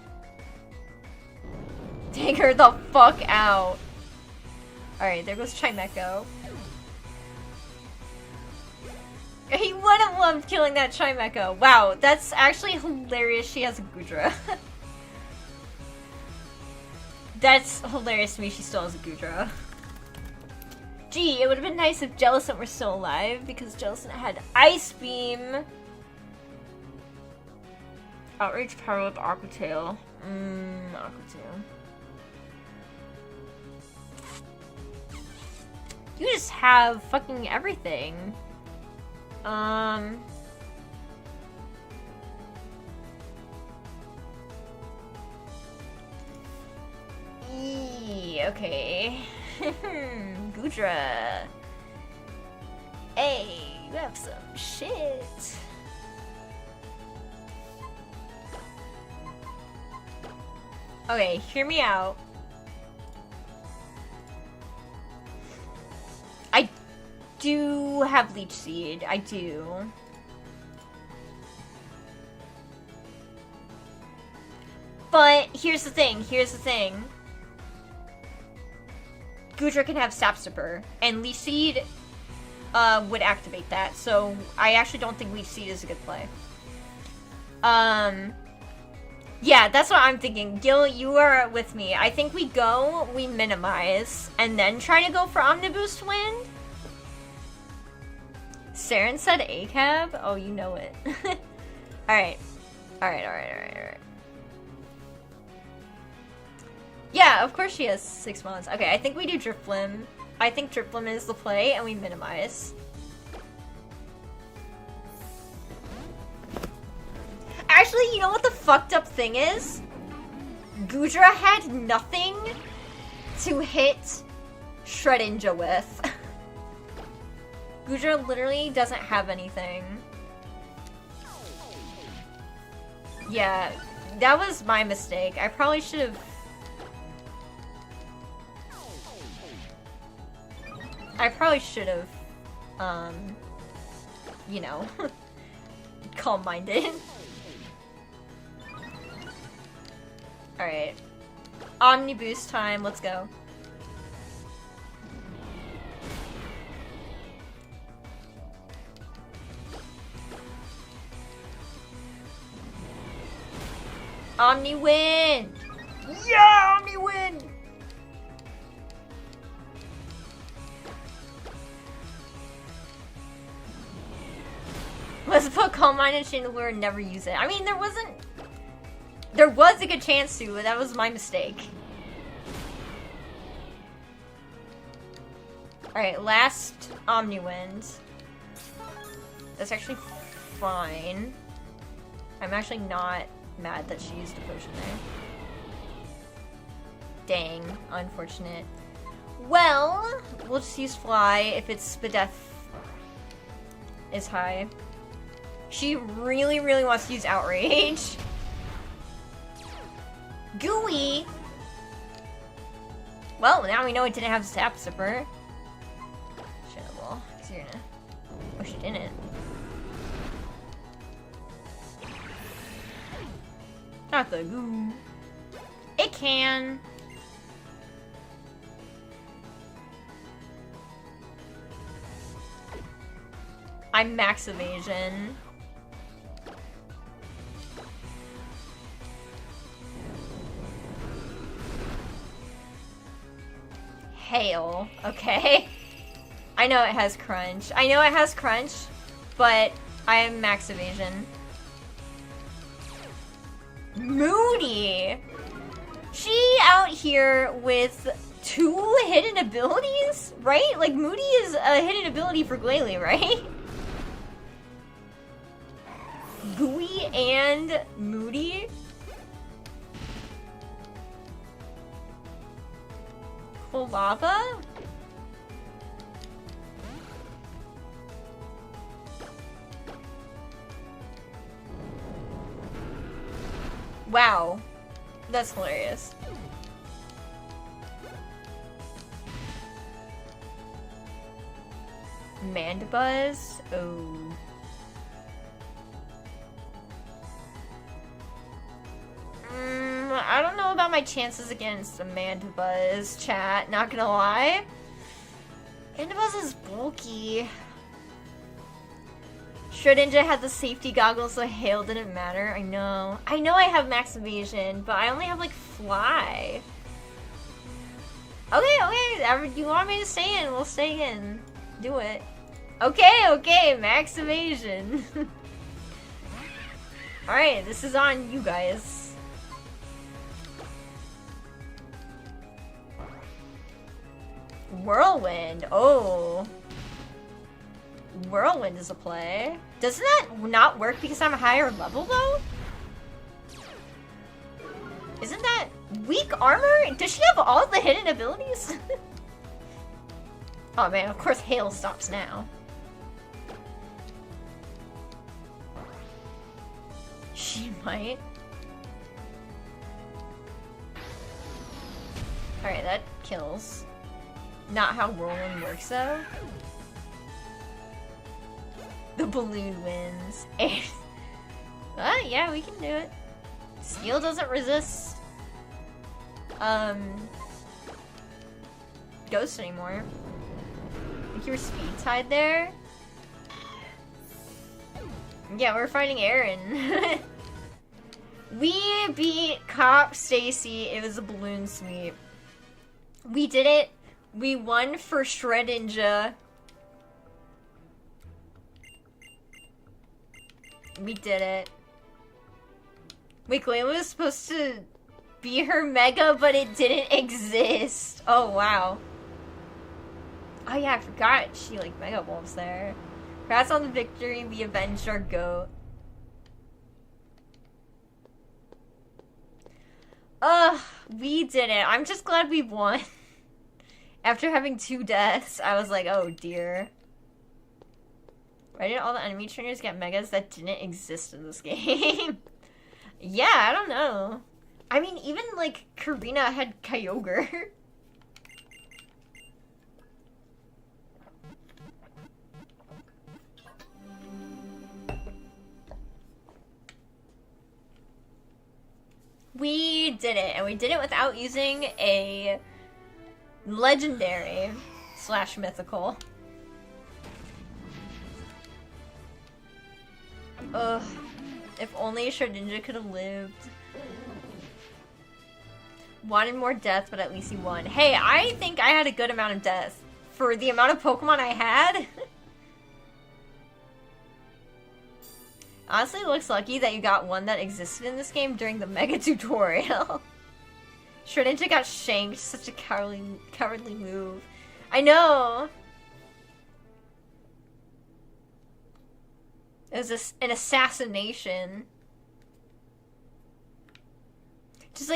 Take her the fuck out. Alright, there goes Chimeco. He would have loved killing that Chimeco. Wow, that's actually hilarious she has a Gudra. That's hilarious to me she still has a Gudra. Gee, it would have been nice if Jellicent were still alive, because Jellicent had Ice Beam. Outrage Power Whip Aqua Tail. Aqua Tail. You just have fucking everything. Okay. Gudra. Hey, you have some shit. Okay, hear me out. I do have Leech Seed. I do. But here's the thing. Gudra can have Sap Sipper, and Leech Seed would activate that, so I actually don't think Leech Seed is a good play. Yeah, that's what I'm thinking. Gil, you are with me. I think we minimize, and then try to go for Omniboost Wind. Saren said ACAB? Oh, you know it. Alright. Yeah, of course she has 6 months. Okay, I think we do Drifblim. I think Drifblim is the play, and we minimize. Actually, you know what the fucked up thing is? Gudra had nothing to hit Shedinja with. Gudra literally doesn't have anything. Yeah, that was my mistake. I probably should have... you know, calm-minded. Alright. Omni boost time, let's go. Omni win! Yeah, Omni win! Let's put Calm Mind and Chandelure and never use it. I mean, there was a good chance to, but that was my mistake. Alright, last Omni Wind. That's actually fine. I'm actually not mad that she used a potion there. Dang, unfortunate. Well, we'll just use Fly if it's the death is high. She really, really wants to use Outrage. Gooey! Well, now we know it didn't have Sap Sipper. Shitable. So you're gonna... Oh, she didn't. Not the goo. It can. I'm max evasion. hail, okay? I know it has crunch. I know it has crunch, but I am max evasion. Moody! She out here with 2 hidden abilities, right? Like, Moody is a hidden ability for Glalie, right? Gooey and Moody? Lava? Wow. That's hilarious. Mandibuzz? Oh. I don't know about my chances against a Mandibuzz, chat, not gonna lie. Mandibuzz is bulky. Shedinja had the safety goggles, so hail didn't matter. I know. I know I have max evasion, but I only have, like, fly. Okay, you want me to stay in? We'll stay in. Do it. Okay, max evasion. Alright, this is on you guys. Whirlwind. Oh. Whirlwind is a play. Doesn't that not work because I'm a higher level, though? Isn't that weak armor? Does she have all the hidden abilities? Oh man, of course hail stops now. She might. Alright, that kills. Not how Whirlwind works, though. The balloon wins. Yeah, we can do it. Steel doesn't resist Ghost anymore. I think you were speed tied there. Yeah, we're fighting Aaron. We beat Cop Stacy. It was a balloon sweep. We did it. We won for Shedinja. We did it. Wait, Glalie was supposed to be her Mega, but it didn't exist. Oh, wow. Oh, yeah, I forgot she, like, Mega Evolves there. Congrats on the victory. We avenged our goat. Ugh, we did it. I'm just glad we won. After having 2 deaths, I was like, oh, dear. Why did all the enemy trainers get megas that didn't exist in this game? Yeah, I don't know. I mean, even, like, Karina had Kyogre. We did it, and we did it without using a legendary / mythical. Ugh. If only Shedinja could have lived. Wanted more death, but at least he won. Hey, I think I had a good amount of death. For the amount of Pokemon I had. Honestly, it looks lucky that you got one that existed in this game during the Mega Tutorial. Shedinja got shanked. Such a cowardly move. I know! It was an assassination. Just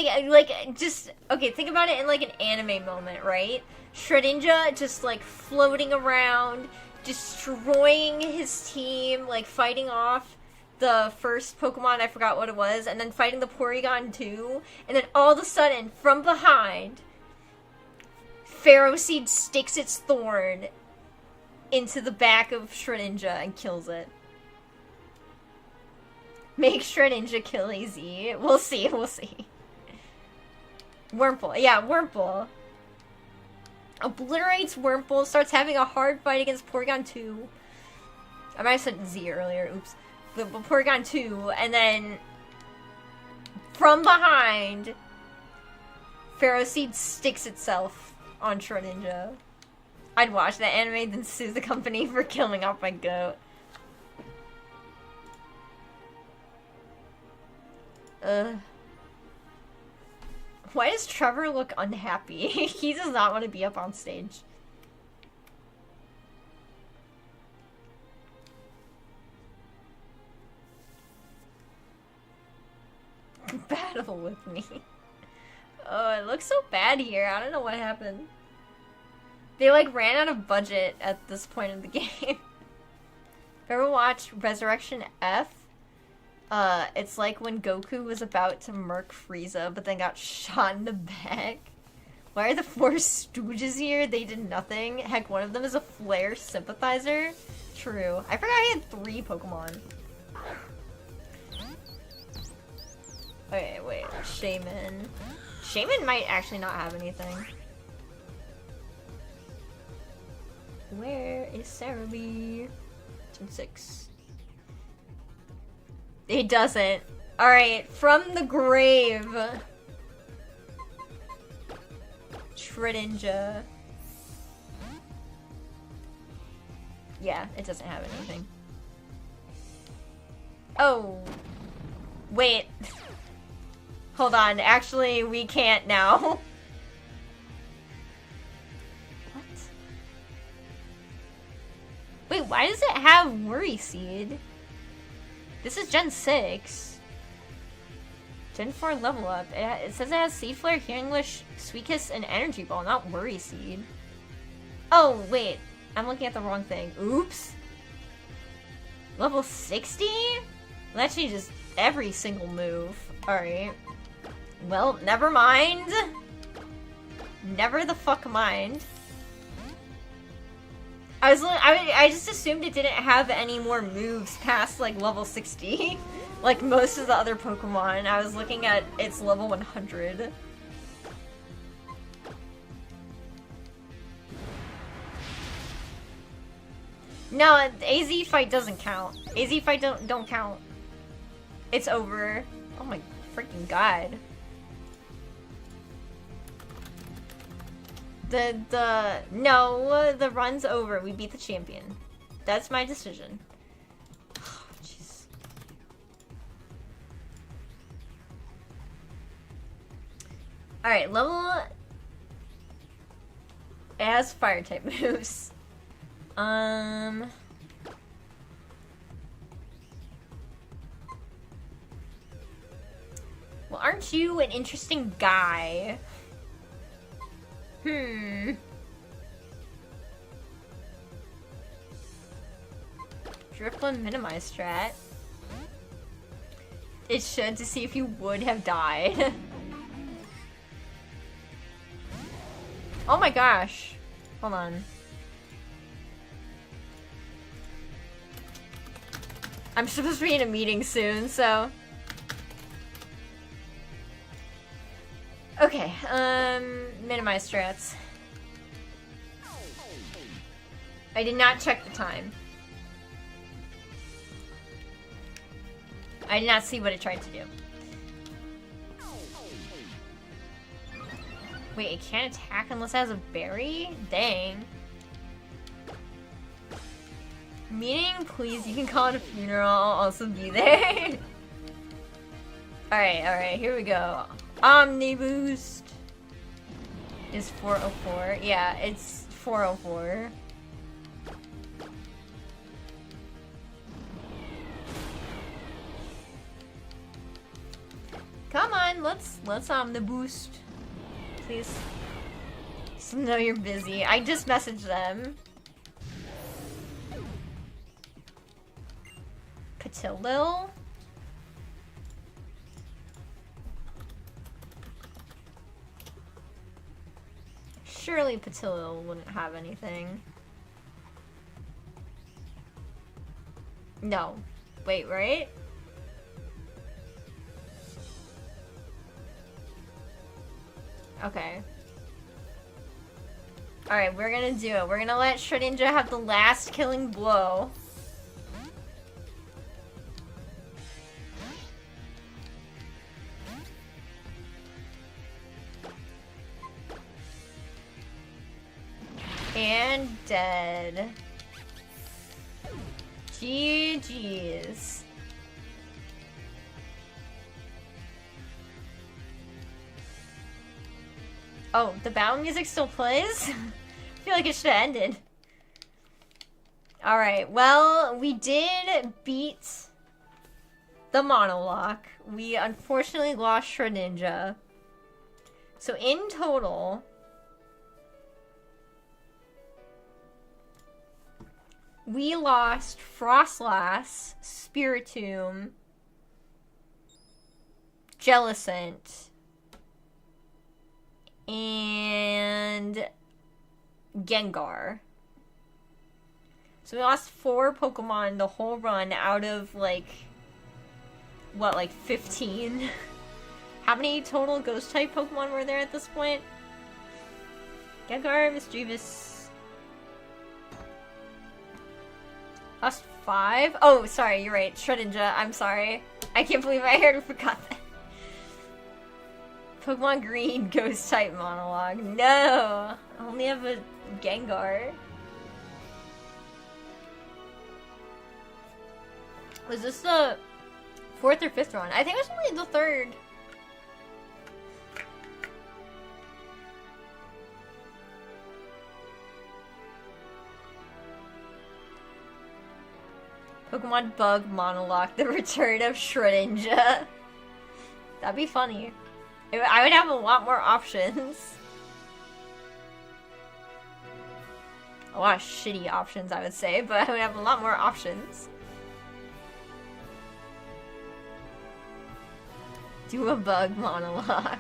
okay, think about it in like an anime moment, right? Shedinja just like floating around, destroying his team, like fighting off the first Pokemon, I forgot what it was, and then fighting the Porygon 2, and then all of a sudden, from behind, Pharaoh Seed sticks its thorn into the back of Shedinja and kills it. Make Shedinja kill AZ. We'll see, we'll see. Wurmple. Yeah, Wurmple. Obliterates Wurmple, starts having a hard fight against Porygon 2. I might have said Z earlier, oops. The Porygon 2, and then from behind, Pharaoh Seed sticks itself on Shedinja. I'd watch that anime, then sue the company for killing off my goat. Why does Trevor look unhappy? He does not want to be up on stage. Battle with me. Oh, it looks so bad here. I don't know what happened. They like ran out of budget at this point in the game. Ever watched Resurrection F? It's like when Goku was about to murk Frieza, but then got shot in the back. Why are the four Stooges here? They did nothing. Heck, one of them is a Flare sympathizer. True. I forgot I had 3 Pokemon. Okay, wait. Shaman. Shaman might actually not have anything. Where is Cerebi? Turn 6. It doesn't. Alright, from the grave. Shedinja. Yeah, it doesn't have anything. Oh. Wait. Hold on, actually, we can't now. What? Wait, why does it have Worry Seed? This is Gen 6. Gen 4 level up. It says it has Seed Flare, Healing Wish, Sweet Kiss, and Energy Ball, not Worry Seed. Oh, wait. I'm looking at the wrong thing. Oops. Level 60? Well, that changes every single move. Alright. Well, never mind. Never the fuck mind. I just assumed it didn't have any more moves past like level 60. Like most of the other Pokemon. I was looking at its level 100. No, AZ fight doesn't count. AZ fight don't count. It's over. Oh my freaking god. No, the run's over. We beat the champion. That's my decision. Oh, jeez. Alright, level... It has fire type moves. Well, aren't you an interesting guy? Drifloon minimize strat. It should to see if you would have died. Oh my gosh. Hold on. I'm supposed to be in a meeting soon, so... Okay, minimize strats. I did not check the time. I did not see what it tried to do. Wait, it can't attack unless it has a berry? Dang. Meeting, please, you can call it a funeral, I'll also be there. Alright, here we go. Omni Boost is 404. Yeah, it's 404. Come on, let's Omni Boost. Please. Just know you're busy. I just messaged them. Patillo? Surely Patillo wouldn't have anything. No. Wait, right? Okay. Alright, we're gonna do it. We're gonna let Shedinja have the last killing blow. And dead. GG's. Oh, the battle music still plays? I feel like it should have ended. Alright, well, we did beat the Monolocke. We unfortunately lost Shedinja. So in total, we lost Frostlass, Spiritomb, Jellicent, and Gengar. So we lost 4 Pokemon the whole run out of, like, what, like 15? How many total Ghost-type Pokemon were there at this point? Gengar, Mischievous. Lost 5? Oh, sorry, you're right. Shedinja, I'm sorry. I can't believe I heard and forgot that. Pokemon Green, Ghost-type Monolocke. No! I only have a Gengar. Was this the 4th or 5th run? I think it was only the 3rd. Pokemon Bug Monolocke, the return of Shedinja. That'd be funny. I would have a lot more options. A lot of shitty options, I would say, but I would have a lot more options. Do a Bug Monolocke.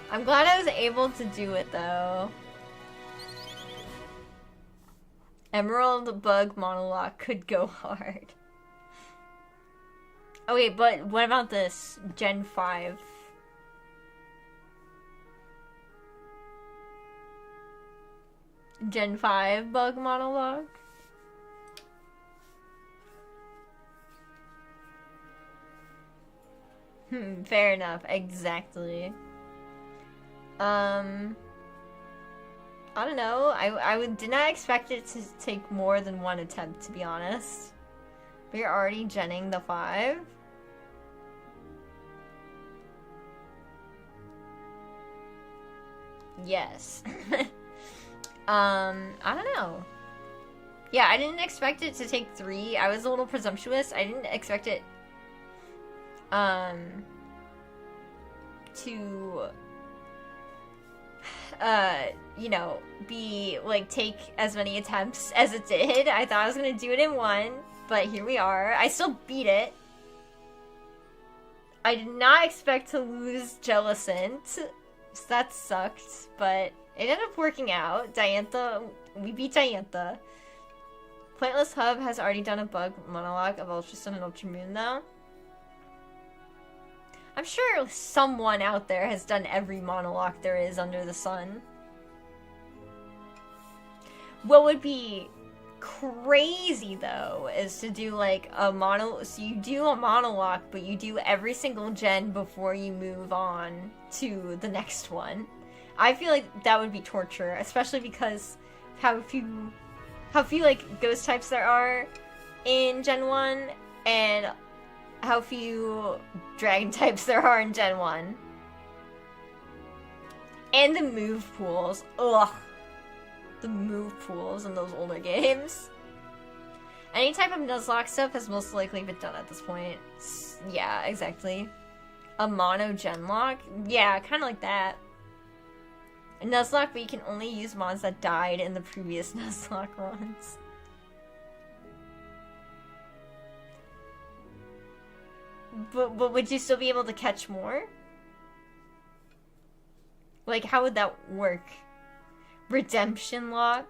I'm glad I was able to do it, though. Emerald Bug Monolocke could go hard. Oh wait, but what about this? Gen 5. Gen 5 Bug Monolocke? Fair enough. Exactly. I don't know. I did not expect it to take more than one attempt, to be honest. But you're already genning the 5? Yes. I don't know. Yeah, I didn't expect it to take 3. I was a little presumptuous. I didn't expect it, to, you know, be, like, take as many attempts as it did. I thought I was gonna do it in 1, but here we are. I still beat it. I did not expect to lose Jellicent, so that sucked, but it ended up working out. Diantha, we beat Diantha. Pointless Hub has already done a Bug Monolocke of Ultra Sun and Ultra Moon, though. I'm sure someone out there has done every Monolocke there is under the sun. What would be crazy, though, is to do, like, so you do a Monolocke, but you do every single gen before you move on to the next one. I feel like that would be torture, especially because how few, like, ghost types there are in Gen 1, and how few dragon types there are in Gen 1. And the move pools. Ugh. The move pools in those older games. Any type of Nuzlocke stuff has most likely been done at this point. Yeah, exactly. A mono Genlock? Yeah, kind of like that. A Nuzlocke, but you can only use mons that died in the previous Nuzlocke runs. But would you still be able to catch more? Like, how would that work? Redemption lock?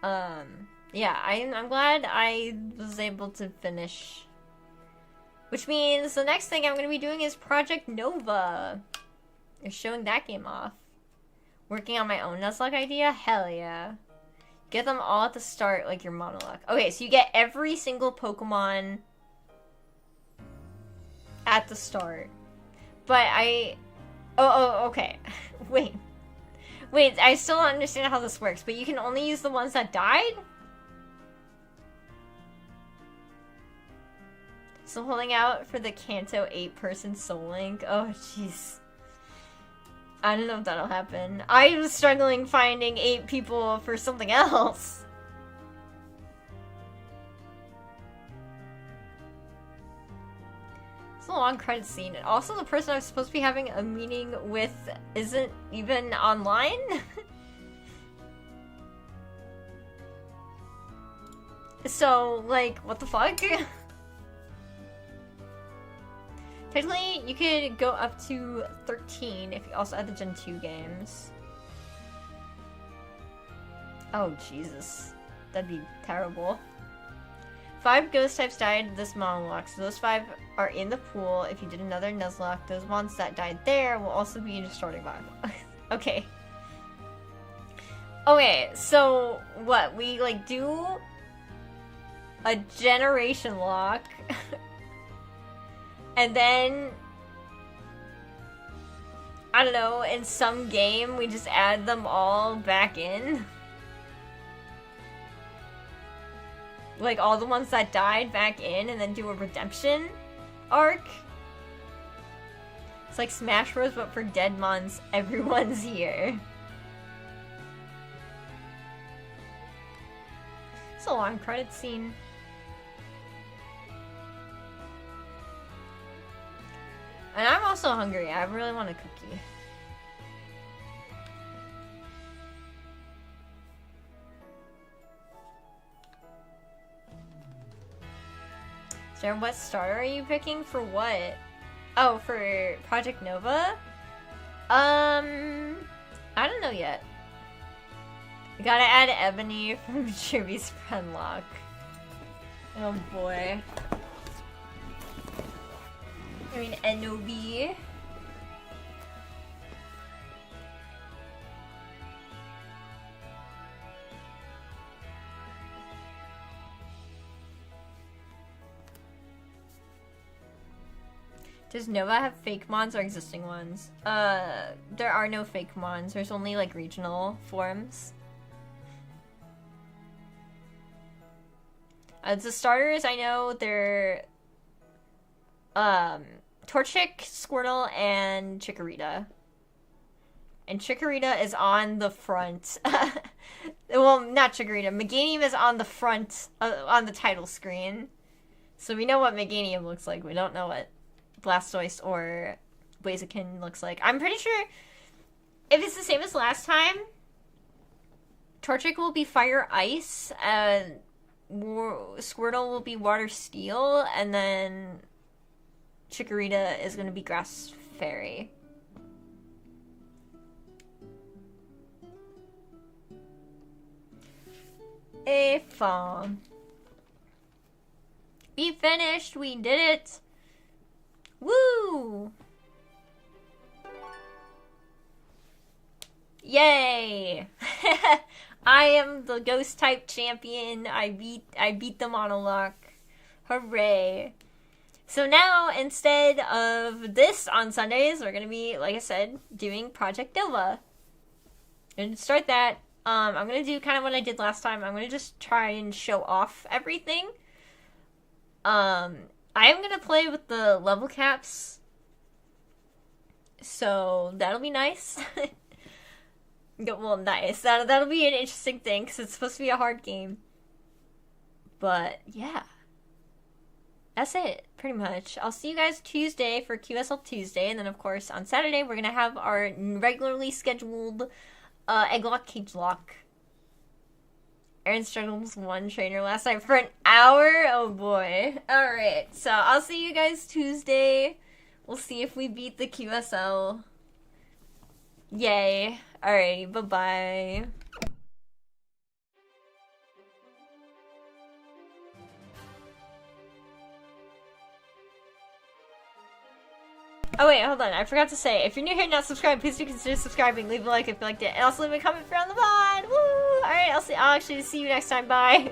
Yeah, I'm glad I was able to finish. Which means the next thing I'm going to be doing is Project Nova. They're showing that game off. Working on my own Nuzlocke idea? Hell yeah. Get them all at the start like your Monolocke. Okay, so you get every single Pokemon at the start. But oh, okay. Wait, I still don't understand how this works, but you can only use the ones that died? So holding out for the Kanto 8-person Soul Link. Oh, jeez. I don't know if that'll happen. I was struggling finding 8 people for something else. It's a long credit scene. And also, the person I'm supposed to be having a meeting with isn't even online? So, like, what the fuck? Technically, you could go up to 13 if you also add the Gen 2 games. Oh, Jesus. That'd be terrible. 5 ghost types died this monologue, so those 5 are in the pool. If you did another Nuzlocke, those ones that died there will also be in your starting block. Okay. Okay, so what? We, like, do a generation lock. And then, I don't know, in some game, we just add them all back in. Like, all the ones that died back in, and then do a redemption arc. It's like Smash Bros, but for dead mons, everyone's here. It's a long credit scene. And I'm also hungry. I really want a cookie. Sarah, what starter are you picking for what? Oh, for Project Nova? I don't know yet. We gotta add Ebony from Chibi's Friendlock. Oh boy. I mean, Enobi. Does Nova have fake mons or existing ones? There are no fake mons. There's only, like, regional forms. The starters, I know they're Torchic, Squirtle, and Chikorita. And Chikorita is on the front. Well, not Chikorita. Meganium is on the front, on the title screen. So we know what Meganium looks like. We don't know what Blastoise or Blaziken looks like. I'm pretty sure if it's the same as last time, Torchic will be Fire Ice, Squirtle will be Water Steel, and then Chikorita is going to be Grass Fairy. We finished! We did it! Woo! Yay! I am the ghost type champion. I beat the Monolocke. Hooray! So now, instead of this on Sundays, we're gonna be, like I said, doing Project Nova. And to start that, I'm gonna do kind of what I did last time. I'm gonna just try and show off everything. I am gonna play with the level caps, so that'll be nice. Well, nice. That'll be an interesting thing, because it's supposed to be a hard game. But, yeah. That's it, pretty much. I'll see you guys Tuesday for QSL Tuesday, and then, of course, on Saturday, we're gonna have our regularly scheduled Egglock Cage Lock. Aaron struggled with one trainer last night for an hour? Oh boy. Alright, so I'll see you guys Tuesday. We'll see if we beat the QSL. Yay. Alrighty, bye-bye. Oh wait, hold on. I forgot to say, if you're new here and not subscribed, please do consider subscribing. Leave a like if you liked it. And also leave a comment if you're on the VOD. Woo! Alright, I'll actually see you next time. Bye.